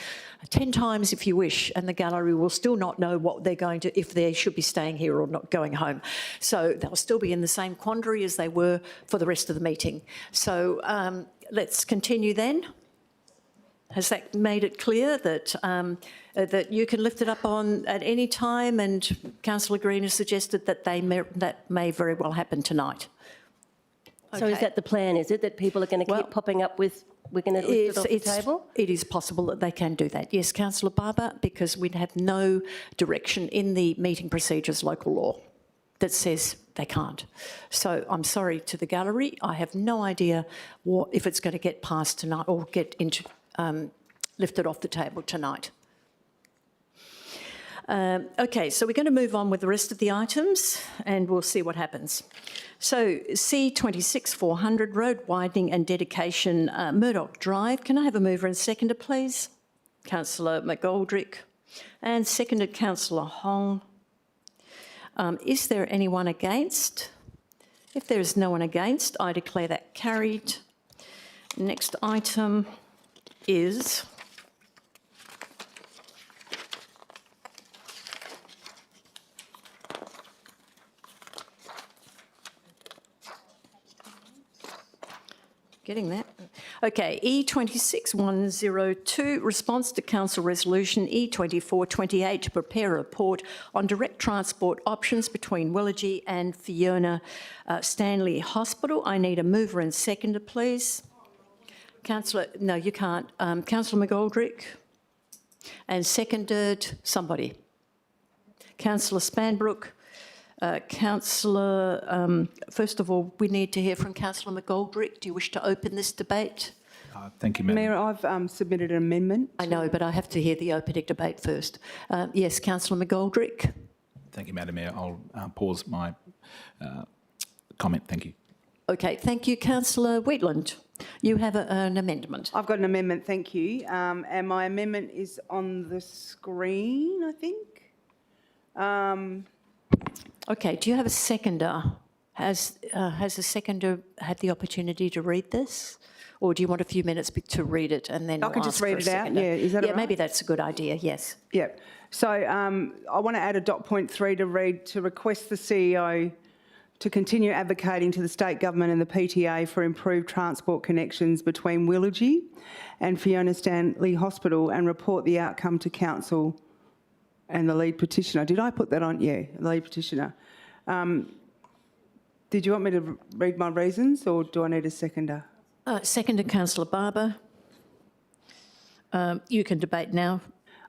10 times if you wish, and the gallery will still not know what they're going to, if they should be staying here or not going home. So they'll still be in the same quandary as they were for the rest of the meeting. So let's continue then. Has that made it clear that that you can lift it up at any time? And Councillor Green has suggested that that may very well happen tonight.
So is that the plan, is it, that people are going to keep popping up with, we're going to lift it off the table?
It is possible that they can do that. Yes, Councillor Barber, because we'd have no direction in the meeting procedures local law that says they can't. So I'm sorry to the gallery. I have no idea if it's going to get passed tonight or get into lifted off the table tonight. Okay, so we're going to move on with the rest of the items and we'll see what happens. So C26 400 road widening and dedication, Murdoch Drive. Can I have a mover and seconder, please? Councillor McGoldrick and seconded Councillor Hong. Is there anyone against? If there is no one against, I declare that carried. Next item is getting that. Okay, E26102, response to Council Resolution E2428 to prepare a report on direct transport options between Willagee and Fiona Stanley Hospital. I need a mover and seconder, please. Councillor, no, you can't. Councillor McGoldrick, and seconded somebody. Councillor Spanbrook. Councillor, first of all, we need to hear from Councillor McGoldrick. Do you wish to open this debate?
Thank you, Madam
Mayor, I've submitted an amendment.
I know, but I have to hear the opening debate first. Yes, Councillor McGoldrick.
Thank you, Madam Mayor. I'll pause my comment. Thank you.
Okay, thank you. Councillor Wheatland, you have an amendment.
I've got an amendment, thank you. And my amendment is on the screen, I think.
Okay, do you have a seconder? Has a seconder had the opportunity to read this? Or do you want a few minutes to read it and then
I can just read it out, yeah, is that all right?
maybe that's a good idea, yes.
Yeah, so I want to add a dot point 3 to read, to request the CEO to continue advocating to the state government and the PTA for improved transport connections between Willagee and Fiona Stanley Hospital and report the outcome to council and the lead petitioner. Did I put that on? Yeah, the lead petitioner. Did you want me to read my reasons or do I need a seconder?
Seconder, Councillor Barber. You can debate now.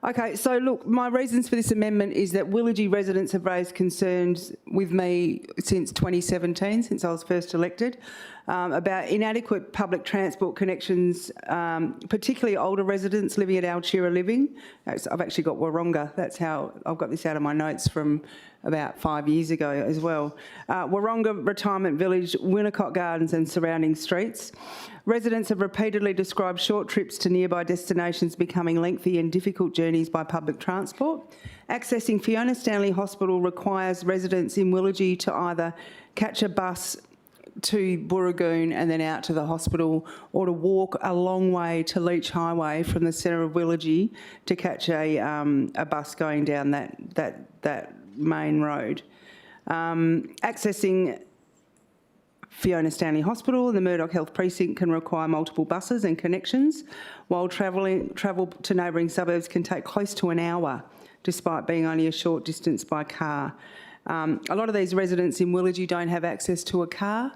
Okay, so look, my reasons for this amendment is that Willagee residents have raised concerns with me since 2017, since I was first elected. about inadequate public transport connections, particularly older residents living at Alchira Living. I've actually got Warronga. That's how I've got this out of my notes from about 5 years ago as well. Warronga Retirement Village, Winnicott Gardens and surrounding streets. Residents have repeatedly described short trips to nearby destinations becoming lengthy and difficult journeys by public transport. Accessing Fiona Stanley Hospital requires residents in Willagee to either catch a bus to Burragoon and then out to the hospital, or to walk a long way to Leach Highway from the centre of Willagee to catch a bus going down that main road. Accessing Fiona Stanley Hospital and the Murdoch Health Precinct can require multiple buses and connections, while travel to neighbouring suburbs can take close to an hour, despite being only a short distance by car. A lot of these residents in Willagee don't have access to a car.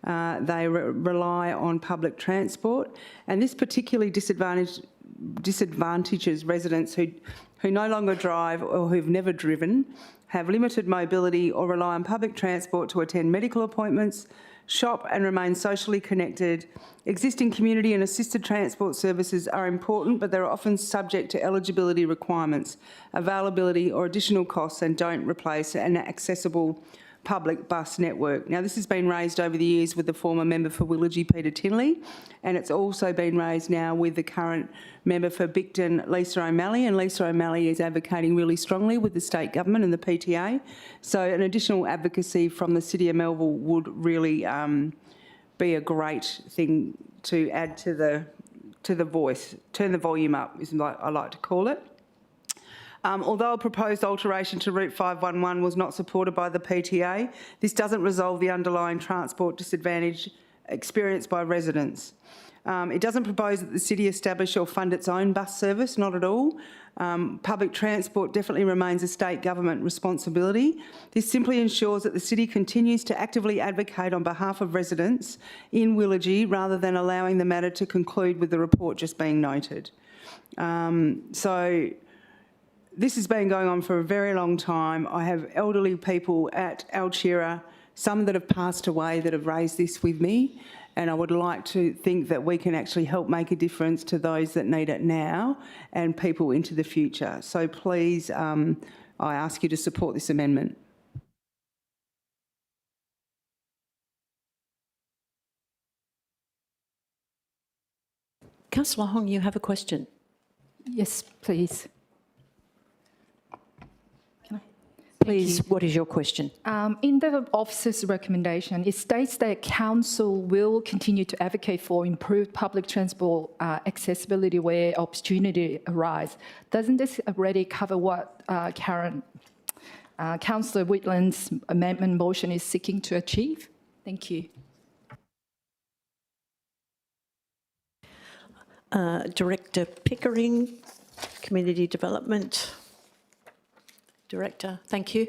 They rely on public transport, and this particularly disadvantages residents who no longer drive or who've never driven, have limited mobility or rely on public transport to attend medical appointments, shop and remain socially connected. Existing community and assisted transport services are important, but they're often subject to eligibility requirements, availability or additional costs, and don't replace an accessible public bus network. Now, this has been raised over the years with the former member for Willagee, Peter Tinley, and it's also been raised now with the current member for Bicton, Lisa O'Malley, and Lisa O'Malley is advocating really strongly with the state government and the PTA. So an additional advocacy from the City of Melville would really be a great thing to add to the voice. Turn the volume up is what I like to call it. Although a proposed alteration to Route 511 was not supported by the PTA, this doesn't resolve the underlying transport disadvantage experienced by residents. It doesn't propose that the city establish or fund its own bus service, not at all. Public transport definitely remains a state government responsibility. This simply ensures that the city continues to actively advocate on behalf of residents in Willagee rather than allowing the matter to conclude with the report just being noted. So this has been going on for a very long time. I have elderly people at Alchira, some that have passed away, that have raised this with me, and I would like to think that we can actually help make a difference to those that need it now and people into the future. So please, I ask you to support this amendment.
Councillor Hong, you have a question.
Yes, please.
Please, what is your question?
In the officer's recommendation, it states that council will continue to advocate for improved public transport accessibility where opportunity arise. Doesn't this already cover what Councillor Whitland's amendment motion is seeking to achieve? Thank you.
Director Pickering, Community Development. Director, thank you.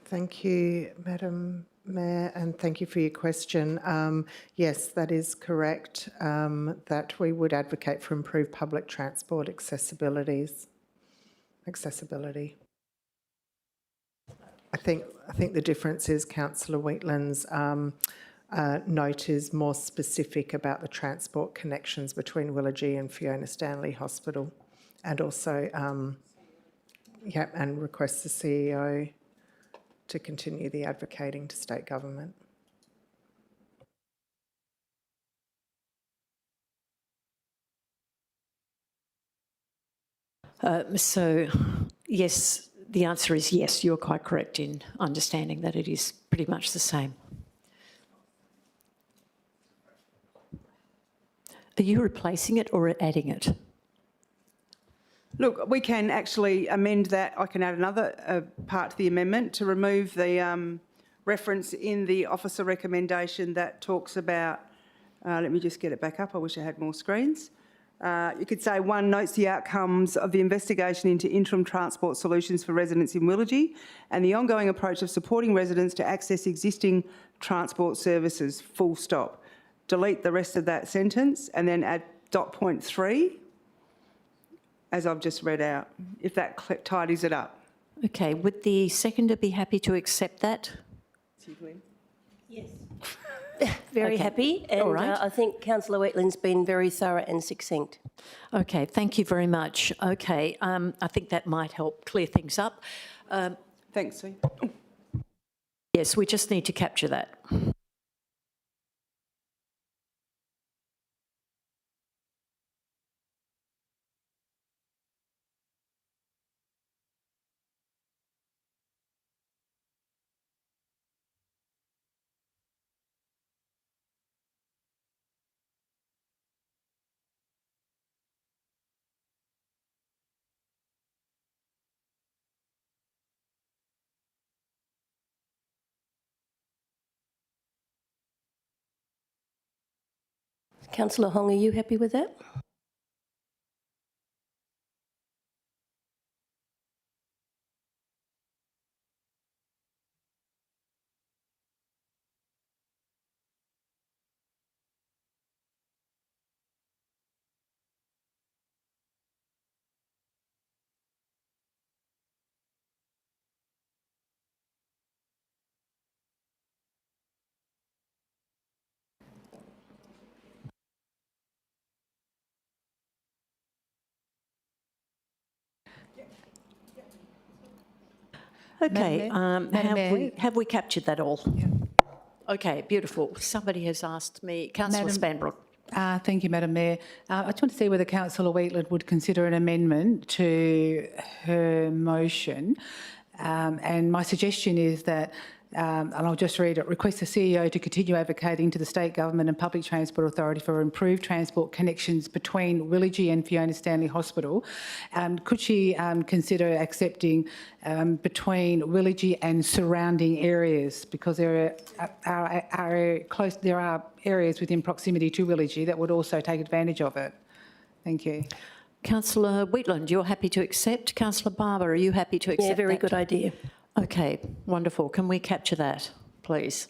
Thank you, Madam Mayor, and thank you for your question. Yes, that is correct, that we would advocate for improved public transport accessibility. I think the difference is Councillor Wheatland's note is more specific about the transport connections between Willagee and Fiona Stanley Hospital, and also and requests the CEO to continue the advocating to state government.
So, yes, the answer is yes, you're quite correct in understanding that it is pretty much the same. Are you replacing it or adding it?
Look, we can actually amend that. I can add another part to the amendment to remove the reference in the officer recommendation that talks about, let me just get it back up, I wish I had more screens. You could say 1 notes the outcomes of the investigation into interim transport solutions for residents in Willagee and the ongoing approach of supporting residents to access existing transport services, full stop. Delete the rest of that sentence and then add dot point 3, as I've just read out, if that tidies it up.
Okay, would the seconder be happy to accept that?
Yes. Very
Okay.
happy, and
All right.
I think Councillor Wheatland's been very thorough and succinct.
Okay, thank you very much. Okay, I think that might help clear things up.
Thanks, Sue.
Yes, we just need to capture that.
Councillor Hong, are you happy with that?
Okay,
Madam Mayor.
have we captured that all? Okay, beautiful. Somebody has asked me, Councillor Spanbrook.
Thank you, Madam Mayor. I just want to see whether Councillor Wheatland would consider an amendment to her motion. And my suggestion is that, and I'll just read it, request the CEO to continue advocating to the State Government and Public Transport Authority for improved transport connections between Willagee and Fiona Stanley Hospital. Could she consider accepting between Willagee and surrounding areas, because there are areas within proximity to Willagee that would also take advantage of it. Thank you.
Councillor Wheatland, you're happy to accept. Councillor Barber, are you happy to accept?
Yeah, very
that?
good idea.
Okay, wonderful. Can we capture that, please?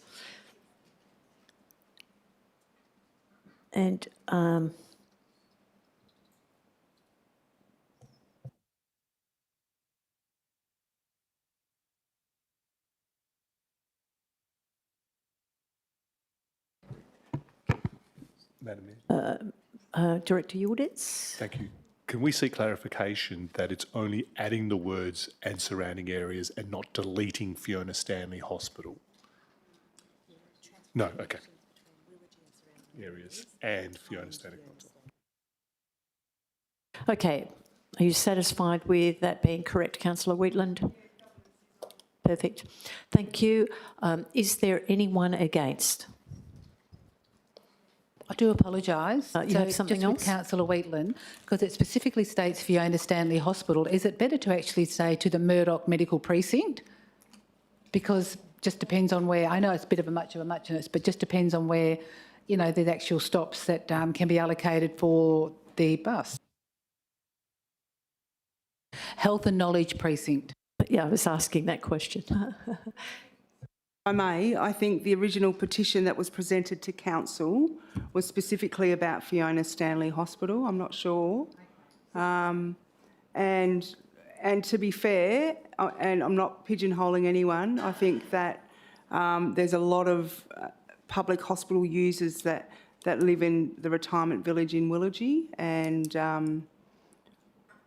And
Madam Mayor.
Director Yildiz?
Thank you. Can we see clarification that it's only adding the words and surrounding areas and not deleting Fiona Stanley Hospital? No, okay. Areas and Fiona Stanley Hospital.
Okay, are you satisfied with that being correct, Councillor Wheatland? Perfect. Thank you. Is there anyone against?
I do apologise.
You have something
just
else?
with Councillor Wheatland, because it specifically states Fiona Stanley Hospital. Is it better to actually say to the Murdoch Medical Precinct? Because just depends on where, I know it's a bit of a muchness, but just depends on where, you know, there's actual stops that can be allocated for the bus. Health and Knowledge Precinct.
Yeah, I was asking that question.
I think the original petition that was presented to council was specifically about Fiona Stanley Hospital. I'm not sure. And to be fair, and I'm not pigeonholing anyone, I think that there's a lot of public hospital users that live in the retirement village in Willagee, and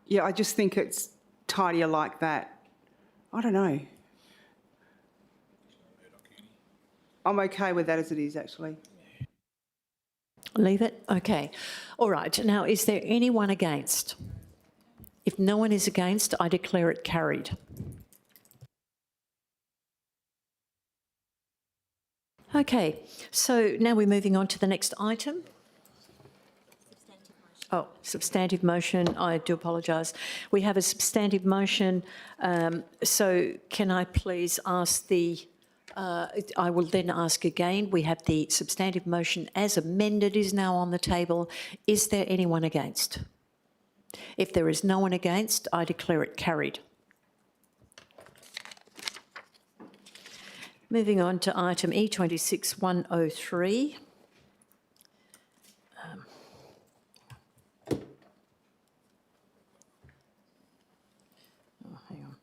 yeah, I just think it's tidier like that. I don't know. I'm okay with that as it is, actually.
Leave it? Okay. All right. Now, is there anyone against? If no one is against, I declare it carried. Okay. So now we're moving on to the next item. Oh, substantive motion. I do apologise. We have a substantive motion. So can I please ask the... I will then ask again. We have the substantive motion as amended is now on the table. Is there anyone against? If there is no one against, I declare it carried. Moving on to item E26-103. Hang on.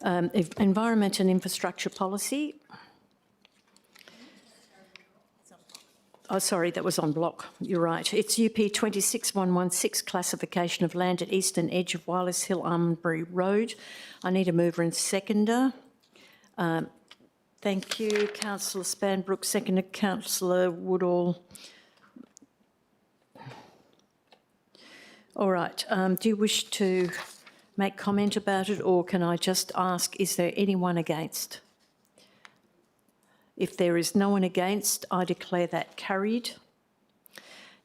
Environment and Infrastructure Policy. Oh, sorry, that was on block. You're right. It's UP 26116, classification of land at eastern edge of Wireless Hill Almondbury Road. I need a mover and seconder. Thank you, Councillor Spanbrook. Seconded, Councillor Woodall. All right. Do you wish to make comment about it, or can I just ask, is there anyone against? If there is no one against, I declare that carried.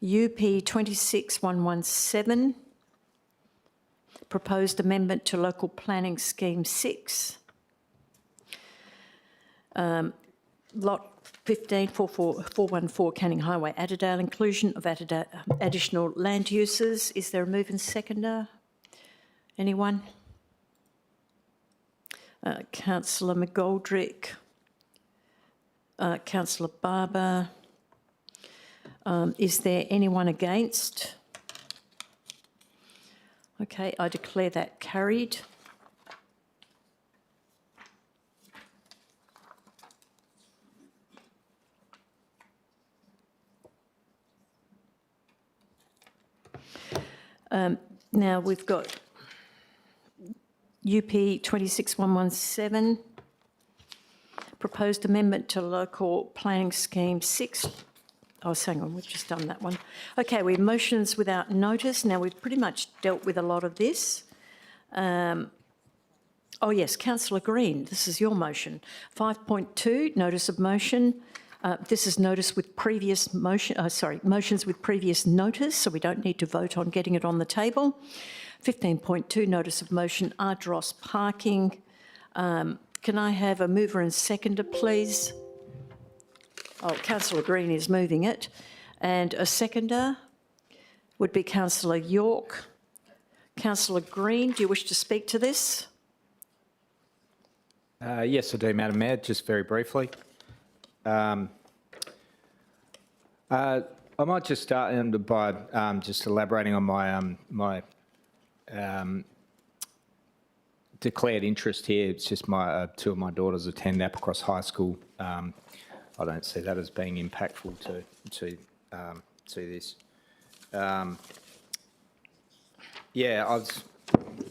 UP 26117, proposed amendment to Local Planning Scheme 6. Lot 15414 Canning Highway, Adderdale, inclusion of additional land uses. Is there a move and seconder? Anyone? Councillor McGoldrick. Councillor Barber. Is there anyone against? Okay, I declare that carried. Now we've got UP 26117, proposed amendment to Local Planning Scheme 6. Oh, hang on, we've just done that one. Okay, we have motions without notice. Now, we've pretty much dealt with a lot of this. Oh, yes, Councillor Green, this is your motion. 5.2, notice of motion. This is notice with previous motion, motions with previous notice, so we don't need to vote on getting it on the table. 15.2, notice of motion, Ardross parking. Can I have a mover and seconder, please? Oh, Councillor Green is moving it. And a seconder would be Councillor York. Councillor Green, do you wish to speak to this?
Yes, I do, Madam Mayor, just very briefly. I might just start by just elaborating on my declared interest here. It's just my two of my daughters attend Applecross High School. I don't see that as being impactful to this.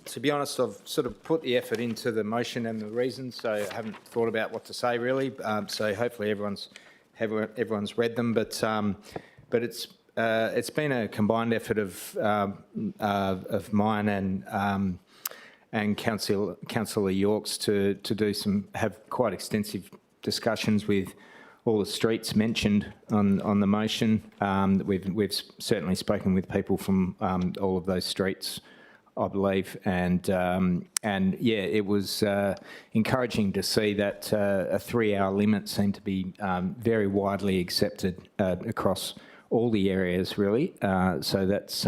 To be honest, I've sort of put the effort into the motion and the reasons, so I haven't thought about what to say really. So hopefully everyone's read them, but it's been a combined effort of mine and Councillor York's to have quite extensive discussions with all the streets mentioned on the motion. We've certainly spoken with people from all of those streets, I believe, and yeah, it was encouraging to see that a 3-hour limit seemed to be very widely accepted across all the areas, really. So that's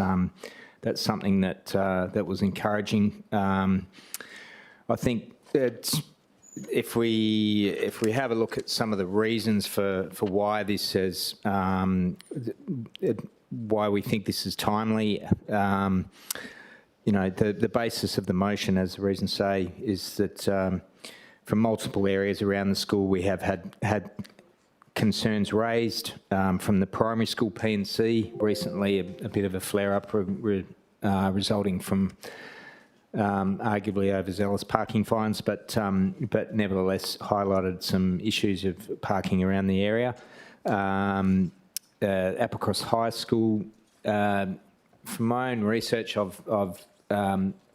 something that was encouraging. I think it's. If we have a look at some of the reasons for why this is, why we think this is timely, you know, the basis of the motion, as the reasons say, is that from multiple areas around the school we have had concerns raised from the primary school P&C recently, a bit of a flare-up resulting from arguably overzealous parking fines, but nevertheless highlighted some issues of parking around the area. Applecross High School, from my own research, I've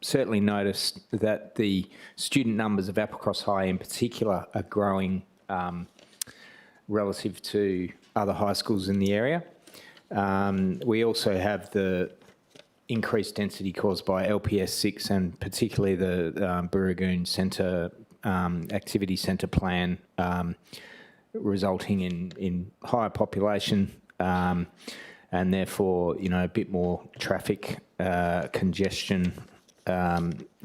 certainly noticed that the student numbers of Applecross High in particular are growing relative to other high schools in the area. We also have the increased density caused by LPS 6 and particularly the Burragoon Centre activity centre plan, resulting in higher population and therefore, you know, a bit more traffic congestion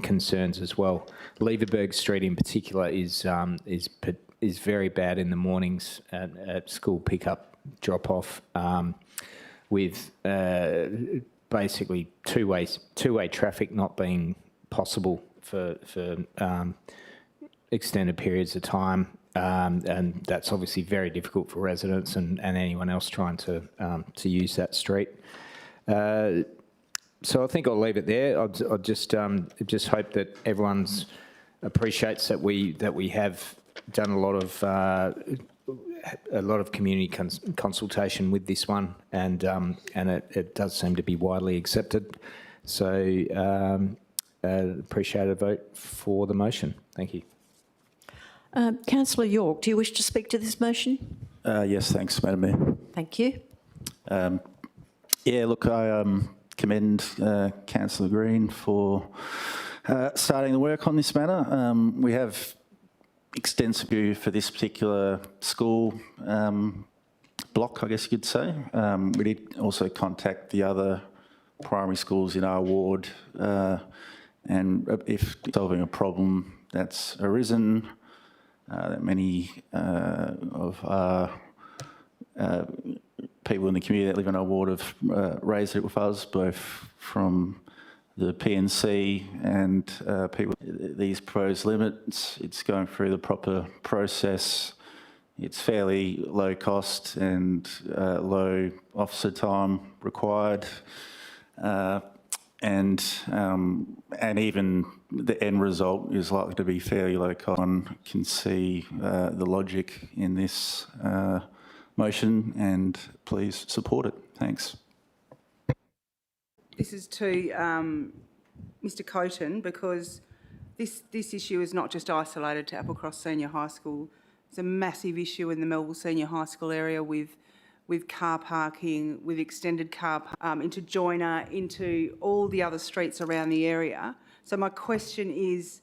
concerns as well. Leverberg Street in particular is very bad in the mornings at school pickup drop off, with basically two-way traffic not being possible for extended periods of time, and that's obviously very difficult for residents and anyone else trying to use that street. So I think I'll leave it there. I'll just hope that everyone appreciates that we have done a lot of community consultation with this one, and it does seem to be widely accepted. So appreciate a vote for the motion. Thank you.
Councillor York, do you wish to speak to this motion?
Yes, thanks, Madam Mayor.
Thank you.
Yeah, look, I commend Councillor Green for starting the work on this matter. We have extensive view for this particular school block, I guess you could say. We did also contact the other primary schools in our ward, and if solving a problem that's arisen, that many of our people in the community that live in our ward have raised it with us, both from the PNC and people. These proposed limits, it's going through the proper process. It's fairly low cost and low officer time required. And even the end result is likely to be fairly low cost. One can see the logic in this motion, and please support it. Thanks.
This is to Mr Coton, because this issue is not just isolated to Applecross Senior High School. It's a massive issue in the Melville Senior High School area with car parking, with extended car into Joiner, into all the other streets around the area. So my question is,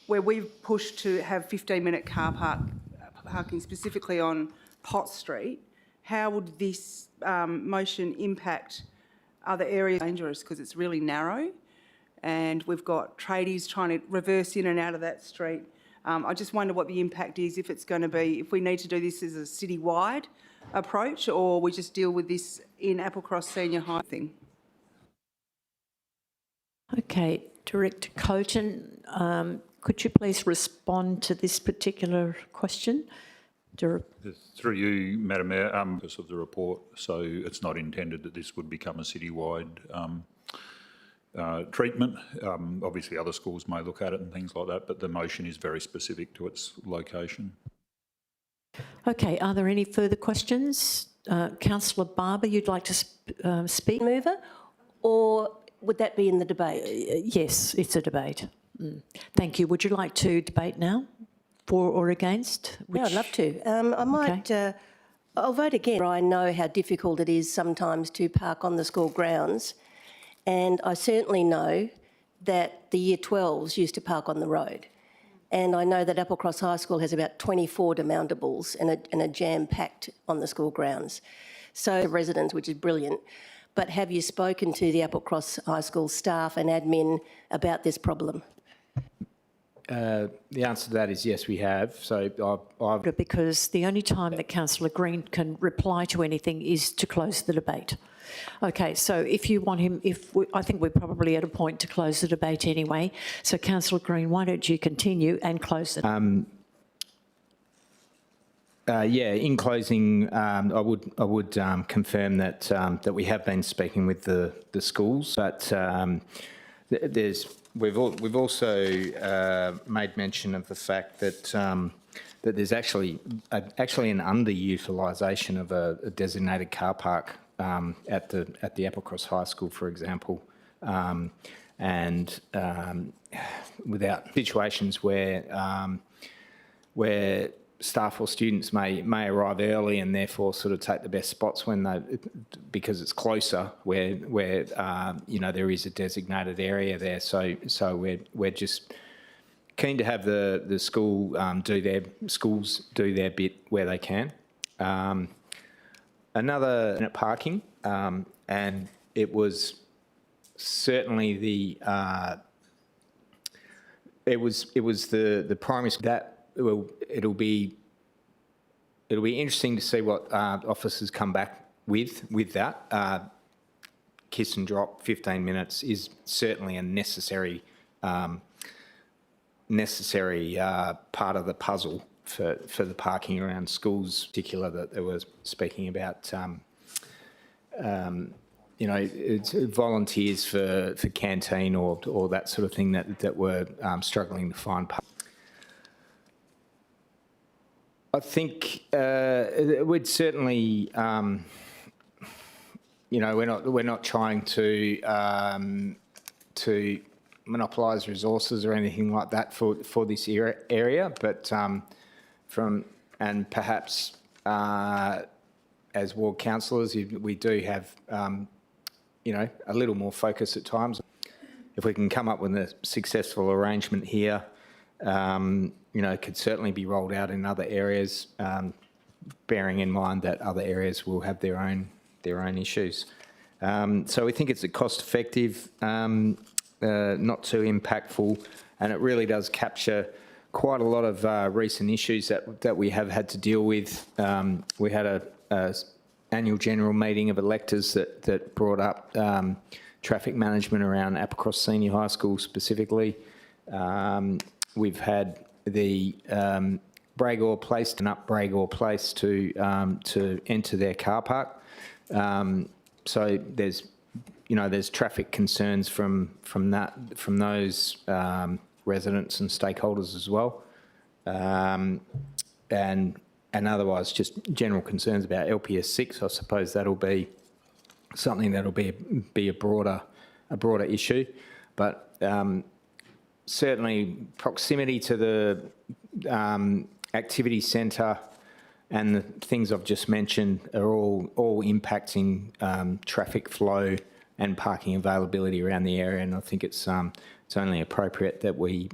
where we've pushed to have 15-minute car parking specifically on Potts Street, how would this motion impact other areas? Dangerous because it's really narrow, and we've got tradies trying to reverse in and out of that street. I just wonder what the impact is, if it's going to be, if we need to do this as a citywide approach, or we just deal with this in Applecross Senior High thing.
Okay, Director Coton, could you please respond to this particular question?
Through you, Madam Mayor, purpose of the report, so it's not intended that this would become a citywide treatment. Obviously other schools may look at it and things like that, but the motion is very specific to its location.
Okay, are there any further questions? Councillor Barber, you'd like to speak?
Mover, or would that be in the debate?
Yes, it's a debate. Thank you. Would you like to debate now? For or against?
Yeah, I'd love to. I might, I'll vote again. I know how difficult it is sometimes to park on the school grounds, and I certainly know that the Year 12s used to park on the road. And I know that Applecross High School has about 24 demountables and a jam packed on the school grounds. So residents, which is brilliant. But have you spoken to the Applecross High School staff and admin about this problem?
The answer to that is yes, we have. So I've...
Because the only time that Councillor Green can reply to anything is to close the debate. Okay, so if you want him, I think we're probably at a point to close the debate anyway. So Councillor Green, why don't you continue and close it?
Yeah, in closing, I would confirm that we have been speaking with the schools, but we've also made mention of the fact that that there's actually an underutilisation of a designated car park at the Applecross High School, for example, and without situations where staff or students may arrive early and therefore sort of take the best spots because it's closer where you know, there is a designated area there. So we're just keen to have the schools do their bit where they can. Another parking, and it was certainly the primary school that. It'll be interesting to see what officers come back with that. Kiss and drop 15 minutes is certainly a necessary necessary part of the puzzle for the parking around schools, in particular that they were speaking about. You know, it's volunteers for canteen or that sort of thing that were struggling to find. I think we'd certainly, you know, we're not trying to monopolise resources or anything like that for this area, but and perhaps as ward councillors, we do have you know, a little more focus at times. If we can come up with a successful arrangement here, you know, it could certainly be rolled out in other areas, bearing in mind that other areas will have their own issues. So we think it's a cost-effective, not too impactful, and it really does capture quite a lot of recent issues that we have had to deal with. We had a annual general meeting of electors that brought up traffic management around Applecross Senior High School specifically. We've had the Bragor Place to enter their car park. So there's, you know, there's traffic concerns from those residents and stakeholders as well, and otherwise just general concerns about LPS 6. I suppose that'll be something that'll be a broader issue, but certainly proximity to the activity centre and the things I've just mentioned are all impacting traffic flow and parking availability around the area, and I think it's only appropriate that we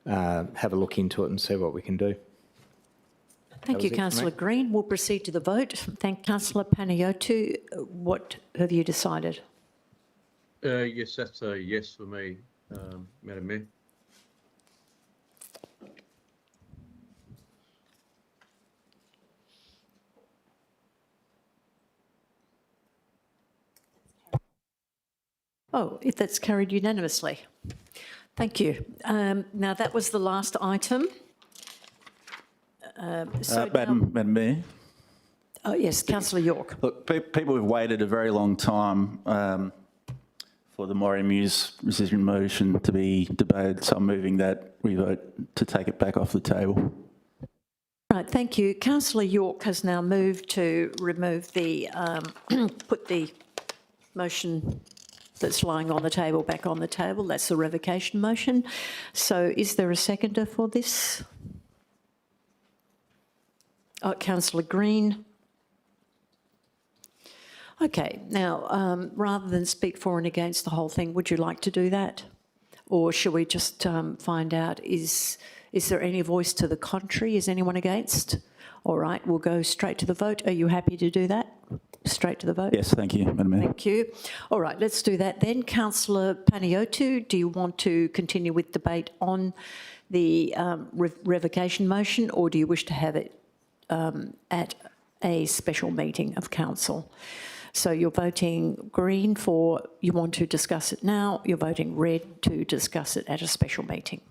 have a look into it and see what we can do.
Thank you, Councillor Green. We'll proceed to the vote. Thank Councillor Panayiotou. What have you decided?
Yes, that's a yes for me, Madam Mayor.
Oh, if that's carried unanimously. Thank you. Now, that was the last item.
Madam Mayor.
Oh, yes, Councillor York.
Look, people have waited a very long time for the Moray Muse rescission motion to be debated, so I'm moving that we vote to take it back off the table.
Right, thank you. Councillor York has now moved to remove the, put the motion that's lying on the table back on the table. That's the revocation motion. So is there a seconder for this? Oh, Councillor Green. Okay, now, rather than speak for and against the whole thing, would you like to do that? Or shall we just find out, is there any voice to the contrary? Is anyone against? All right, we'll go straight to the vote. Are you happy to do that? Straight to the vote?
Yes, thank you, Madam Mayor.
Thank you. All right, let's do that then. Councillor Panayiotou, do you want to continue with debate on the revocation motion, or do you wish to have it at a special meeting of council? So you're voting green for you want to discuss it now, you're voting red to discuss it at a special meeting.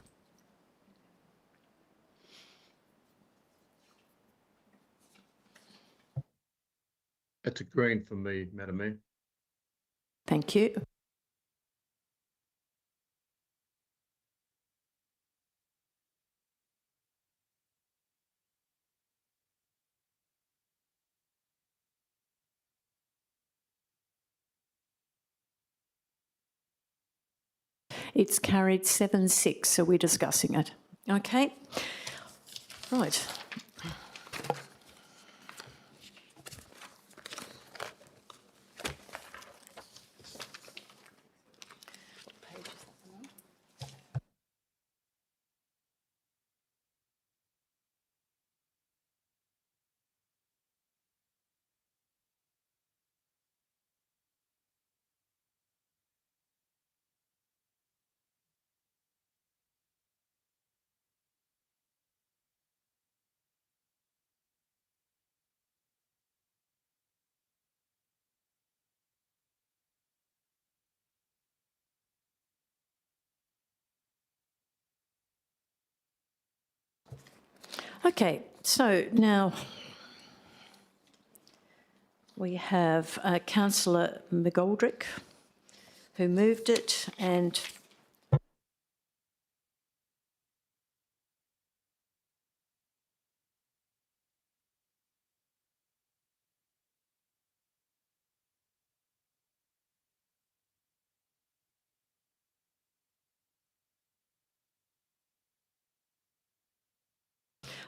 It's a green for me, Madam Mayor.
Thank you. It's carried 7-6, so we're discussing it. Okay. Right. Okay, so now we have Councillor McGoldrick, who moved it, and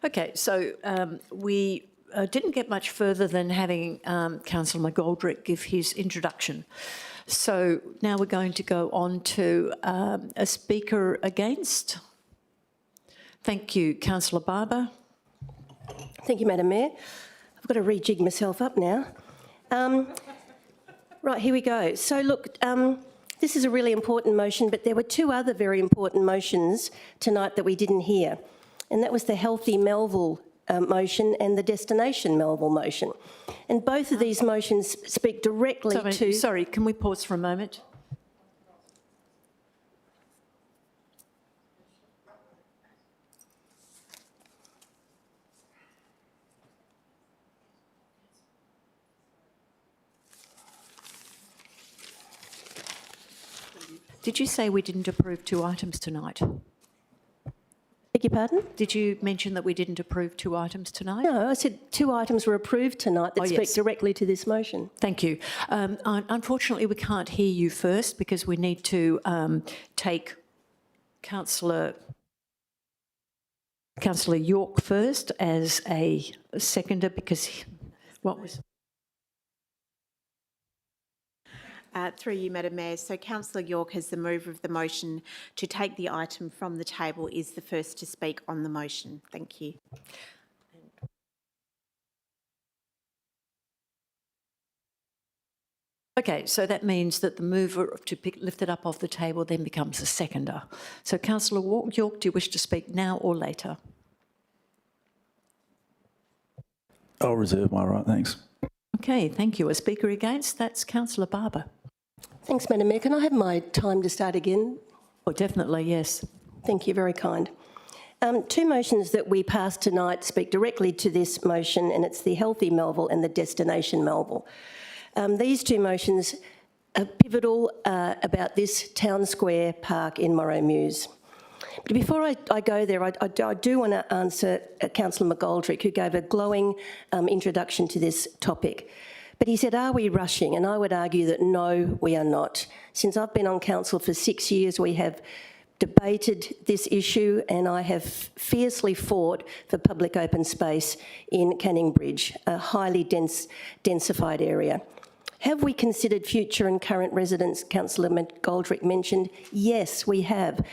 okay, so we didn't get much further than having Councillor McGoldrick give his introduction. So now we're going to go on to a speaker against. Thank you, Councillor Barber.
Thank you, Madam Mayor. I've got to rejig myself up now. Right, here we go. So look, this is a really important motion, but there were two other very important motions tonight that we didn't hear, and that was the Healthy Melville motion and the Destination Melville motion. And both of these motions speak directly to...
Sorry, can we pause for a moment? Did you say we didn't approve two items tonight?
Beg your pardon?
Did you mention that we didn't approve two items tonight?
No, I said two items were approved tonight that speak directly to this motion.
Thank you. Unfortunately, we can't hear you first because we need to take Councillor York first as a seconder because what was...
Through you, Madam Mayor. So Councillor York, as the mover of the motion to take the item from the table, is the first to speak on the motion. Thank you.
Okay, so that means that the mover to lift it up off the table then becomes a seconder. So Councillor York, do you wish to speak now or later?
I'll reserve my right, thanks.
Okay, thank you. A speaker against? That's Councillor Barber.
Thanks, Madam Mayor. Can I have my time to start again?
Oh, definitely, yes.
Thank you, very kind. Two motions that we passed tonight speak directly to this motion, and it's the Healthy Melville and the Destination Melville. These two motions are pivotal about this town square park in Morro Mews. But before I go there, I do want to answer Councillor McGoldrick, who gave a glowing introduction to this topic. But he said, are we rushing? And I would argue that no, we are not. Since I've been on council for 6 years, we have debated this issue, and I have fiercely fought for public open space in Canning Bridge, a highly densified area. Have we considered future and current residents? Councillor McGoldrick mentioned. Yes, we have.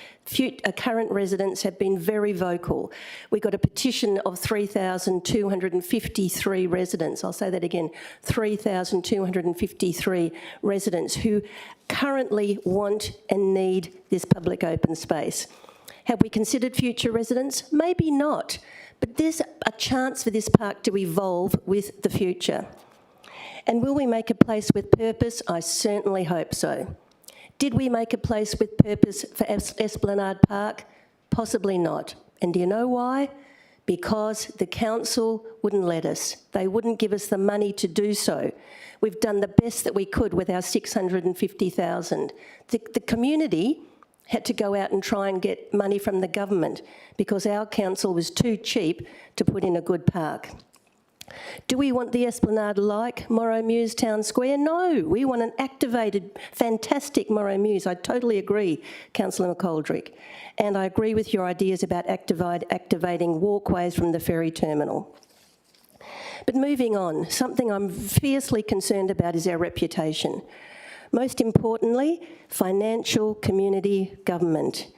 Current residents have been very vocal. We got a petition of 3,253 residents. I'll say that again, 3,253 residents who currently want and need this public open space. Have we considered future residents? Maybe not, but there's a chance for this park to evolve with the future. And will we make a place with purpose? I certainly hope so. Did we make a place with purpose for Esplanade Park? Possibly not. And do you know why? Because the council wouldn't let us. They wouldn't give us the money to do so. We've done the best that we could with our $650,000. The community had to go out and try and get money from the government because our council was too cheap to put in a good park. Do we want the Esplanade like Morro Mews Town Square? No, we want an activated, fantastic Morro Mews. I totally agree, Councillor McGoldrick. And I agree with your ideas about activating walkways from the ferry terminal. But moving on, something I'm fiercely concerned about is our reputation. Most importantly, financial community government.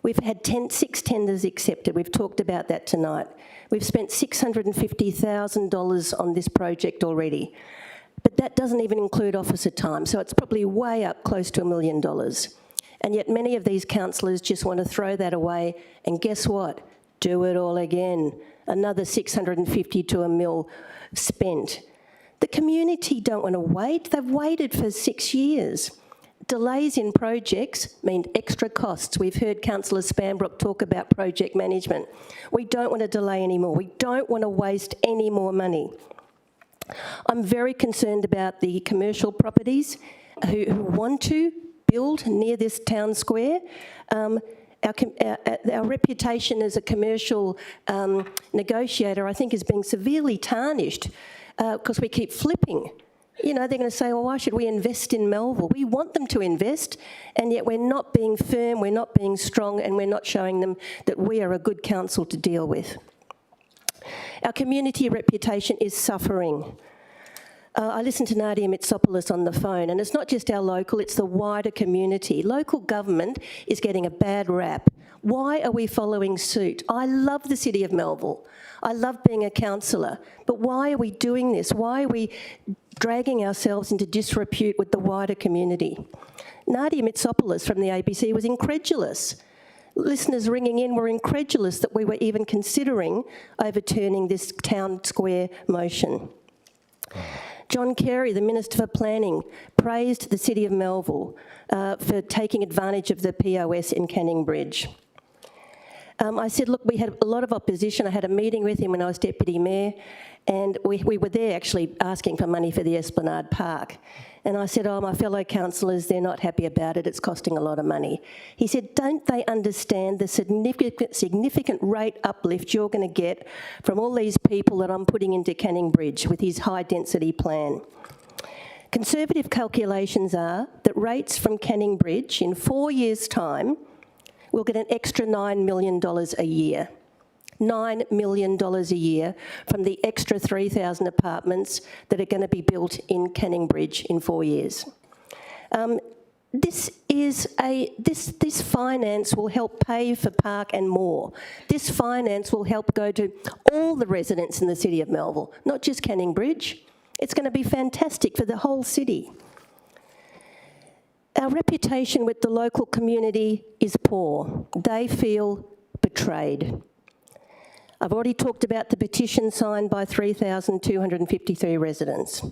We've had 6 tenders accepted. We've talked about that tonight. We've spent $650,000 on this project already, but that doesn't even include officer time, so it's probably way up close to $1 million. And yet many of these councillors just want to throw that away, and guess what? Do it all again. Another $650 to $1 million spent. The community don't want to wait. They've waited for 6 years. Delays in projects mean extra costs. We've heard Councillor Spanbrook talk about project management. We don't want to delay anymore. We don't want to waste any more money. I'm very concerned about the commercial properties who want to build near this town square. Our reputation as a commercial negotiator, I think, is being severely tarnished because we keep flipping. You know, they're going to say, well, why should we invest in Melville? We want them to invest, and yet we're not being firm, we're not being strong, and we're not showing them that we are a good council to deal with. Our community reputation is suffering. I listened to Nadia Mitsopoulos on the phone, and it's not just our local, it's the wider community. Local government is getting a bad rap. Why are we following suit? I love the City of Melville. I love being a councillor, but why are we doing this? Why are we dragging ourselves into disrepute with the wider community? Nadia Mitsopoulos from the ABC was incredulous. Listeners ringing in were incredulous that we were even considering overturning this town square motion. John Carey, the Minister for Planning, praised the City of Melville for taking advantage of the POS in Canning Bridge. I said, look, we had a lot of opposition. I had a meeting with him when I was Deputy Mayor, and we were there actually asking for money for the Esplanade Park. And I said, oh, my fellow councillors, they're not happy about it. It's costing a lot of money. He said, don't they understand the significant rate uplift you're going to get from all these people that I'm putting into Canning Bridge with his high-density plan? Conservative calculations are that rates from Canning Bridge in 4 years' time will get an extra $9 million a year. $9 million a year from the extra 3,000 apartments that are going to be built in Canning Bridge in 4 years. This finance will help pay for park and more. This finance will help go to all the residents in the City of Melville, not just Canning Bridge. It's going to be fantastic for the whole city. Our reputation with the local community is poor. They feel betrayed. I've already talked about the petition signed by 3,253 residents.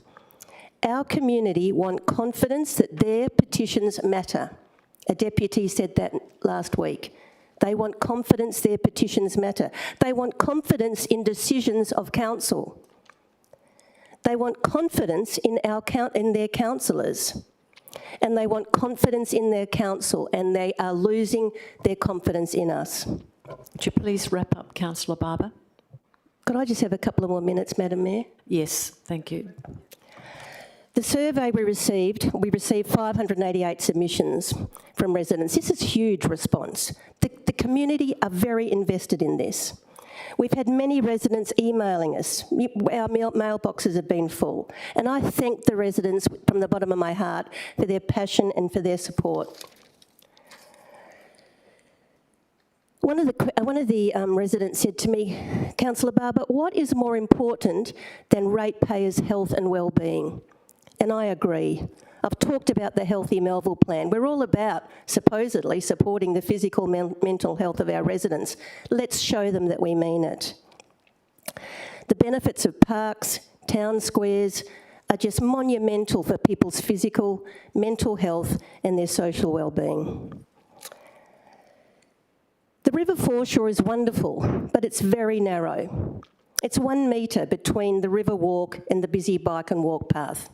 Our community want confidence that their petitions matter. A deputy said that last week. They want confidence their petitions matter. They want confidence in decisions of council. They want confidence in their councillors. And they want confidence in their council, and they are losing their confidence in us.
Would you please wrap up, Councillor Barber?
Could I just have a couple of more minutes, Madam Mayor?
Yes, thank you.
The survey we received 588 submissions from residents. This is a huge response. The community are very invested in this. We've had many residents emailing us. Our mailboxes have been full. And I thank the residents from the bottom of my heart for their passion and for their support. One of the residents said to me, Councillor Barber, what is more important than ratepayers' health and well-being? And I agree. I've talked about the Healthy Melville plan. We're all about, supposedly, supporting the physical mental health of our residents. Let's show them that we mean it. The benefits of parks, town squares, are just monumental for people's physical, mental health and their social well-being. The river foreshore is wonderful, but it's very narrow. It's 1 metre between the river walk and the busy bike and walk path.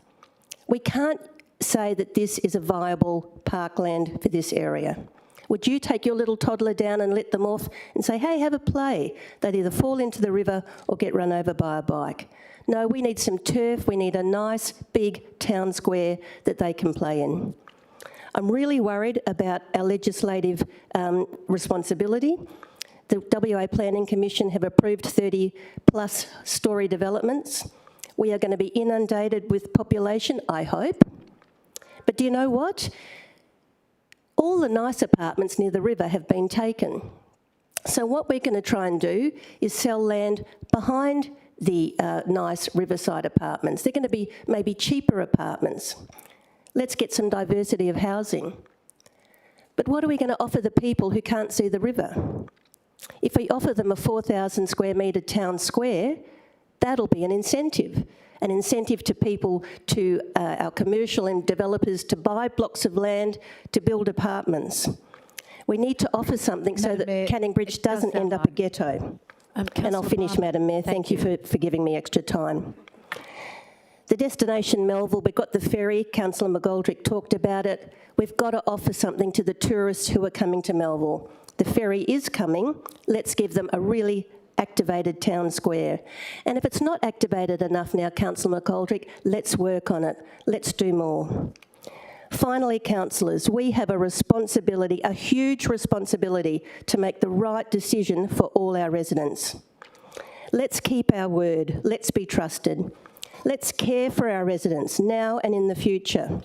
We can't say that this is a viable parkland for this area. Would you take your little toddler down and let them off and say, hey, have a play? They'd either fall into the river or get run over by a bike. No, we need some turf. We need a nice, big town square that they can play in. I'm really worried about our legislative responsibility. The WA Planning Commission have approved 30-plus storey developments. We are going to be inundated with population, I hope. But do you know what? All the nice apartments near the river have been taken. So what we're going to try and do is sell land behind the nice riverside apartments. They're going to be maybe cheaper apartments. Let's get some diversity of housing. But what are we going to offer the people who can't see the river? If we offer them a 4,000 square metre town square, that'll be an incentive. an incentive to people, to our commercial and developers to buy blocks of land to build apartments. We need to offer something so that Canning Bridge doesn't end up a ghetto. And I'll finish, Madam Mayor. Thank you for giving me extra time. The destination Melville, we've got the ferry, Councillor McGoldrick talked about it. We've got to offer something to the tourists who are coming to Melville. The ferry is coming. Let's give them a really activated town square. And if it's not activated enough now, Councillor McGoldrick, let's work on it. Let's do more. Finally, councillors, we have a responsibility, a huge responsibility, to make the right decision for all our residents. Let's keep our word. Let's be trusted. Let's care for our residents now and in the future.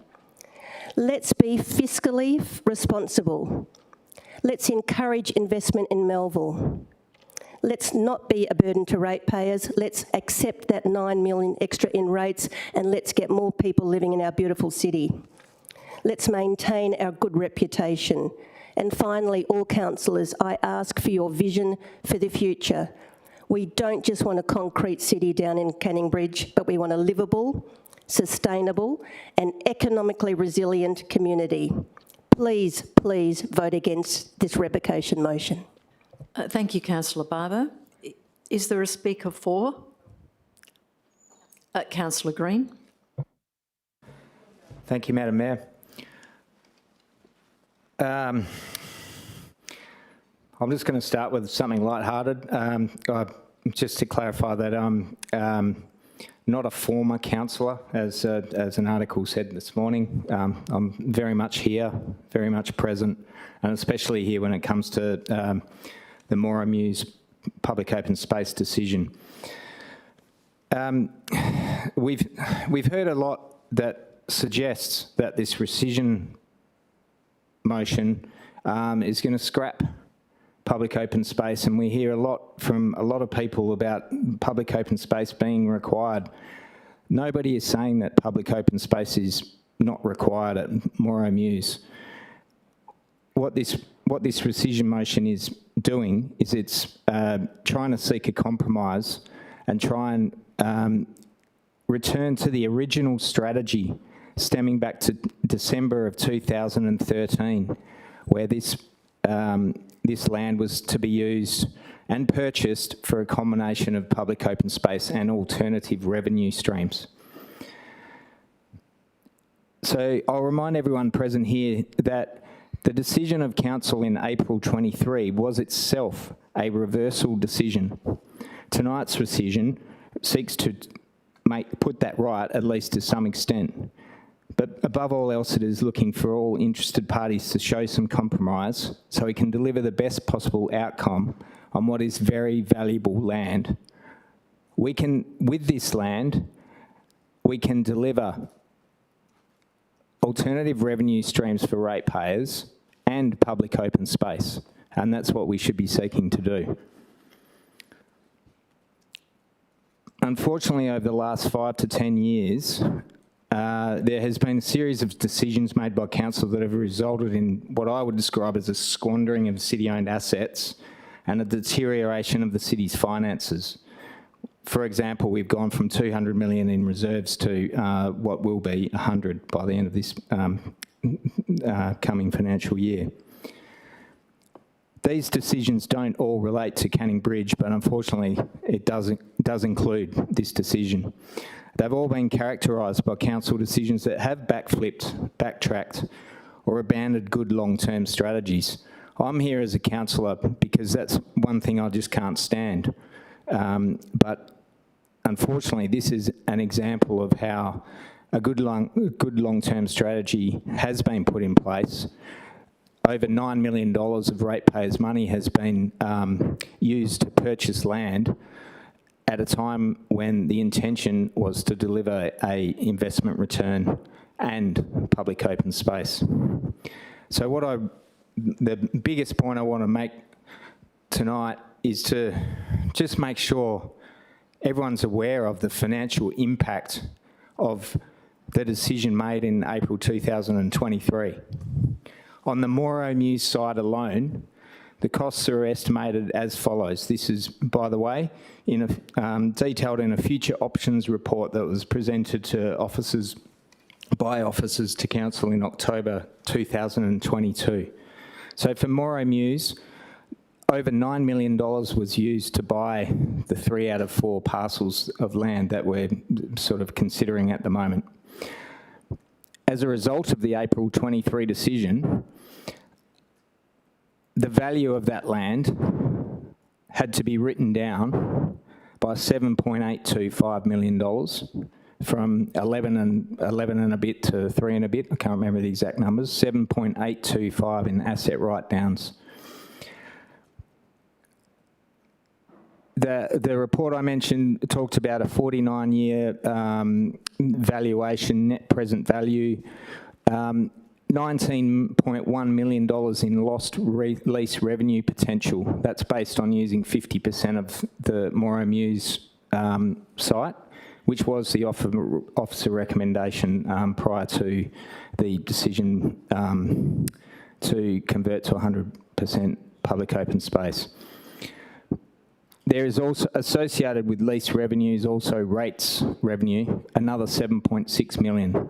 Let's be fiscally responsible. Let's encourage investment in Melville. Let's not be a burden to ratepayers. Let's accept that $9 million extra in rates, and let's get more people living in our beautiful city. Let's maintain our good reputation. And finally, all councillors, I ask for your vision for the future. We don't just want a concrete city down in Canning Bridge, but we want a livable, sustainable and economically resilient community. Please, please vote against this revocation motion.
Thank you, Councillor Barber. Is there a speaker for? Councillor Green.
Thank you, Madam Mayor. I'm just going to start with something lighthearted. Just to clarify that I'm not a former councillor, as an article said this morning. I'm very much here, very much present, and especially here when it comes to the Mora Mews public open space decision. We've heard a lot that suggests that this rescission motion is going to scrap public open space, and we hear a lot from a lot of people about public open space being required. Nobody is saying that public open space is not required at Mora Mews. What this rescission motion is doing is it's trying to seek a compromise and try and return to the original strategy stemming back to December of 2013, where this land was to be used and purchased for a combination of public open space and alternative revenue streams. So I'll remind everyone present here that the decision of Council in April 23 was itself a reversal decision. Tonight's rescission seeks to put that right, at least to some extent. But above all else, it is looking for all interested parties to show some compromise so we can deliver the best possible outcome on what is very valuable land. With this land, we can deliver alternative revenue streams for ratepayers and public open space, and that's what we should be seeking to do. Unfortunately, over the last 5 to 10 years, there has been a series of decisions made by council that have resulted in what I would describe as a squandering of city-owned assets and a deterioration of the city's finances. For example, we've gone from 200 million in reserves to what will be 100 by the end of this coming financial year. These decisions don't all relate to Canning Bridge, but unfortunately it does include this decision. They've all been characterised by council decisions that have backtracked, or abandoned good long-term strategies. I'm here as a councillor because that's one thing I just can't stand. But unfortunately, this is an example of how a good long-term strategy has been put in place. Over $9 million of ratepayers' money has been used to purchase land at a time when the intention was to deliver an investment return and public open space. So the biggest point I want to make tonight is to just make sure everyone's aware of the financial impact of the decision made in April 2023. On the Mora Mews side alone, The costs are estimated as follows. This is, by the way, detailed in a future options report that was presented to officers to council in October 2022. So for Moray Mews, over $9 million was used to buy the 3 out of 4 parcels of land that we're sort of considering at the moment. As a result of the April 23 decision, the value of that land had to be written down by $7.825 million from 11 and a bit to 3 and a bit. I can't remember the exact numbers. 7.825 in asset write-downs. The report I mentioned talked about a 49-year valuation, net present value, $19.1 million in lost lease revenue potential. That's based on using 50% of the Moray Mews site, which was the officer recommendation prior to the decision to convert to 100% public open space. There is also associated with lease revenues also rates revenue, another 7.6 million.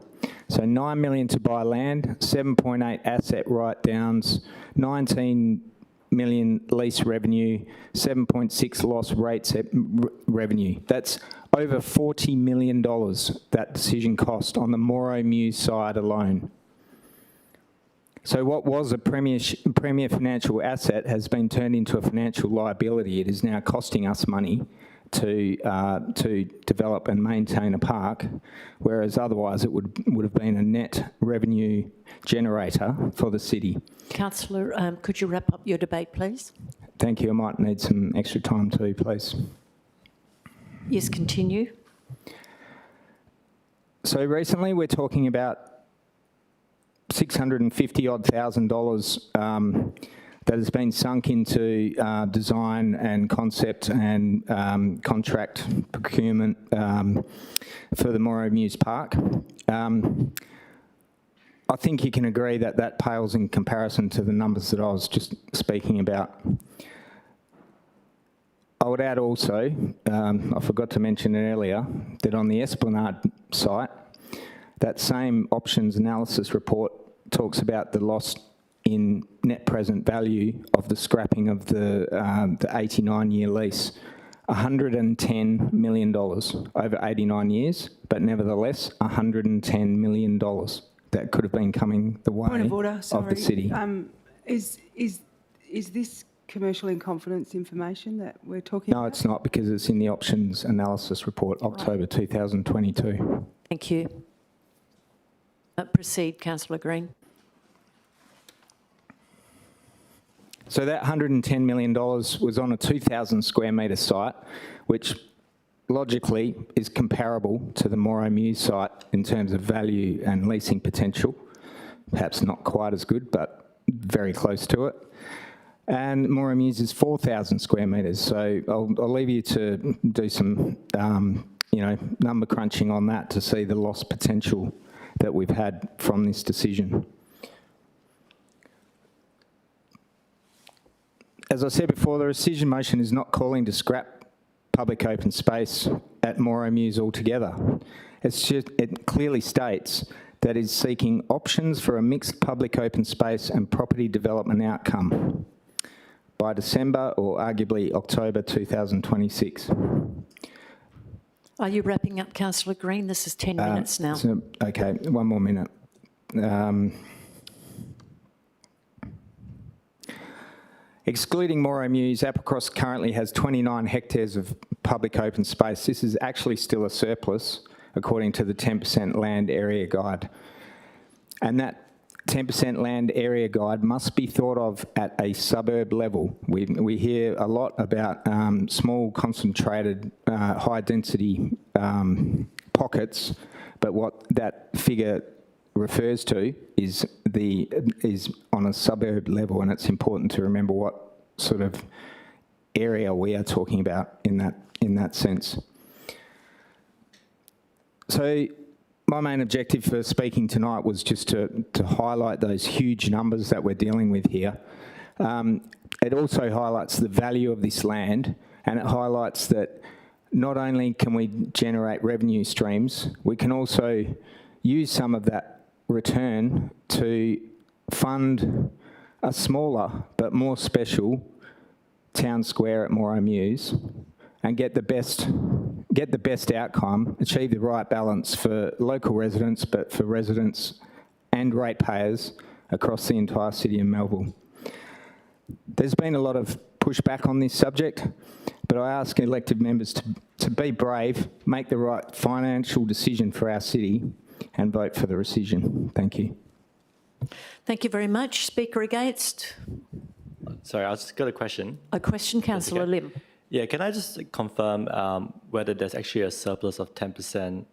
So 9 million to buy land, 7.8 asset write-downs, 19 million lease revenue, 7.6 lost rates revenue. That's over $40 million that decision cost on the Moray Mews side alone. So what was a premier financial asset has been turned into a financial liability. It is now costing us money to develop and maintain a park, whereas otherwise it would have been a net revenue generator for the city.
Councillor, could you wrap up your debate, please?
Thank you. I might need some extra time too, please.
Yes, continue.
So recently we're talking about $650,000 that has been sunk into design and concept and contract procurement for the Moray Mews Park. I think you can agree that that pales in comparison to the numbers that I was just speaking about. I would add also, I forgot to mention earlier, that on the Esplanade site, that same options analysis report talks about the loss in net present value of the scrapping of the 89-year lease. $110 million over 89 years, but nevertheless, $110 million that could have been coming the way
Point of order, sorry.
of the city.
Is this commercial in confidence information that we're talking about?
No, it's not, because it's in the options analysis report, October 2022.
Thank you. Proceed, Councillor Green.
So that $110 million was on a 2,000 square metre site, which logically is comparable to the Moray Mews site in terms of value and leasing potential. Perhaps not quite as good, but very close to it. And Moray Mews is 4,000 square metres. So I'll leave you to do some, number crunching on that to see the lost potential that we've had from this decision. As I said before, the rescission motion is not calling to scrap public open space at Moray Mews altogether. It clearly states that it's seeking options for a mixed public open space and property development outcome by December or arguably October 2026.
Are you wrapping up, Councillor Green? This is 10 minutes now.
Okay, one more minute. Excluding Moray Mews, Applecross currently has 29 hectares of public open space. This is actually still a surplus, according to the 10% land area guide. And that 10% land area guide must be thought of at a suburb level. We hear a lot about small, concentrated, high-density pockets, but what that figure refers to is on a suburb level, and it's important to remember what sort of area we are talking about in that sense. So my main objective for speaking tonight was just to highlight those huge numbers that we're dealing with here. It also highlights the value of this land, and it highlights that not only can we generate revenue streams, we can also use some of that return to fund a smaller but more special town square at Moray Mews and get the best outcome, achieve the right balance for local residents, but for residents and ratepayers across the entire city of Melville. There's been a lot of pushback on this subject, but I ask elected members to be brave, make the right financial decision for our city and vote for the rescission. Thank you.
Thank you very much. Speaker against?
Sorry, I just got a question.
A question, Councillor
okay.
Lim.
Yeah, can I just confirm whether there's actually a surplus of 10%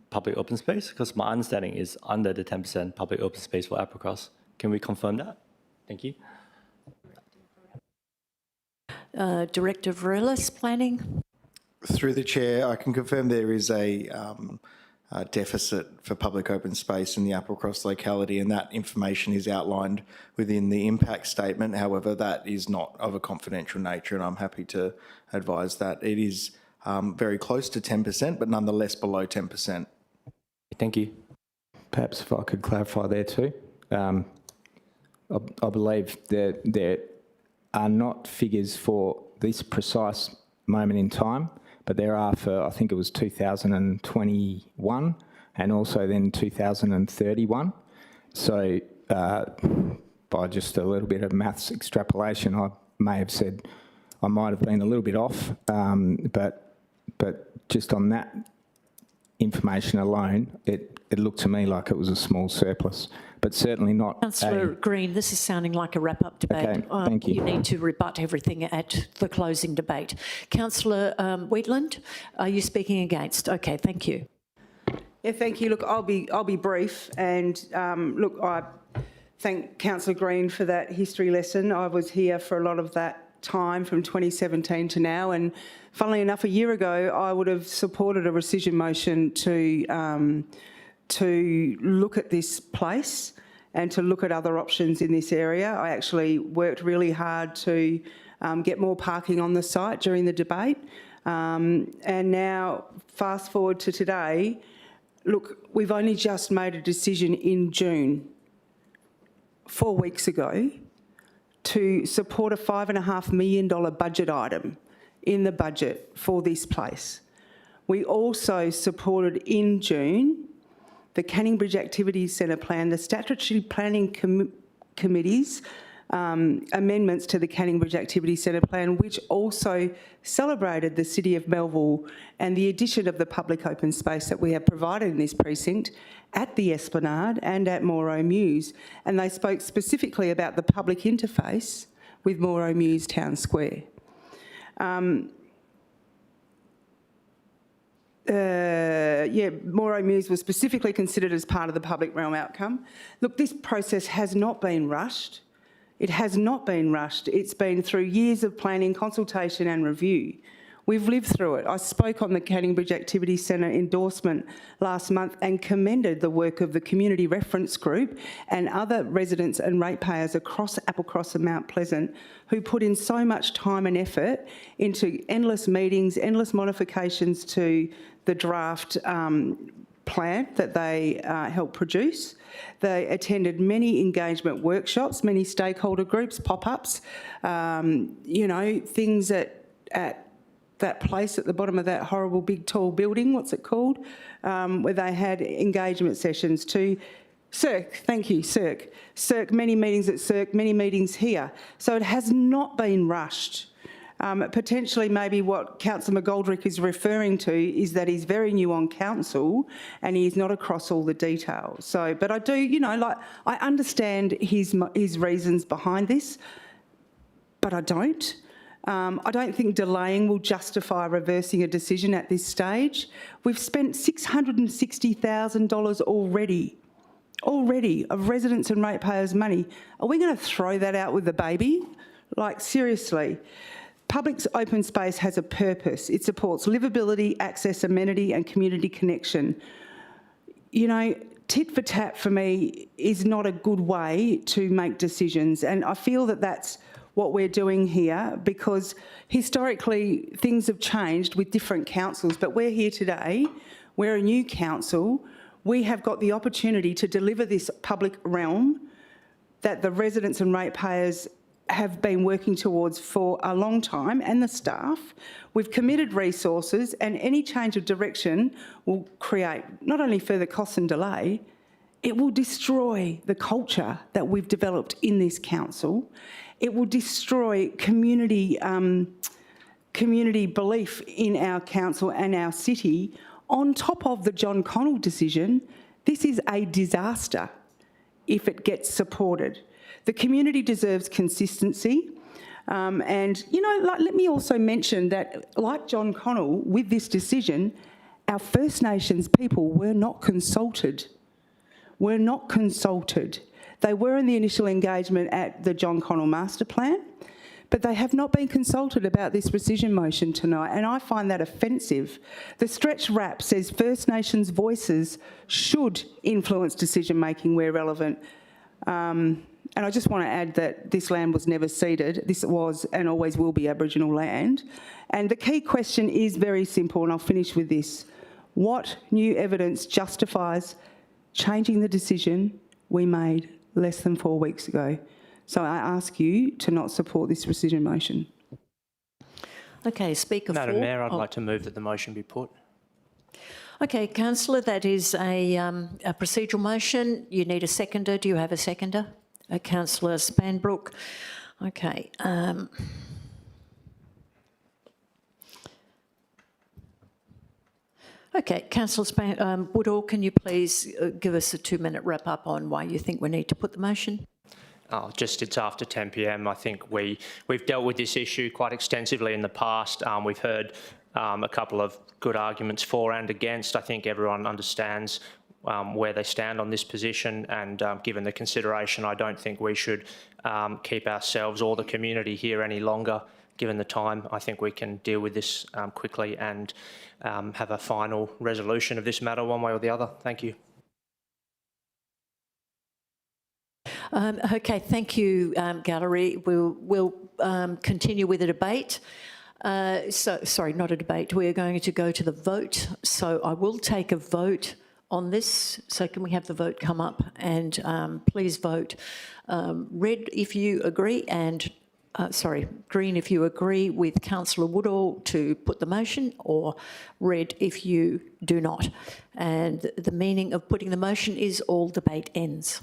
public open space? Because my understanding is under the 10% public open space for Applecross. Can we confirm that? Thank you.
Director Varelis, Planning.
Through the chair, I can confirm there is a deficit for public open space in the Applecross locality, and that information is outlined within the impact statement. However, that is not of a confidential nature, and I'm happy to advise that it is very close to 10%, but nonetheless below 10%.
Thank you.
Perhaps if I could clarify there too. I believe that there are not figures for this precise moment in time, but there are for, I think it was 2021 and also then 2031. So by just a little bit of maths extrapolation, I may have said I might have been a little bit off, but just on that information alone, it looked to me like it was a small surplus, but certainly not.
Councillor Green, this is sounding like a wrap-up debate.
Okay, thank you.
You need to rebut everything at the closing debate. Councillor Wheatland, are you speaking against? Okay, thank you.
Yeah, thank you. Look, I'll be brief, and look, I thank Councillor Green for that history lesson. I was here for a lot of that time from 2017 to now, and funnily enough, a year ago, I would have supported a rescission motion to look at this place and to look at other options in this area. I actually worked really hard to get more parking on the site during the debate. And now, fast forward to today, look, we've only just made a decision in June, 4 weeks ago, to support a $5.5 million budget item in the budget for this place. We also supported in June the Canning Bridge Activities Centre plan, the statutory planning committee's amendments to the Canning Bridge Activities Centre plan, which also celebrated the City of Melville and the addition of the public open space that we have provided in this precinct at the Esplanade and at Moray Mews. And they spoke specifically about the public interface with Moray Mews Town Square. Moray Mews was specifically considered as part of the public realm outcome. Look, this process has not been rushed. It has not been rushed. It's been through years of planning, consultation and review. We've lived through it. I spoke on the Canning Bridge Activities Centre endorsement last month and commended the work of the Community Reference Group and other residents and ratepayers across Applecross and Mount Pleasant who put in so much time and effort into endless meetings, endless modifications to the draft plan that they helped produce. They attended many engagement workshops, many stakeholder groups, pop-ups, things at that place at the bottom of that horrible big tall building, what's it called, where they had engagement sessions to CIRC, thank you, CIRC, many meetings at CIRC, many meetings here. So it has not been rushed. Potentially maybe what Councillor McGoldrick is referring to is that he's very new on council and he's not across all the details. So, but I do, I understand his reasons behind this, but I don't. I don't think delaying will justify reversing a decision at this stage. We've spent $660,000 already of residents and ratepayers' money. Are we going to throw that out with the baby? Like, seriously. Public open space has a purpose. It supports livability, access, amenity and community connection. tit for tat for me is not a good way to make decisions, and I feel that that's what we're doing here, because historically things have changed with different councils, but we're here today, we're a new council, we have got the opportunity to deliver this public realm that the residents and ratepayers have been working towards for a long time, and the staff. We've committed resources, and any change of direction will create not only further costs and delay, it will destroy the culture that we've developed in this council. It will destroy community belief in our council and our city. On top of the John Connell decision, this is a disaster if it gets supported. The community deserves consistency. And, you know, let me also mention that, like John Connell, with this decision, our First Nations people were not consulted. Were not consulted. They were in the initial engagement at the John Connell Master Plan, but they have not been consulted about this rescission motion tonight, and I find that offensive. The stretch wrap says First Nations voices should influence decision-making where relevant. And I just want to add that this land was never ceded. This was and always will be Aboriginal land. And the key question is very simple, and I'll finish with this. What new evidence justifies changing the decision we made less than 4 weeks ago? So I ask you to not support this rescission motion.
Okay, Speaker
Madam
for.
Mayor, I'd like to move that the motion be put.
Okay, Councillor, that is a procedural motion. You need a seconder. Do you have a seconder? Councillor Spanbrook. Okay. Okay, Councillor Woodall, can you please give us a 2-minute wrap up on why you think we need to put the motion?
It's after 10 p.m. I think we've dealt with this issue quite extensively in the past. We've heard a couple of good arguments for and against. I think everyone understands where they stand on this position, and given the consideration, I don't think we should keep ourselves or the community here any longer. Given the time, I think we can deal with this quickly and have a final resolution of this matter one way or the other. Thank you.
Okay, thank you, Gallery. We'll continue with the debate. Sorry, not a debate. We are going to go to the vote. So I will take a vote on this. So can we have the vote come up, and please vote red if you agree, and green if you agree with Councillor Woodall to put the motion, or red if you do not. And the meaning of putting the motion is all debate ends.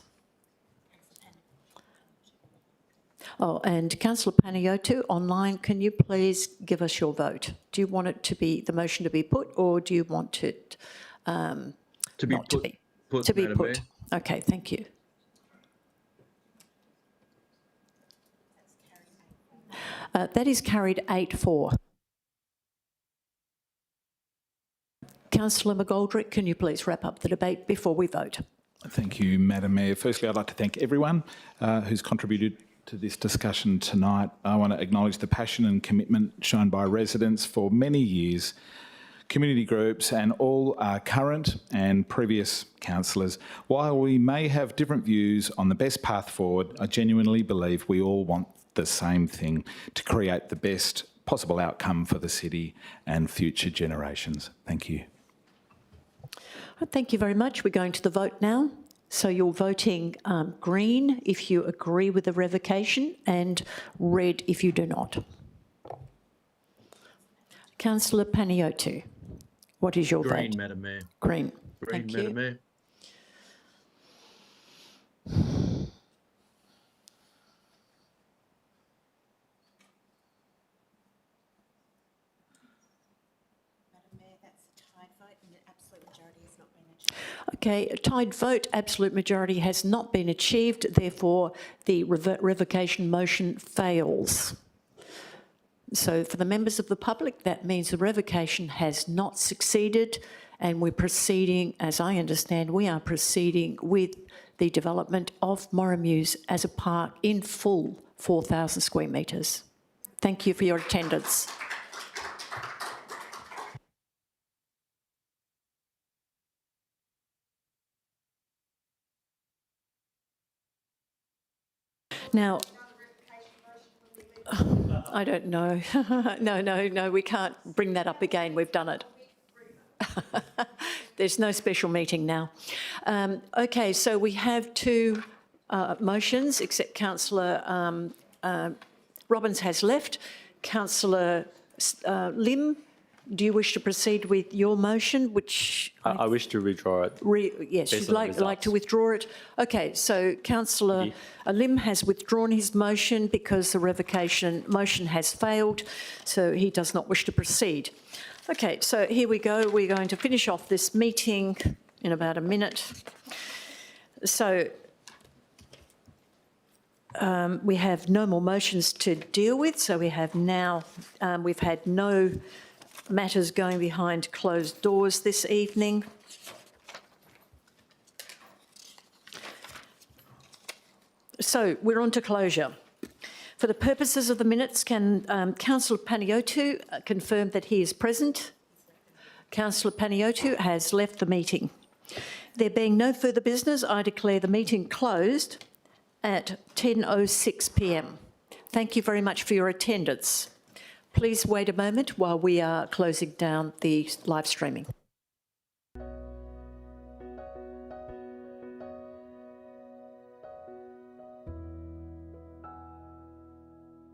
Oh, and Councillor Panayiotou online, can you please give us your vote? Do you want it to be the motion to be put, or do you want it
to be
not
put,
to be
Madam
put?
Mayor.
Okay, thank you. That is carried 8-4. Councillor McGoldrick, can you please wrap up the debate before we vote?
Thank you, Madam Mayor. Firstly, I'd like to thank everyone who's contributed to this discussion tonight. I want to acknowledge the passion and commitment shown by residents for many years, community groups and all our current and previous councillors. While we may have different views on the best path forward, I genuinely believe we all want the same thing: to create the best possible outcome for the city and future generations. Thank you.
Thank you very much. We're going to the vote now. So you're voting green if you agree with the revocation, and red if you do not. Councillor Panayiotou, what is your vote?
Green, Madam Mayor.
Green.
Green,
Thank
Madam
you.
Mayor.
Okay, a tied vote, absolute majority has not been achieved, therefore the revocation motion fails. So for the members of the public, that means the revocation has not succeeded, and we're proceeding, as I understand, we are proceeding with the development of Morrimews as a park in full, 4,000 square metres. Thank you for your attendance. Now, I don't know. No, we can't bring that up again. We've done it. There's no special meeting now. Okay, so we have two motions, except Councillor Robbins has left. Councillor Lim, do you wish to proceed with your motion, which...
I wish to withdraw it.
Yes, you'd like to withdraw it. Okay, so Councillor Lim has withdrawn his motion because the revocation motion has failed, so he does not wish to proceed. Okay, so here we go. We're going to finish off this meeting in about a minute. So we have no more motions to deal with, so we have now, we've had no matters going behind closed doors this evening. So we're on to closure. For the purposes of the minutes, can Councillor Panayiotou confirm that he is present? Councillor Panayiotou has left the meeting. There being no further business, I declare the meeting closed at 10:06 p.m. Thank you very much for your attendance. Please wait a moment while we are closing down the live streaming.